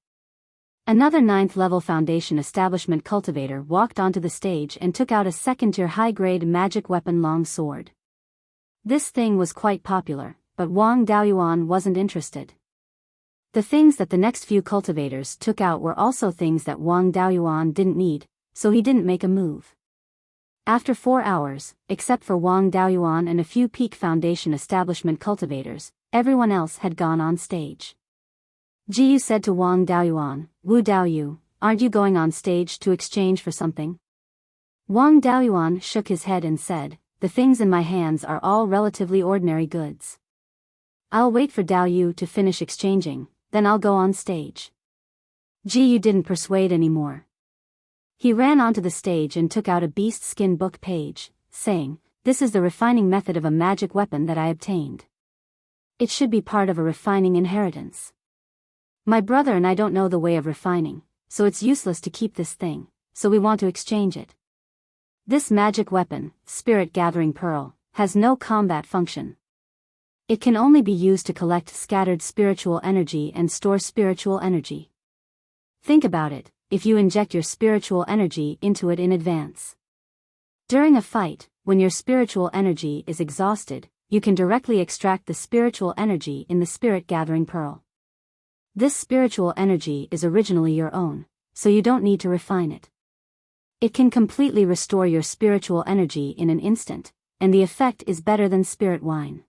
Another 9th level foundation establishment cultivator walked onto the stage and took out a second-tier high-grade magic weapon long sword. This thing was quite popular, but Wang Daoyuan wasn't interested. The things that the next few cultivators took out were also things that Wang Daoyuan didn't need, so he didn't make a move. After 4 hours, except for Wang Daoyuan and a few peak foundation establishment cultivators, everyone else had gone on stage. Jiyu said to Wang Daoyuan, Wu Daoyu, aren't you going on stage to exchange for something? Wang Daoyuan shook his head and said, the things in my hands are all relatively ordinary goods. I'll wait for Dao Yu to finish exchanging, then I'll go on stage. Jiyu didn't persuade anymore. He ran onto the stage and took out a beast skin book page, saying, This is the refining method of a magic weapon that I obtained. It should be part of a refining inheritance. My brother and I don't know the way of refining, so it's useless to keep this thing, so we want to exchange it. This magic weapon, Spirit Gathering Pearl, has no combat function. It can only be used to collect scattered spiritual energy and store spiritual energy. Think about it, if you inject your spiritual energy into it in advance. During a fight, when your spiritual energy is exhausted, you can directly extract the spiritual energy in the Spirit Gathering Pearl. This spiritual energy is originally your own, so you don't need to refine it. It can completely restore your spiritual energy in an instant, and the effect is better than spirit wine.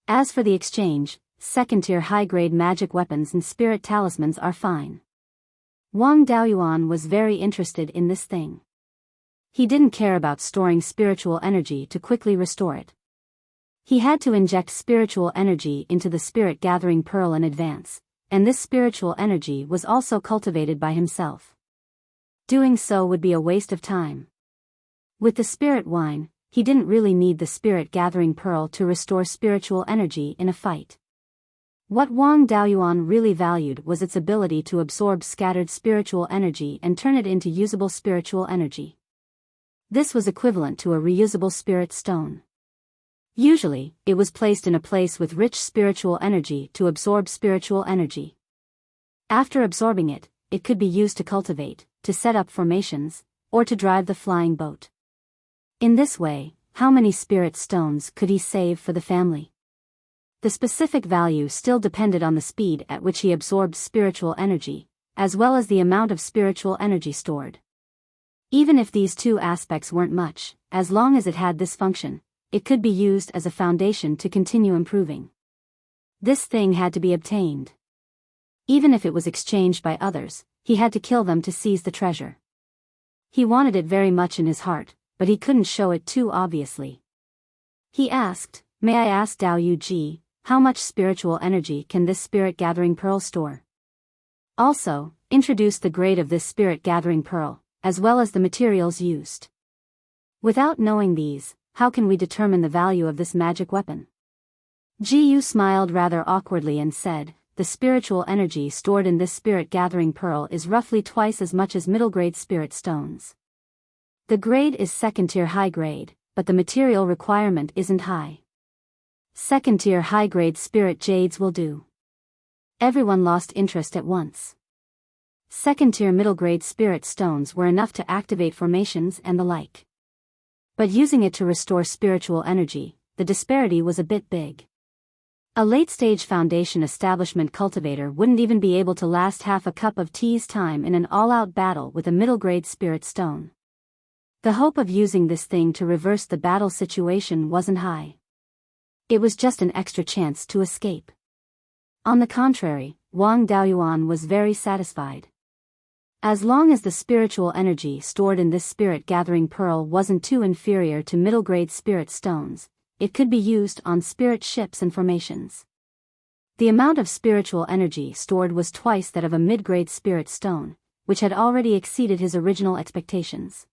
As for the exchange, second-tier high-grade magic weapons and spirit talismans are fine. Wang Daoyuan was very interested in this thing. He didn't care about storing spiritual energy to quickly restore it. He had to inject spiritual energy into the Spirit Gathering Pearl in advance, and this spiritual energy was also cultivated by himself. Doing so would be a waste of time. With the spirit wine, he didn't really need the Spirit Gathering Pearl to restore spiritual energy in a fight. What Wang Daoyuan really valued was its ability to absorb scattered spiritual energy and turn it into usable spiritual energy. This was equivalent to a reusable spirit stone. Usually, it was placed in a place with rich spiritual energy to absorb spiritual energy. After absorbing it, it could be used to cultivate, to set up formations, or to drive the flying boat. In this way, how many spirit stones could he save for the family? The specific value still depended on the speed at which he absorbed spiritual energy, as well as the amount of spiritual energy stored. Even if these two aspects weren't much, as long as it had this function, it could be used as a foundation to continue improving. This thing had to be obtained. Even if it was exchanged by others, he had to kill them to seize the treasure. He wanted it very much in his heart, but he couldn't show it too obviously. He asked, "May I ask Dao Yu Ji, how much spiritual energy can this spirit-gathering pearl store? Also, introduce the grade of this spirit-gathering pearl, as well as the materials used. Without knowing these, how can we determine the value of this magic weapon?" Ji Yu smiled rather awkwardly and said, "The spiritual energy stored in this spirit-gathering pearl is roughly twice as much as middle-grade spirit stones. The grade is second-tier high-grade, but the material requirement isn't high. Second-tier high-grade spirit jades will do." Everyone lost interest at once. Second-tier middle-grade spirit stones were enough to activate formations and the like. But using it to restore spiritual energy, the disparity was a bit big. A late-stage foundation establishment cultivator wouldn't even be able to last half a cup of tea's time in an all-out battle with a middle-grade spirit stone. The hope of using this thing to reverse the battle situation wasn't high. It was just an extra chance to escape. On the contrary, Wang Daoyuan was very satisfied. As long as the spiritual energy stored in this spirit-gathering pearl wasn't too inferior to middle-grade spirit stones, it could be used on spirit ships and formations. The amount of spiritual energy stored was twice that of a mid-grade spirit stone, which had already exceeded his original expectations.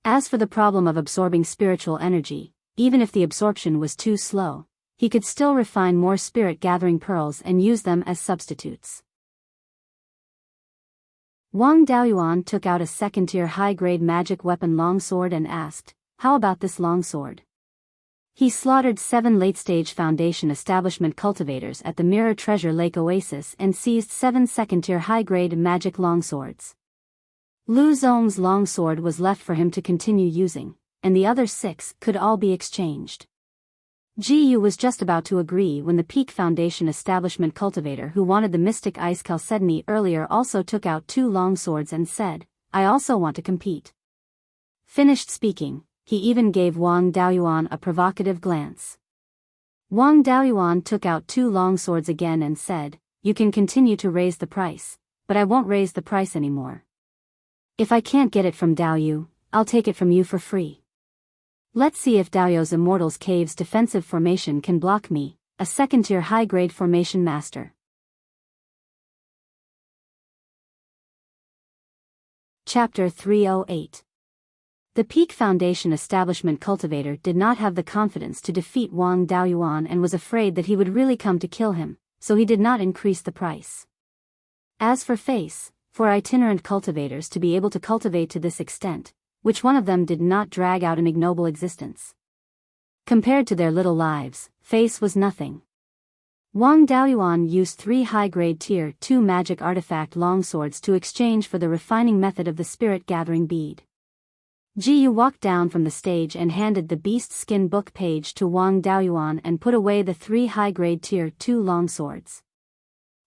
As for the problem of absorbing spiritual energy, even if the absorption was too slow, he could still refine more spirit-gathering pearls and use them as substitutes. Wang Daoyuan took out a second-tier high-grade magic weapon longsword and asked, "How about this longsword?" He slaughtered 7 late-stage foundation establishment cultivators at the Mirror Treasure Lake Oasis and seized 7 second-tier high-grade magic longswords. Lu Zong's longsword was left for him to continue using, and the other 6 could all be exchanged. Ji Yu was just about to agree when the Peak Foundation establishment cultivator who wanted the Mystic Ice Chalcedony earlier also took out 2 longswords and said, "I also want to compete." Finished speaking, he even gave Wang Daoyuan a provocative glance. Wang Daoyuan took out 2 longswords again and said, "You can continue to raise the price, but I won't raise the price anymore. If I can't get it from Dao Yu, I'll take it from you for free. Let's see if Dao Yu's Immortals Cave's defensive formation can block me, a second-tier high-grade formation master." Chapter 308. The Peak Foundation establishment cultivator did not have the confidence to defeat Wang Daoyuan and was afraid that he would really come to kill him, so he did not increase the price. As for itinerant cultivators to be able to cultivate to this extent, which one of them did not drag out an ignoble existence? Compared to their little lives, face was nothing. Wang Daoyuan used 3 high-grade Tier 2 magic artifact longswords to exchange for the refining method of the spirit-gathering bead. Ji Yu walked down from the stage and handed the beast skin book page to Wang Daoyuan and put away the 3 high-grade Tier 2 longswords.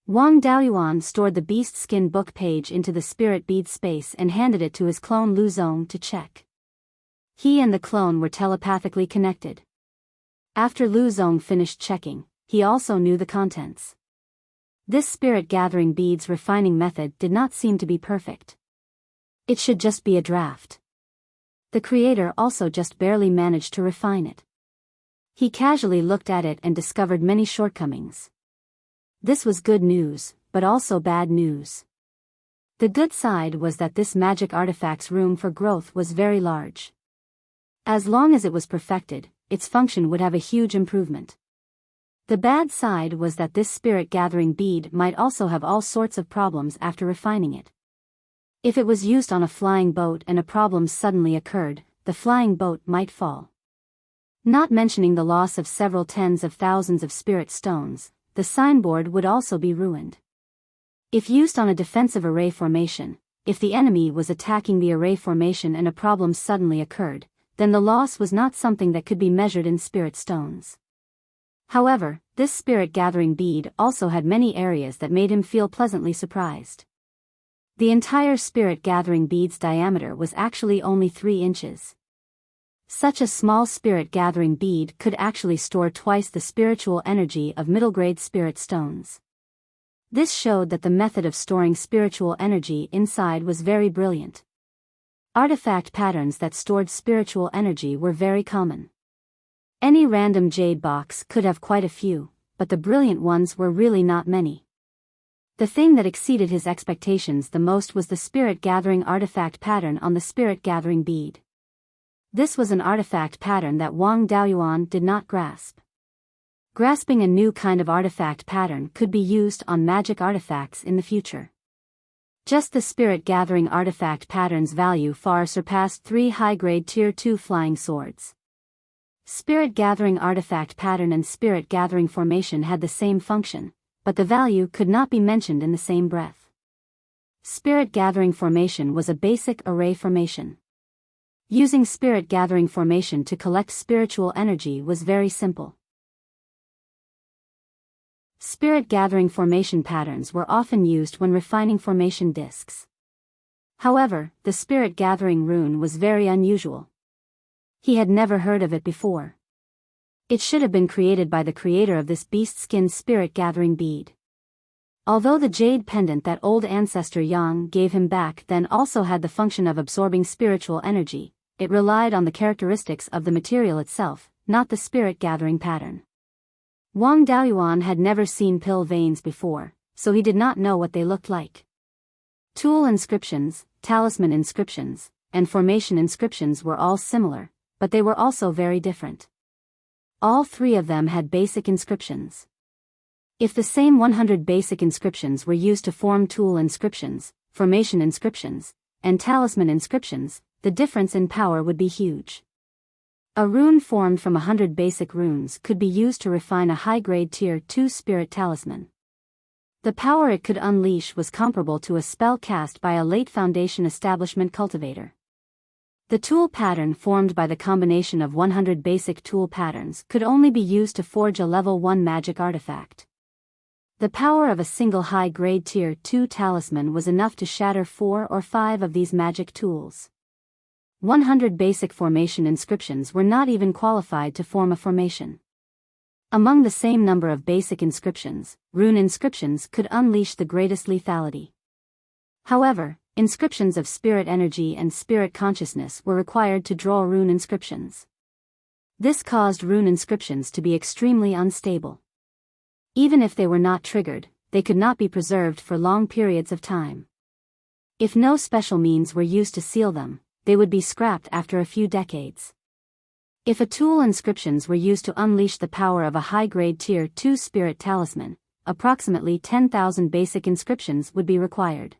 Wang Daoyuan stored the beast skin book page into the spirit bead space and handed it to his clone Lu Zong to check. He and the clone were telepathically connected. After Lu Zong finished checking, he also knew the contents. This spirit-gathering beads refining method did not seem to be perfect. It should just be a draft. The creator also just barely managed to refine it. He casually looked at it and discovered many shortcomings. This was good news, but also bad news. The good side was that this magic artifact's room for growth was very large. As long as it was perfected, its function would have a huge improvement. The bad side was that this spirit-gathering bead might also have all sorts of problems after refining it. If it was used on a flying boat and a problem suddenly occurred, the flying boat might fall. Not mentioning the loss of several tens of thousands of spirit stones, the signboard would also be ruined. If used on a defensive array formation, if the enemy was attacking the array formation and a problem suddenly occurred, then the loss was not something that could be measured in spirit stones. However, this spirit-gathering bead also had many areas that made him feel pleasantly surprised. The entire spirit-gathering bead's diameter was actually only 3 inches. Such a small spirit-gathering bead could actually store twice the spiritual energy of middle-grade spirit stones. This showed that the method of storing spiritual energy inside was very brilliant. Artifact patterns that stored spiritual energy were very common. Any random jade box could have quite a few, but the brilliant ones were really not many. The thing that exceeded his expectations the most was the spirit-gathering artifact pattern on the spirit-gathering bead. This was an artifact pattern that Wang Daoyuan did not grasp. Grasping a new kind of artifact pattern could be used on magic artifacts in the future. Just the spirit-gathering artifact pattern's value far surpassed 3 high-grade Tier 2 flying swords. Spirit-gathering artifact pattern and spirit-gathering formation had the same function, but the value could not be mentioned in the same breath. Spirit-gathering formation was a basic array formation. Using spirit-gathering formation to collect spiritual energy was very simple. Spirit-gathering formation patterns were often used when refining formation discs. However, the spirit-gathering rune was very unusual. He had never heard of it before. It should have been created by the creator of this beast-skin spirit-gathering bead. Although the jade pendant that old ancestor Yang gave him back then also had the function of absorbing spiritual energy, it relied on the characteristics of the material itself, not the spirit-gathering pattern. Wang Daoyuan had never seen pill veins before, so he did not know what they looked like. Tool inscriptions, talisman inscriptions, and formation inscriptions were all similar, but they were also very different. All 3 of them had basic inscriptions. If the same 100 basic inscriptions were used to form tool inscriptions, formation inscriptions, and talisman inscriptions, the difference in power would be huge. A rune formed from 100 basic runes could be used to refine a high-grade Tier 2 spirit talisman. The power it could unleash was comparable to a spell cast by a late Foundation establishment cultivator. The tool pattern formed by the combination of 100 basic tool patterns could only be used to forge a level 1 magic artifact. The power of a single high-grade Tier 2 talisman was enough to shatter 4 or 5 of these magic tools. 100 basic formation inscriptions were not even qualified to form a formation. Among the same number of basic inscriptions, rune inscriptions could unleash the greatest lethality. However, inscriptions of spirit energy and spirit consciousness were required to draw rune inscriptions. This caused rune inscriptions to be extremely unstable. Even if they were not triggered, they could not be preserved for long periods of time. If no special means were used to seal them, they would be scrapped after a few decades. If a tool inscriptions were used to unleash the power of a high-grade Tier 2 spirit talisman, approximately 10,000 basic inscriptions would be required.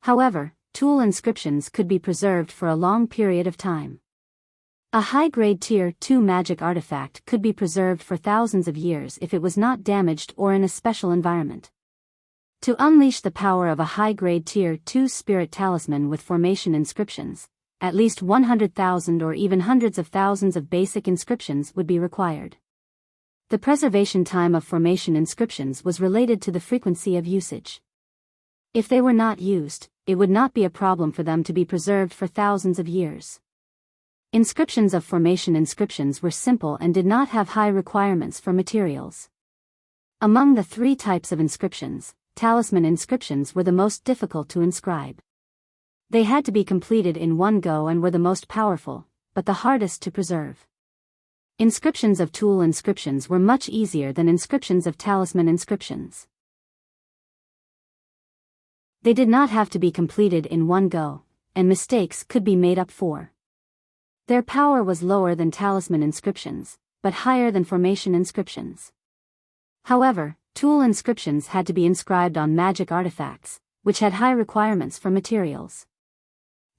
However, tool inscriptions could be preserved for a long period of time. A high-grade Tier 2 magic artifact could be preserved for thousands of years if it was not damaged or in a special environment. To unleash the power of a high-grade Tier 2 spirit talisman with formation inscriptions, at least 100,000 or even hundreds of thousands of basic inscriptions would be required. The preservation time of formation inscriptions was related to the frequency of usage. If they were not used, it would not be a problem for them to be preserved for thousands of years. Inscriptions of formation inscriptions were simple and did not have high requirements for materials. Among the 3 types of inscriptions, talisman inscriptions were the most difficult to inscribe. They had to be completed in one go and were the most powerful, but the hardest to preserve. Inscriptions of tool inscriptions were much easier than inscriptions of talisman inscriptions. They did not have to be completed in one go, and mistakes could be made up for. Their power was lower than talisman inscriptions, but higher than formation inscriptions. However, tool inscriptions had to be inscribed on magic artifacts, which had high requirements for materials.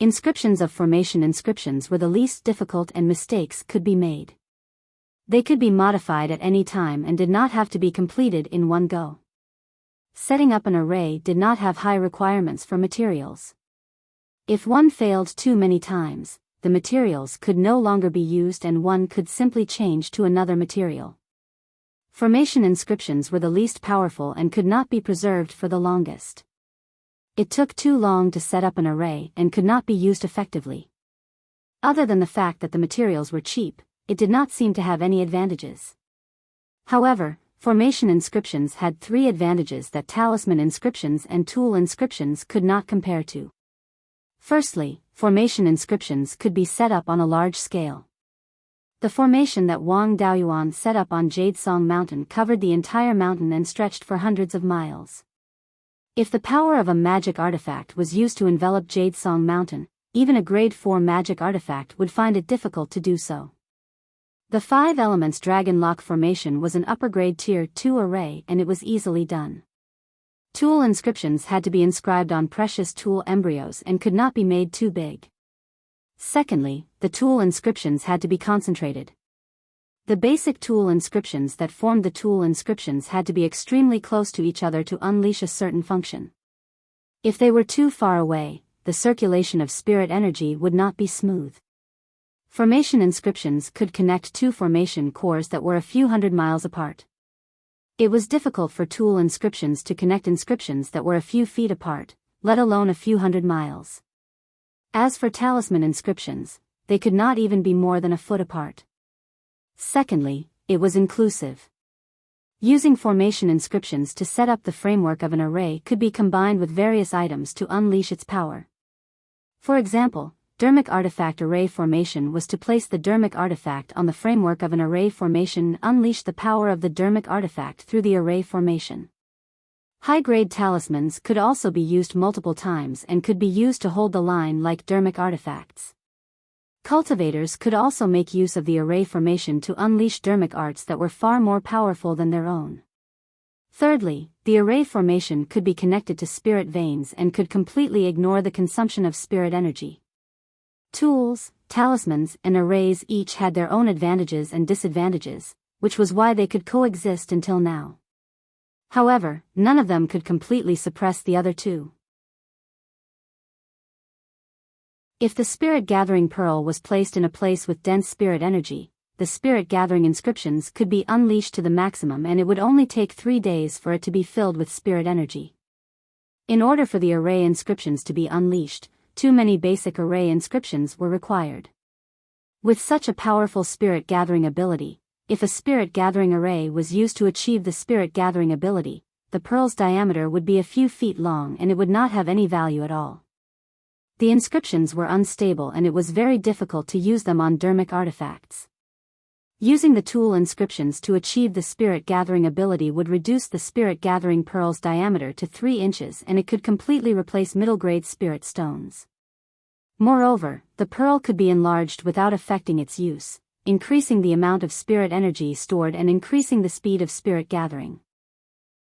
Inscriptions of formation inscriptions were the least difficult and mistakes could be made. They could be modified at any time and did not have to be completed in one go. Setting up an array did not have high requirements for materials. If one failed too many times, the materials could no longer be used and one could simply change to another material. Formation inscriptions were the least powerful and could not be preserved for the longest. It took too long to set up an array and could not be used effectively. Other than the fact that the materials were cheap, it did not seem to have any advantages. However, formation inscriptions had 3 advantages that talisman inscriptions and tool inscriptions could not compare to. Firstly, formation inscriptions could be set up on a large scale. The formation that Wang Daoyuan set up on Jadesong Mountain covered the entire mountain and stretched for hundreds of miles. If the power of a magic artifact was used to envelop Jadesong Mountain, even a grade 4 magic artifact would find it difficult to do so. The 5 elements Dragon Lock formation was an upper grade tier 2 array and it was easily done. Tool inscriptions had to be inscribed on precious tool embryos and could not be made too big. Secondly, the tool inscriptions had to be concentrated. The basic tool inscriptions that formed the tool inscriptions had to be extremely close to each other to unleash a certain function. If they were too far away, the circulation of spirit energy would not be smooth. Formation inscriptions could connect 2 formation cores that were a few hundred miles apart. It was difficult for tool inscriptions to connect inscriptions that were a few feet apart, let alone a few hundred miles. As for talisman inscriptions, they could not even be more than a foot apart. Secondly, it was inclusive. Using formation inscriptions to set up the framework of an array could be combined with various items to unleash its power. For example, Dermic artifact array formation was to place the Dermic artifact on the framework of an array formation and unleash the power of the Dermic artifact through the array formation. High-grade talismans could also be used multiple times and could be used to hold the line like Dermic artifacts. Cultivators could also make use of the array formation to unleash Dermic arts that were far more powerful than their own. Thirdly, the array formation could be connected to spirit veins and could completely ignore the consumption of spirit energy. Tools, talismans, and arrays each had their own advantages and disadvantages, which was why they could coexist until now. However, none of them could completely suppress the other 2. If the spirit-gathering pearl was placed in a place with dense spirit energy, the spirit-gathering inscriptions could be unleashed to the maximum and it would only take 3 days for it to be filled with spirit energy. In order for the array inscriptions to be unleashed, too many basic array inscriptions were required. With such a powerful spirit-gathering ability, if a spirit-gathering array was used to achieve the spirit-gathering ability, the pearl's diameter would be a few feet long and it would not have any value at all. The inscriptions were unstable and it was very difficult to use them on Dermic artifacts. Using the tool inscriptions to achieve the spirit-gathering ability would reduce the spirit-gathering pearl's diameter to 3 inches and it could completely replace middle-grade spirit stones. Moreover, the pearl could be enlarged without affecting its use, increasing the amount of spirit energy stored and increasing the speed of spirit gathering.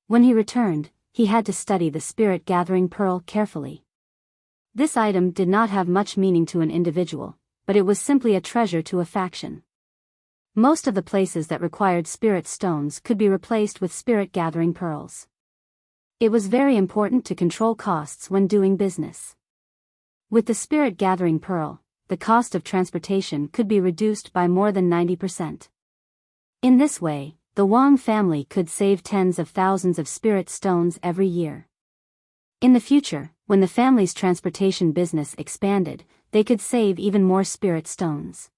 When he returned, he had to study the spirit-gathering pearl carefully. This item did not have much meaning to an individual, but it was simply a treasure to a faction. Most of the places that required spirit stones could be replaced with spirit-gathering pearls. It was very important to control costs when doing business. With the spirit-gathering pearl, the cost of transportation could be reduced by more than 90%. In this way, the Wang family could save tens of thousands of spirit stones every year. In the future, when the family's transportation business expanded, they could save even more spirit stones.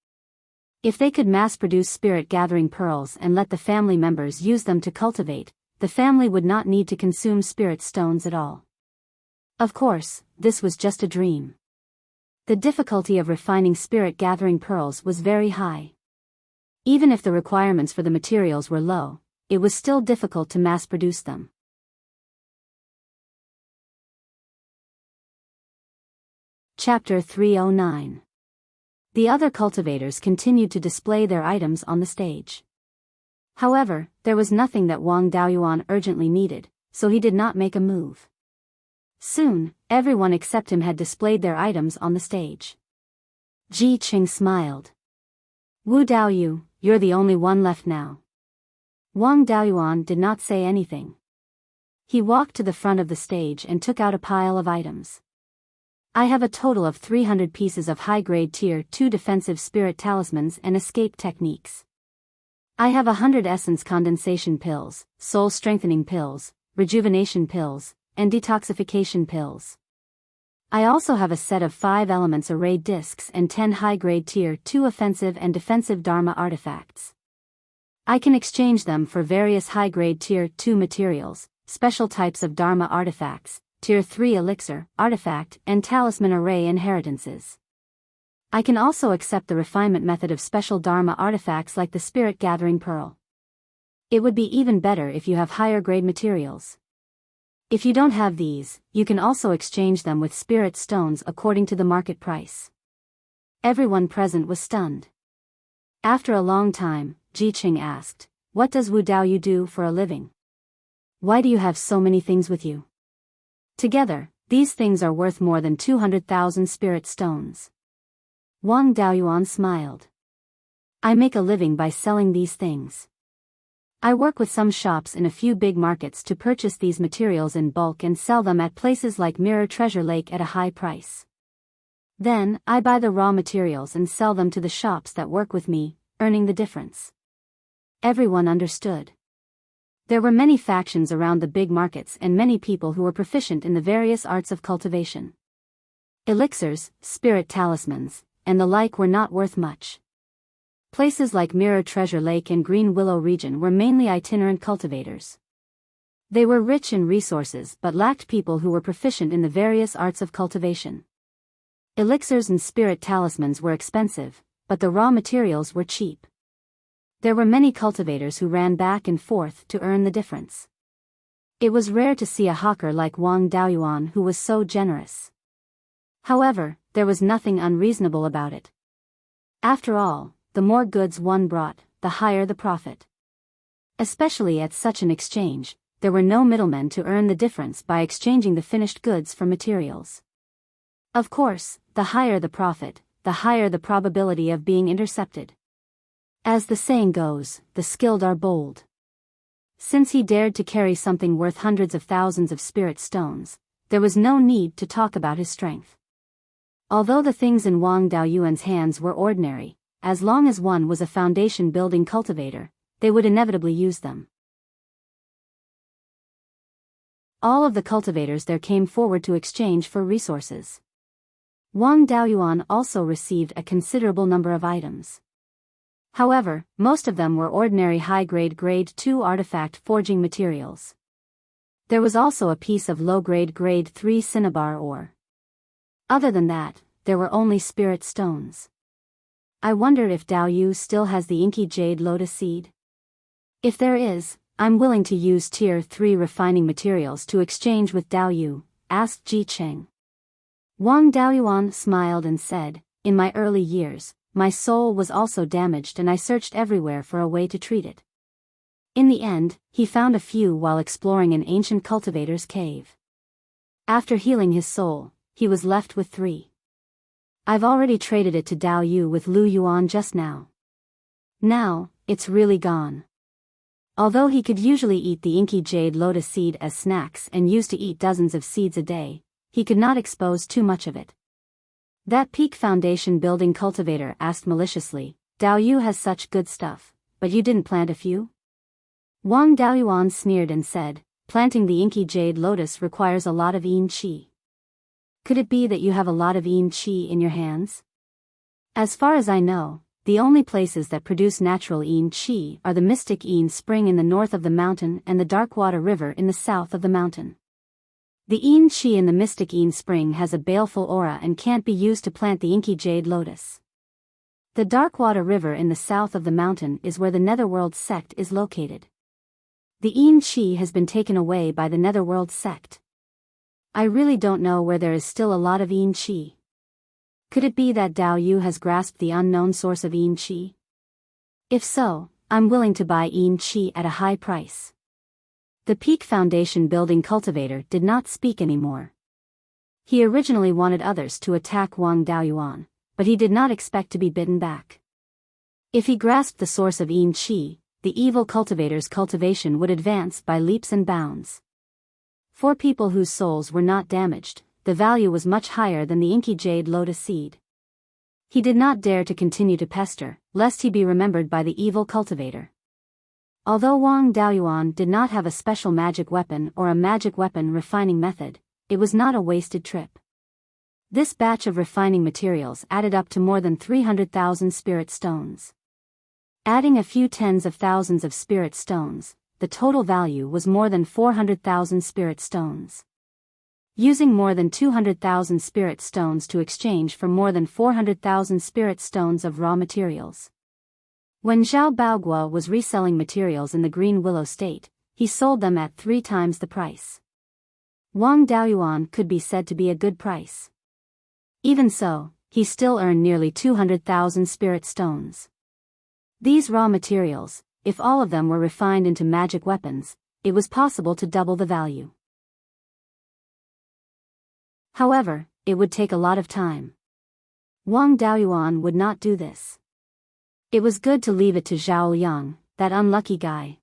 If they could mass-produce spirit-gathering pearls and let the family members use them to cultivate, the family would not need to consume spirit stones at all. Of course, this was just a dream. The difficulty of refining spirit-gathering pearls was very high. Even if the requirements for the materials were low, it was still difficult to mass-produce them. Chapter 309. The other cultivators continued to display their items on the stage. However, there was nothing that Wang Daoyuan urgently needed, so he did not make a move. Soon, everyone except him had displayed their items on the stage. Ji Qing smiled. Wu Daoyu, you're the only one left now. Wang Daoyuan did not say anything. He walked to the front of the stage and took out a pile of items. I have a total of 300 pieces of high-grade Tier 2 defensive spirit talismans and escape techniques. I have 100 essence condensation pills, soul strengthening pills, rejuvenation pills, and detoxification pills. I also have a set of 5 elements array discs and 10 high-grade Tier 2 offensive and defensive Dharma artifacts. I can exchange them for various high-grade Tier 2 materials, special types of Dharma artifacts, Tier 3 elixir, artifact, and talisman array inheritances. I can also accept the refinement method of special Dharma artifacts like the Spirit Gathering Pearl. It would be even better if you have higher grade materials. If you don't have these, you can also exchange them with spirit stones according to the market price. Everyone present was stunned. After a long time, Ji Qing asked, "What does Wu Daoyu do for a living? Why do you have so many things with you?" Together, these things are worth more than 200,000 spirit stones. Wang Daoyuan smiled. I make a living by selling these things. I work with some shops in a few big markets to purchase these materials in bulk and sell them at places like Mirror Treasure Lake at a high price. Then, I buy the raw materials and sell them to the shops that work with me, earning the difference. Everyone understood. There were many factions around the big markets and many people who were proficient in the various arts of cultivation. Elixirs, spirit talismans, and the like were not worth much. Places like Mirror Treasure Lake and Green Willow region were mainly itinerant cultivators. They were rich in resources but lacked people who were proficient in the various arts of cultivation. Elixirs and spirit talismans were expensive, but the raw materials were cheap. There were many cultivators who ran back and forth to earn the difference. It was rare to see a hawker like Wang Daoyuan who was so generous. However, there was nothing unreasonable about it. After all, the more goods one brought, the higher the profit. Especially at such an exchange, there were no middlemen to earn the difference by exchanging the finished goods for materials. Of course, the higher the profit, the higher the probability of being intercepted. As the saying goes, the skilled are bold. Since he dared to carry something worth hundreds of thousands of spirit stones, there was no need to talk about his strength. Although the things in Wang Daoyuan's hands were ordinary, as long as one was a foundation-building cultivator, they would inevitably use them. All of the cultivators there came forward to exchange for resources. Wang Daoyuan also received a considerable number of items. However, most of them were ordinary high-grade Grade 2 artifact forging materials. There was also a piece of low-grade Grade 3 cinnabar ore. Other than that, there were only spirit stones. I wonder if Daoyu still has the inky jade lotus seed? If there is, I'm willing to use Tier 3 refining materials to exchange with Daoyu, asked Ji Qing. Wang Daoyuan smiled and said, in my early years, my soul was also damaged and I searched everywhere for a way to treat it. In the end, he found a few while exploring an ancient cultivator's cave. After healing his soul, he was left with 3. I've already traded it to Daoyu with Lu Yuan just now. Now, it's really gone. Although he could usually eat the inky jade lotus seed as snacks and used to eat dozens of seeds a day, he could not expose too much of it. That peak foundation building cultivator asked maliciously, Daoyu has such good stuff, but you didn't plant a few? Wang Daoyuan sneered and said, planting the inky jade lotus requires a lot of yin qi. Could it be that you have a lot of yin qi in your hands? As far as I know, the only places that produce natural yin qi are the mystic yin spring in the north of the mountain and the Darkwater River in the south of the mountain. The yin qi in the mystic yin spring has a baleful aura and can't be used to plant the inky jade lotus. The Darkwater River in the south of the mountain is where the Netherworld sect is located. The yin qi has been taken away by the Netherworld sect. I really don't know where there is still a lot of yin qi. Could it be that Daoyu has grasped the unknown source of yin qi? If so, I'm willing to buy Yin Qi at a high price. The Peak Foundation building cultivator did not speak anymore. He originally wanted others to attack Wang Daoyuan, but he did not expect to be bitten back. If he grasped the source of Yin Qi, the evil cultivator's cultivation would advance by leaps and bounds. For people whose souls were not damaged, the value was much higher than the inky jade lotus seed. He did not dare to continue to pester, lest he be remembered by the evil cultivator. Although Wang Daoyuan did not have a special magic weapon or a magic weapon refining method, it was not a wasted trip. This batch of refining materials added up to more than 300,000 spirit stones. Adding a few tens of thousands of spirit stones, the total value was more than 400,000 spirit stones. Using more than 200,000 spirit stones to exchange for more than 400,000 spirit stones of raw materials. When Zhao Baoguo was reselling materials in the Green Willow State, he sold them at 3 times the price. Wang Daoyuan could be said to be a good price. Even so, he still earned nearly 200,000 spirit stones. These raw materials, if all of them were refined into magic weapons, it was possible to double the value. However, it would take a lot of time. Wang Daoyuan would not do this. It was good to leave it to Zhao Liang, that unlucky guy.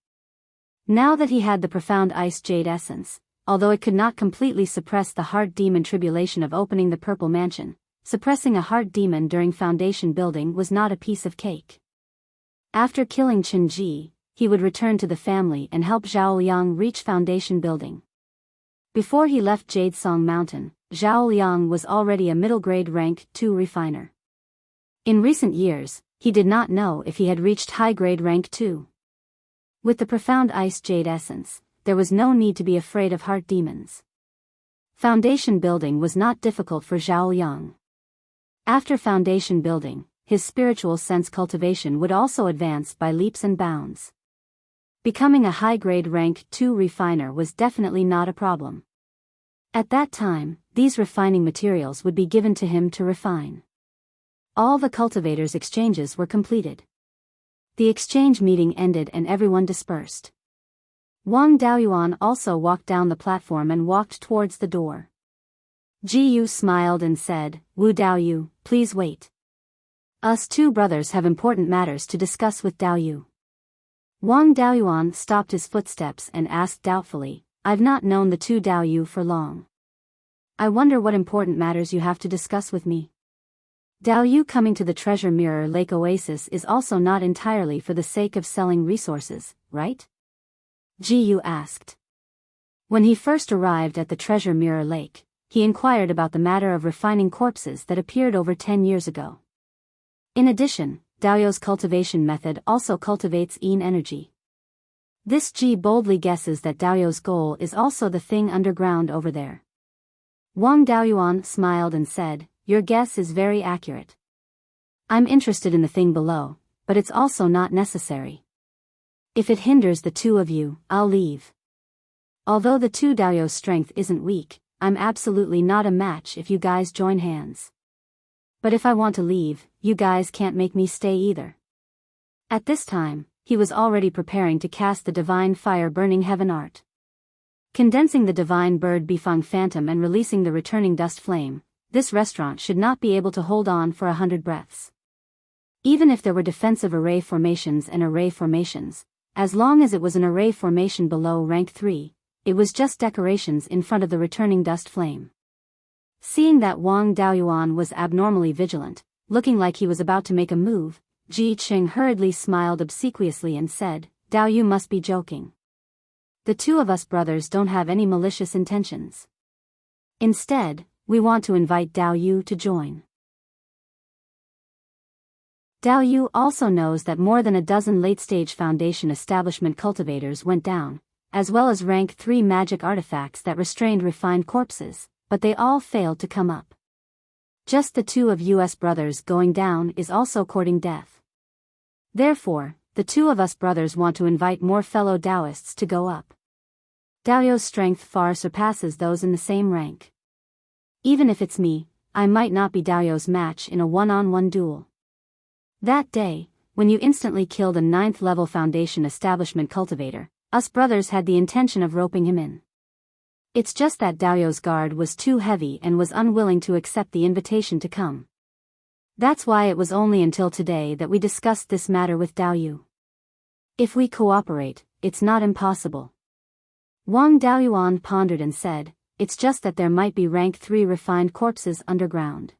Now that he had the profound ice jade essence, although it could not completely suppress the heart demon tribulation of opening the purple mansion, suppressing a heart demon during foundation building was not a piece of cake. After killing Chen Ji, he would return to the family and help Zhao Liang reach foundation building. Before he left Jadesong Mountain, Zhao Liang was already a middle-grade rank 2 refiner. In recent years, he did not know if he had reached high-grade rank 2. With the profound ice jade essence, there was no need to be afraid of heart demons. Foundation building was not difficult for Zhao Liang. After foundation building, his spiritual sense cultivation would also advance by leaps and bounds. Becoming a high-grade rank 2 refiner was definitely not a problem. At that time, these refining materials would be given to him to refine. All the cultivators' exchanges were completed. The exchange meeting ended and everyone dispersed. Wang Daoyuan also walked down the platform and walked towards the door. Ji Yu smiled and said, "Wu Daoyu, please wait. Us 2 brothers have important matters to discuss with Daoyu." Wang Daoyuan stopped his footsteps and asked doubtfully, "I've not known the 2 Daoyu for long. I wonder what important matters you have to discuss with me." Daoyu coming to the Treasure Mirror Lake Oasis is also not entirely for the sake of selling resources, right? Ji Yu asked. When he first arrived at the Treasure Mirror Lake, he inquired about the matter of refining corpses that appeared over 10 years ago. In addition, Daoyu's cultivation method also cultivates Yin energy. This Ji boldly guesses that Daoyu's goal is also the thing underground over there. Wang Daoyuan smiled and said, "Your guess is very accurate. I'm interested in the thing below, but it's also not necessary. If it hinders the 2 of you, I'll leave. Although the 2 Daoyu's strength isn't weak, I'm absolutely not a match if you guys join hands. But if I want to leave, you guys can't make me stay either." At this time, he was already preparing to cast the Divine Fire Burning Heaven art. Condensing the Divine Bird Bifang Phantom and releasing the returning dust flame, this restaurant should not be able to hold on for 100 breaths. Even if there were defensive array formations and array formations, as long as it was an array formation below rank 3, it was just decorations in front of the returning dust flame. Seeing that Wang Daoyuan was abnormally vigilant, looking like he was about to make a move, Ji Qing hurriedly smiled obsequiously and said, "Daoyu must be joking. The 2 of us brothers don't have any malicious intentions. Instead, we want to invite Daoyu to join." Daoyu also knows that more than a dozen late-stage Foundation establishment cultivators went down, as well as rank 3 magic artifacts that restrained refined corpses, but they all failed to come up. Just the 2 of us brothers going down is also courting death. Therefore, the 2 of us brothers want to invite more fellow Taoists to go up. Daoyu's strength far surpasses those in the same rank. Even if it's me, I might not be Daoyu's match in a one-on-one duel. That day, when you instantly killed a 9th level foundation establishment cultivator, us brothers had the intention of roping him in. It's just that Daoyu's guard was too heavy and was unwilling to accept the invitation to come. That's why it was only until today that we discussed this matter with Daoyu. If we cooperate, it's not impossible. Wang Daoyuan pondered and said, it's just that there might be rank 3 refined corpses underground.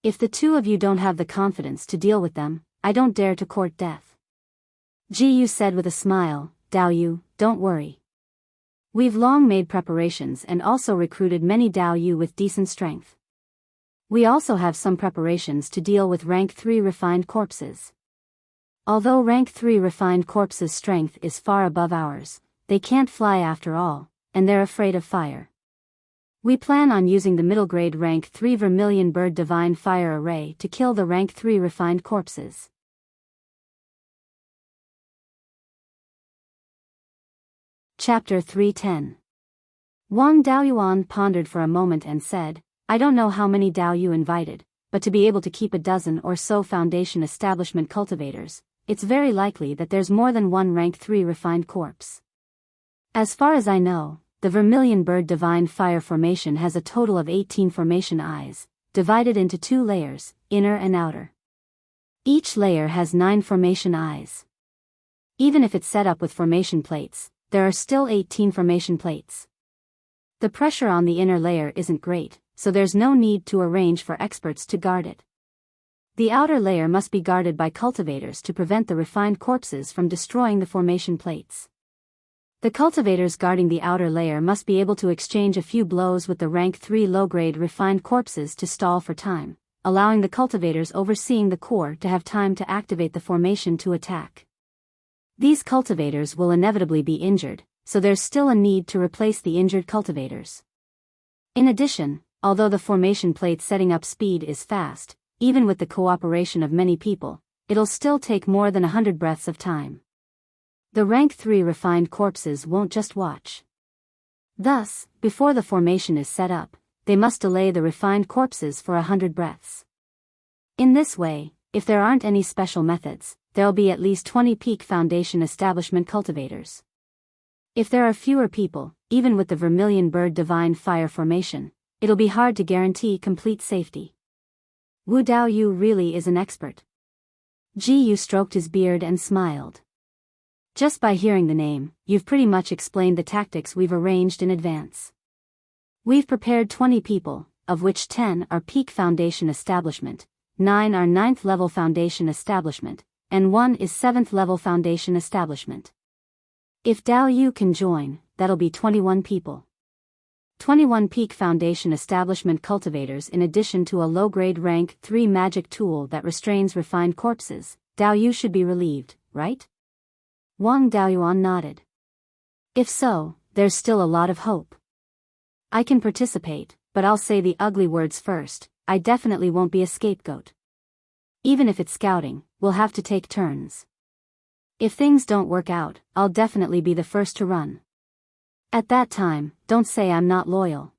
If the two of you don't have the confidence to deal with them, I don't dare to court death. Jiyu said with a smile, Daoyu, don't worry. We've long made preparations and also recruited many Daoyu with decent strength. We also have some preparations to deal with rank 3 refined corpses. Although rank 3 refined corpses' strength is far above ours, they can't fly after all, and they're afraid of fire. We plan on using the middle grade rank 3 Vermilion Bird Divine Fire Array to kill the rank 3 refined corpses. Chapter 310. Wang Daoyuan pondered for a moment and said, I don't know how many Daoyu invited, but to be able to keep a dozen or so foundation establishment cultivators, it's very likely that there's more than one rank 3 refined corpse. As far as I know, the Vermilion Bird Divine Fire Formation has a total of 18 formation eyes, divided into 2 layers, inner and outer. Each layer has 9 formation eyes. Even if it's set up with formation plates, there are still 18 formation plates. The pressure on the inner layer isn't great, so there's no need to arrange for experts to guard it. The outer layer must be guarded by cultivators to prevent the refined corpses from destroying the formation plates. The cultivators guarding the outer layer must be able to exchange a few blows with the rank 3 low-grade refined corpses to stall for time, allowing the cultivators overseeing the core to have time to activate the formation to attack. These cultivators will inevitably be injured, so there's still a need to replace the injured cultivators. In addition, although the formation plate setting up speed is fast, even with the cooperation of many people, it'll still take more than 100 breaths of time. The rank 3 refined corpses won't just watch. Thus, before the formation is set up, they must delay the refined corpses for 100 breaths. In this way, if there aren't any special methods, there'll be at least 20 peak foundation establishment cultivators. If there are fewer people, even with the Vermilion Bird Divine Fire Formation, it'll be hard to guarantee complete safety. Wu Daoyu really is an expert. Jiyu stroked his beard and smiled. Just by hearing the name, you've pretty much explained the tactics we've arranged in advance. We've prepared 20 people, of which 10 are peak foundation establishment, 9 are 9th level foundation establishment, and 1 is 7th level foundation establishment. If Daoyu can join, that'll be 21 people. 21 peak foundation establishment cultivators in addition to a low-grade rank 3 magic tool that restrains refined corpses. Daoyu should be relieved, right? Wang Daoyuan nodded. If so, there's still a lot of hope. I can participate, but I'll say the ugly words first, I definitely won't be a scapegoat. Even if it's scouting, we'll have to take turns. If things don't work out, I'll definitely be the first to run. At that time, don't say I'm not loyal.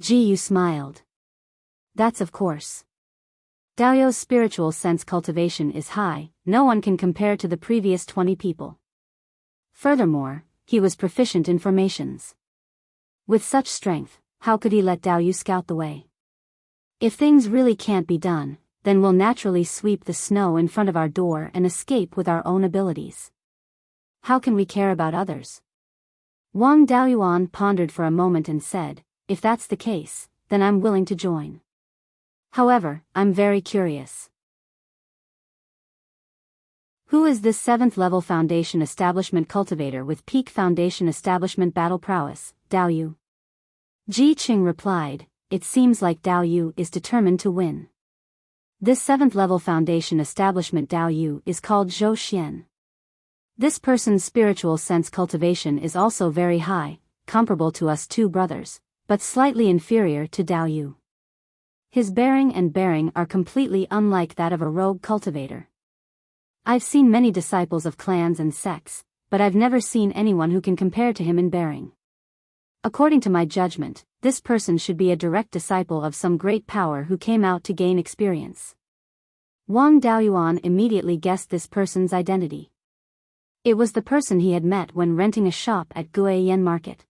Jiyu smiled. That's of course. Daoyu's spiritual sense cultivation is high, no one can compare to the previous 20 people. Furthermore, he was proficient in formations. With such strength, how could he let Daoyu scout the way? If things really can't be done, then we'll naturally sweep the snow in front of our door and escape with our own abilities. How can we care about others? Wang Daoyuan pondered for a moment and said, if that's the case, then I'm willing to join. However, I'm very curious. Who is this 7th level foundation establishment cultivator with peak foundation establishment battle prowess, Daoyu? Ji Qing replied, it seems like Daoyu is determined to win. This 7th level foundation establishment Daoyu is called Zhou Xian. This person's spiritual sense cultivation is also very high, comparable to us 2 brothers, but slightly inferior to Daoyu. His bearing and bearing are completely unlike that of a rogue cultivator. I've seen many disciples of clans and sects, but I've never seen anyone who can compare to him in bearing. According to my judgment, this person should be a direct disciple of some great power who came out to gain experience. Wang Daoyuan immediately guessed this person's identity. It was the person he had met when renting a shop at Guiyan Market.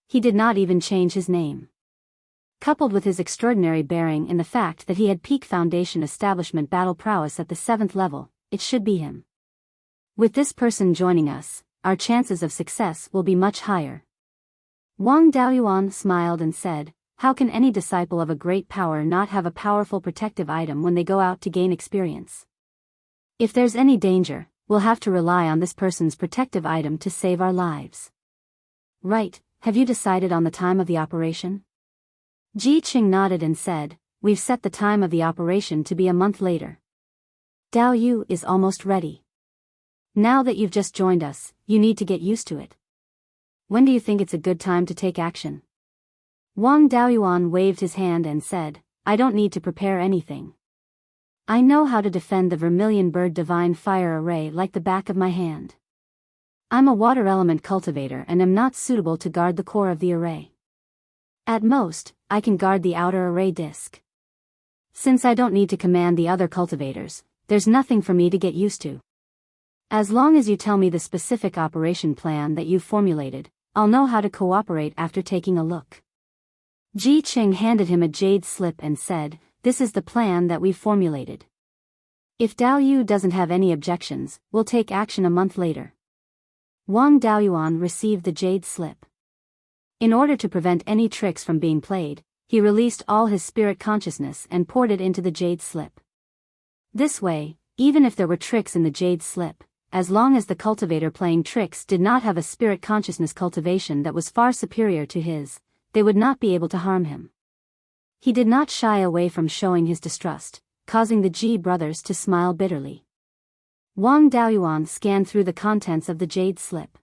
He did not even change his name. Coupled with his extraordinary bearing and the fact that he had peak foundation establishment battle prowess at the 7th level, it should be him. With this person joining us, our chances of success will be much higher. Wang Daoyuan smiled and said, how can any disciple of a great power not have a powerful protective item when they go out to gain experience? If there's any danger, we'll have to rely on this person's protective item to save our lives. Right, have you decided on the time of the operation? Ji Qing nodded and said, we've set the time of the operation to be a month later. Dao Yu is almost ready. Now that you've just joined us, you need to get used to it. When do you think it's a good time to take action? Wang Daoyuan waved his hand and said, I don't need to prepare anything. I know how to defend the Vermilion Bird Divine Fire Array like the back of my hand. I'm a water element cultivator and am not suitable to guard the core of the array. At most, I can guard the outer array disk. Since I don't need to command the other cultivators, there's nothing for me to get used to. As long as you tell me the specific operation plan that you've formulated, I'll know how to cooperate after taking a look. Ji Qing handed him a jade slip and said, this is the plan that we've formulated. If Dao Yu doesn't have any objections, we'll take action a month later. Wang Daoyuan received the jade slip. In order to prevent any tricks from being played, he released all his spirit consciousness and poured it into the jade slip. This way, even if there were tricks in the jade slip, as long as the cultivator playing tricks did not have a spirit consciousness cultivation that was far superior to his, they would not be able to harm him. He did not shy away from showing his distrust, causing the Ji brothers to smile bitterly. Wang Daoyuan scanned through the contents of the jade slip.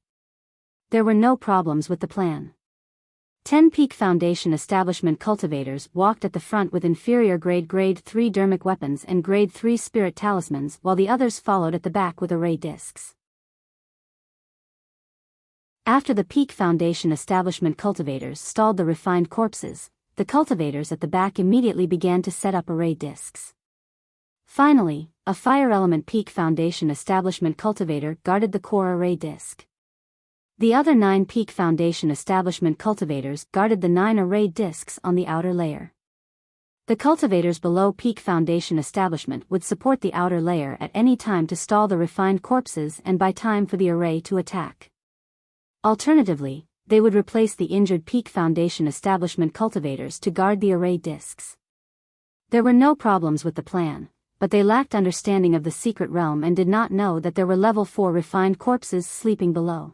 There were no problems with the plan. 10 peak foundation establishment cultivators walked at the front with inferior grade 3 dermic weapons and grade 3 spirit talismans, while the others followed at the back with array discs. After the peak foundation establishment cultivators stalled the refined corpses, the cultivators at the back immediately began to set up array discs. Finally, a fire element peak foundation establishment cultivator guarded the core array disc. The other 9 peak foundation establishment cultivators guarded the 9 array discs on the outer layer. The cultivators below peak foundation establishment would support the outer layer at any time to stall the refined corpses and buy time for the array to attack. Alternatively, they would replace the injured peak foundation establishment cultivators to guard the array discs. There were no problems with the plan, but they lacked understanding of the secret realm and did not know that there were level 4 refined corpses sleeping below.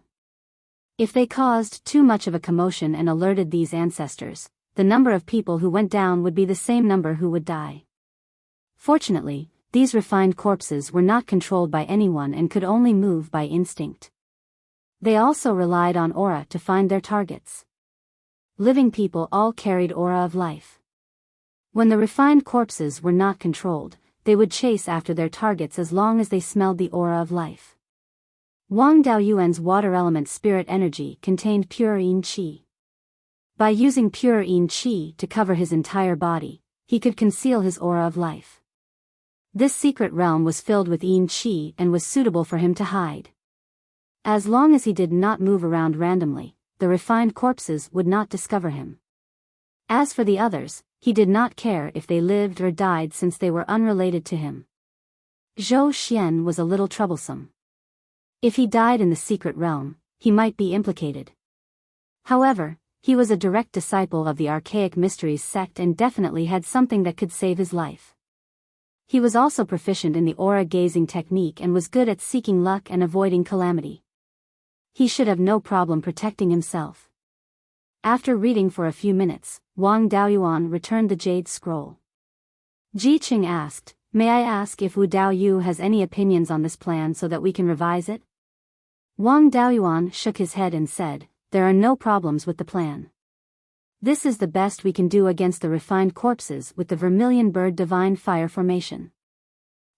If they caused too much of a commotion and alerted these ancestors, the number of people who went down would be the same number who would die. Fortunately, these refined corpses were not controlled by anyone and could only move by instinct. They also relied on aura to find their targets. Living people all carried aura of life. When the refined corpses were not controlled, they would chase after their targets as long as they smelled the aura of life. Wang Daoyuan's water element spirit energy contained pure yin qi. By using pure yin qi to cover his entire body, he could conceal his aura of life. This secret realm was filled with yin qi and was suitable for him to hide. As long as he did not move around randomly, the refined corpses would not discover him. As for the others, he did not care if they lived or died since they were unrelated to him. Zhou Xian was a little troublesome. If he died in the secret realm, he might be implicated. However, he was a direct disciple of the Archaic Mysteries sect and definitely had something that could save his life. He was also proficient in the aura gazing technique and was good at seeking luck and avoiding calamity. He should have no problem protecting himself. After reading for a few minutes, Wang Daoyuan returned the jade scroll. Ji Qing asked, "May I ask if Wu Daoyu has any opinions on this plan so that we can revise it?" Wang Daoyuan shook his head and said, "There are no problems with the plan. This is the best we can do against the refined corpses with the Vermilion Bird Divine Fire formation.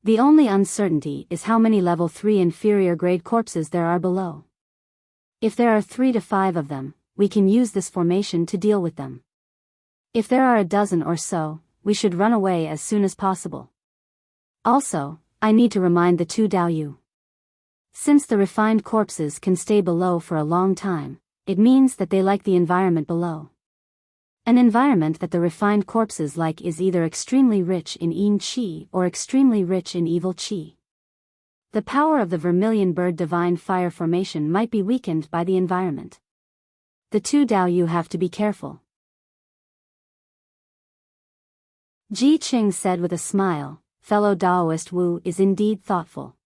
The only uncertainty is how many level 3 inferior grade corpses there are below. If there are 3 to 5 of them, we can use this formation to deal with them. If there are a dozen or so, we should run away as soon as possible." Also, I need to remind the two Daoyu. Since the refined corpses can stay below for a long time, it means that they like the environment below. An environment that the refined corpses like is either extremely rich in yin qi or extremely rich in evil qi. The power of the vermilion bird divine fire formation might be weakened by the environment. The two Daoyu have to be careful. Ji Qing said with a smile, fellow Daoist Wu is indeed thoughtful.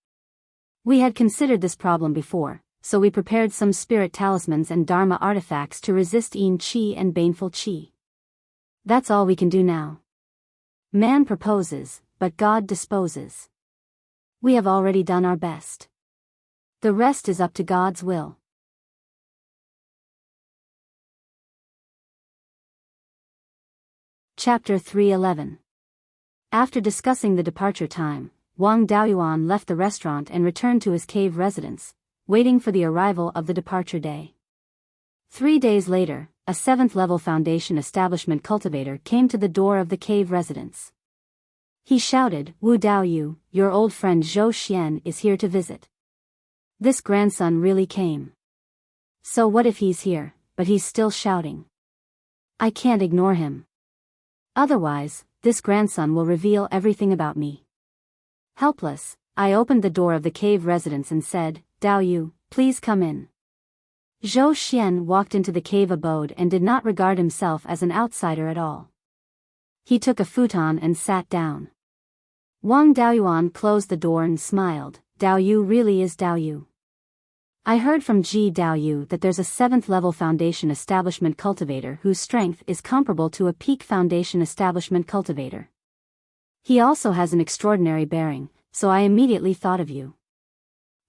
We had considered this problem before, so we prepared some spirit talismans and dharma artifacts to resist yin qi and baneful qi. That's all we can do now. Man proposes, but God disposes. We have already done our best. The rest is up to God's will. Chapter 311. After discussing the departure time, Wang Daoyuan left the restaurant and returned to his cave residence, waiting for the arrival of the departure day. 3 days later, a 7th-level foundation establishment cultivator came to the door of the cave residence. He shouted, "Wu Daoyu, your old friend Zhou Xian is here to visit." This grandson really came. So what if he's here, but he's still shouting? I can't ignore him. Otherwise, this grandson will reveal everything about me. Helpless, I opened the door of the cave residence and said, "Daoyu, please come in." Zhou Xian walked into the cave abode and did not regard himself as an outsider at all. He took a futon and sat down. Wang Daoyuan closed the door and smiled. Daoyu really is Daoyu. I heard from Ji Daoyu that there's a 7th-level foundation establishment cultivator whose strength is comparable to a peak foundation establishment cultivator. He also has an extraordinary bearing, so I immediately thought of you.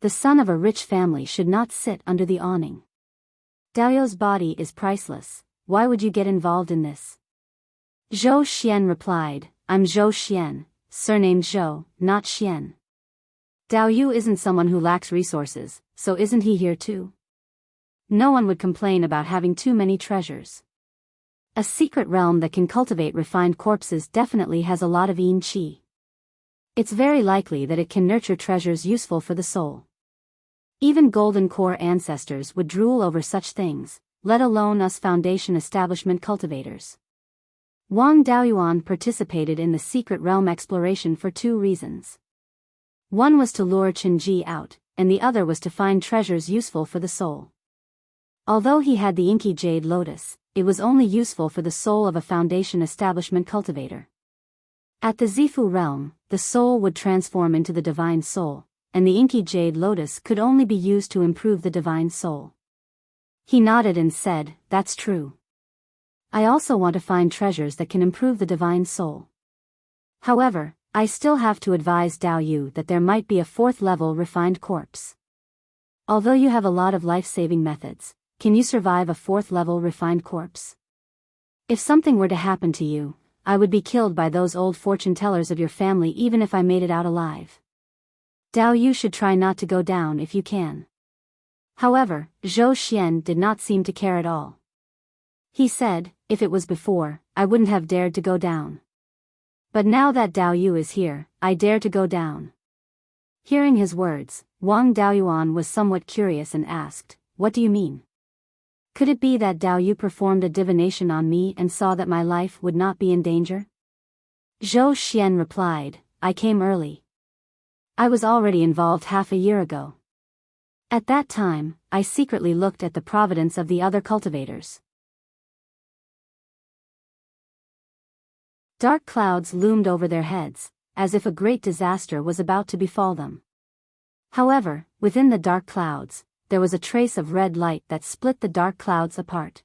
The son of a rich family should not sit under the awning. Daoyu's body is priceless, why would you get involved in this? Zhou Xian replied, I'm Zhou Xian, surnamed Zhou, not Xian. Daoyu isn't someone who lacks resources, so isn't he here too? No one would complain about having too many treasures. A secret realm that can cultivate refined corpses definitely has a lot of yin qi. It's very likely that it can nurture treasures useful for the soul. Even golden core ancestors would drool over such things, let alone us foundation establishment cultivators. Wang Daoyuan participated in the secret realm exploration for 2 reasons. One was to lure Qinji out, and the other was to find treasures useful for the soul. Although he had the inky jade lotus, it was only useful for the soul of a foundation establishment cultivator. At the Zifu realm, the soul would transform into the divine soul, and the inky jade lotus could only be used to improve the divine soul. He nodded and said, that's true. I also want to find treasures that can improve the divine soul. However, I still have to advise Daoyu that there might be a 4th-level refined corpse. Although you have a lot of life-saving methods, can you survive a 4th-level refined corpse? If something were to happen to you, I would be killed by those old fortune-tellers of your family even if I made it out alive. Daoyu should try not to go down if you can. However, Zhou Xian did not seem to care at all. He said, if it was before, I wouldn't have dared to go down. But now that Daoyu is here, I dare to go down. Hearing his words, Wang Daoyuan was somewhat curious and asked, what do you mean? Could it be that Daoyu performed a divination on me and saw that my life would not be in danger? Zhou Xian replied, I came early. I was already involved half a year ago. At that time, I secretly looked at the providence of the other cultivators. Dark clouds loomed over their heads, as if a great disaster was about to befall them. However, within the dark clouds, there was a trace of red light that split the dark clouds apart.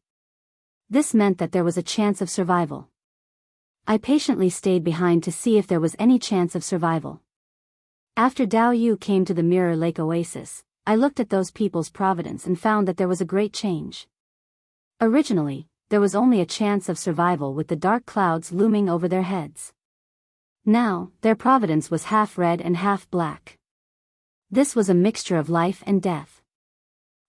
This meant that there was a chance of survival. I patiently stayed behind to see if there was any chance of survival. After Daoyu came to the Mirror Lake Oasis, I looked at those people's providence and found that there was a great change. Originally, there was only a chance of survival with the dark clouds looming over their heads. Now, their providence was half red and half black. This was a mixture of life and death.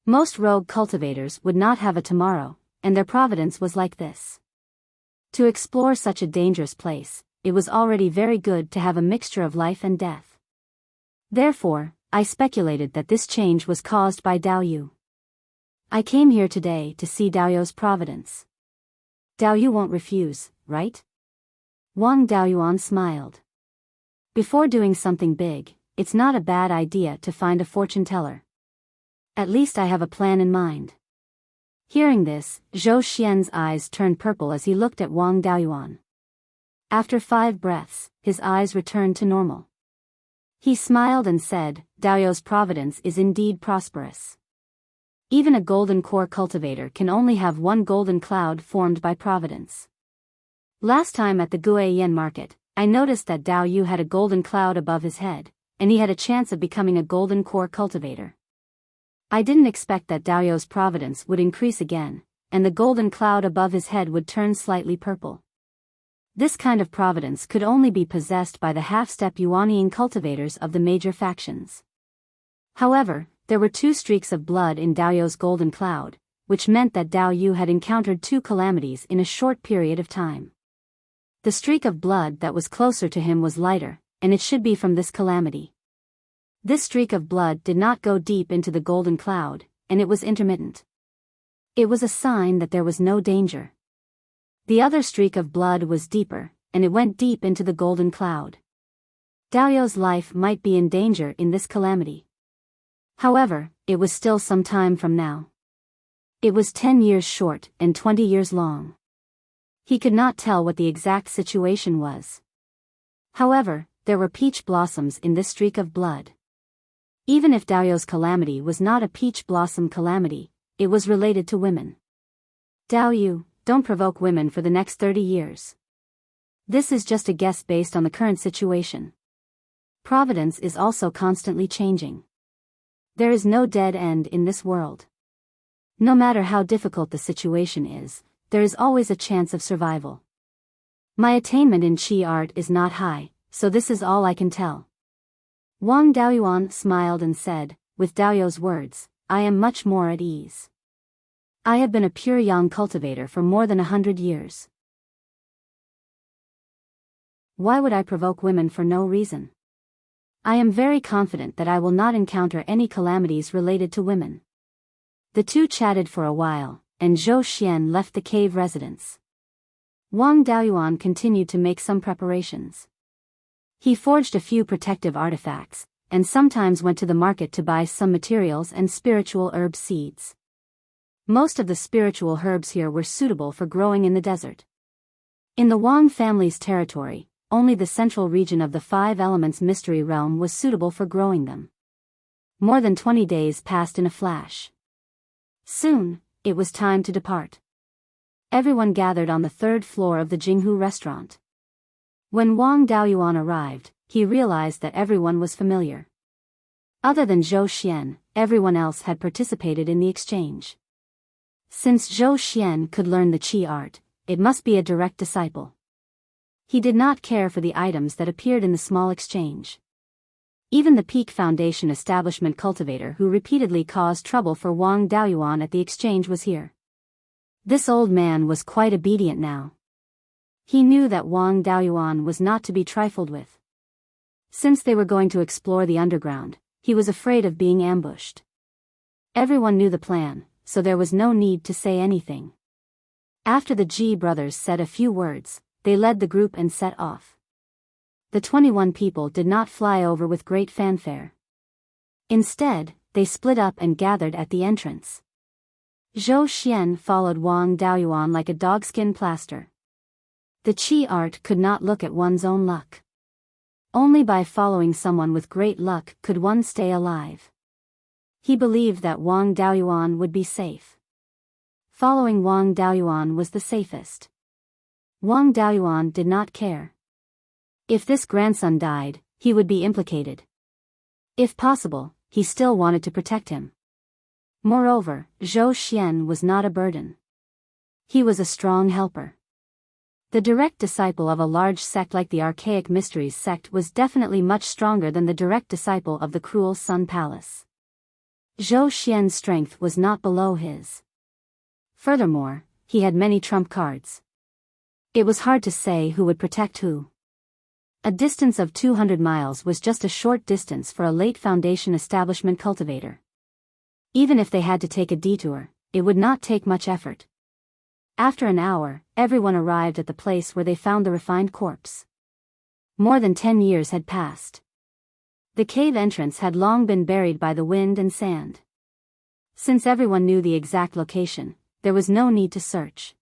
Most rogue cultivators would not have a tomorrow, and their providence was like this. To explore such a dangerous place, it was already very good to have a mixture of life and death. Therefore, I speculated that this change was caused by Dao Yu. I came here today to see Dao Yu's providence. Dao Yu won't refuse, right? Wang Daoyuan smiled. Before doing something big, it's not a bad idea to find a fortune teller. At least I have a plan in mind. Hearing this, Zhou Xian's eyes turned purple as he looked at Wang Daoyuan. After 5 breaths, his eyes returned to normal. He smiled and said, Dao Yu's providence is indeed prosperous. Even a golden core cultivator can only have one golden cloud formed by providence. Last time at the Guiyan market, I noticed that Dao Yu had a golden cloud above his head, and he had a chance of becoming a golden core cultivator. I didn't expect that Dao Yu's providence would increase again, and the golden cloud above his head would turn slightly purple. This kind of providence could only be possessed by the half-step Yuanian cultivators of the major factions. However, there were 2 streaks of blood in Dao Yu's golden cloud, which meant that Dao Yu had encountered 2 calamities in a short period of time. The streak of blood that was closer to him was lighter, and it should be from this calamity. This streak of blood did not go deep into the golden cloud, and it was intermittent. It was a sign that there was no danger. The other streak of blood was deeper, and it went deep into the golden cloud. Dao Yu's life might be in danger in this calamity. However, it was still some time from now. It was 10 years short and 20 years long. He could not tell what the exact situation was. However, there were peach blossoms in this streak of blood. Even if Dao Yu's calamity was not a peach blossom calamity, it was related to women. Dao Yu, don't provoke women for the next 30 years. This is just a guess based on the current situation. Providence is also constantly changing. There is no dead end in this world. No matter how difficult the situation is, there is always a chance of survival. My attainment in Qi art is not high, so this is all I can tell. Wang Daoyuan smiled and said, with Dao Yu's words, I am much more at ease. I have been a pure yang cultivator for more than 100 years. Why would I provoke women for no reason? I am very confident that I will not encounter any calamities related to women. The 2 chatted for a while, and Zhou Xian left the cave residence. Wang Daoyuan continued to make some preparations. He forged a few protective artifacts, and sometimes went to the market to buy some materials and spiritual herb seeds. Most of the spiritual herbs here were suitable for growing in the desert. In the Wang family's territory, only the central region of the 5 elements mystery realm was suitable for growing them. More than 20 days passed in a flash. Soon, it was time to depart. Everyone gathered on the 3rd floor of the Jinghu restaurant. When Wang Daoyuan arrived, he realized that everyone was familiar. Other than Zhou Xian, everyone else had participated in the exchange. Since Zhou Xian could learn the Qi art, it must be a direct disciple. He did not care for the items that appeared in the small exchange. Even the Peak Foundation establishment cultivator who repeatedly caused trouble for Wang Daoyuan at the exchange was here. This old man was quite obedient now. He knew that Wang Daoyuan was not to be trifled with. Since they were going to explore the underground, he was afraid of being ambushed. Everyone knew the plan, so there was no need to say anything. After the Ji brothers said a few words, they led the group and set off. The 21 people did not fly over with great fanfare. Instead, they split up and gathered at the entrance. Zhou Xian followed Wang Daoyuan like a dogskin plaster. The Qi art could not look at one's own luck. Only by following someone with great luck could one stay alive. He believed that Wang Daoyuan would be safe. Following Wang Daoyuan was the safest. Wang Daoyuan did not care. If this grandson died, he would be implicated. If possible, he still wanted to protect him. Moreover, Zhou Xian was not a burden. He was a strong helper. The direct disciple of a large sect like the Archaic Mysteries sect was definitely much stronger than the direct disciple of the Cruel Sun Palace. Zhou Xian's strength was not below his. Furthermore, he had many trump cards. It was hard to say who would protect who. A distance of 200 miles was just a short distance for a late Foundation establishment cultivator. Even if they had to take a detour, it would not take much effort. After an hour, everyone arrived at the place where they found the refined corpse. More than 10 years had passed. The cave entrance had long been buried by the wind and sand. Since everyone knew the exact location, there was no need to search.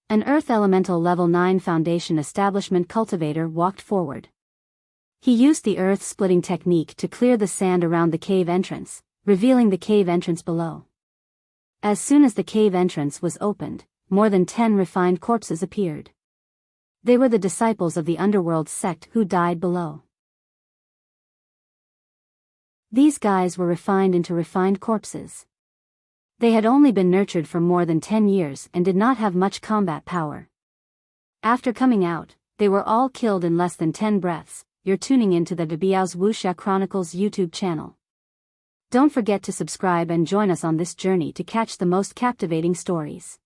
An Earth Elemental Level 9 Foundation establishment cultivator walked forward. He used the earth-splitting technique to clear the sand around the cave entrance, revealing the cave entrance below. As soon as the cave entrance was opened, more than 10 refined corpses appeared. They were the disciples of the underworld sect who died below. These guys were refined into refined corpses. They had only been nurtured for more than 10 years and did not have much combat power. After coming out, they were all killed in less than 10 breaths. You're tuning into the Biyao's Wuxia Chronicles YouTube channel. Don't forget to subscribe and join us on this journey to catch the most captivating stories.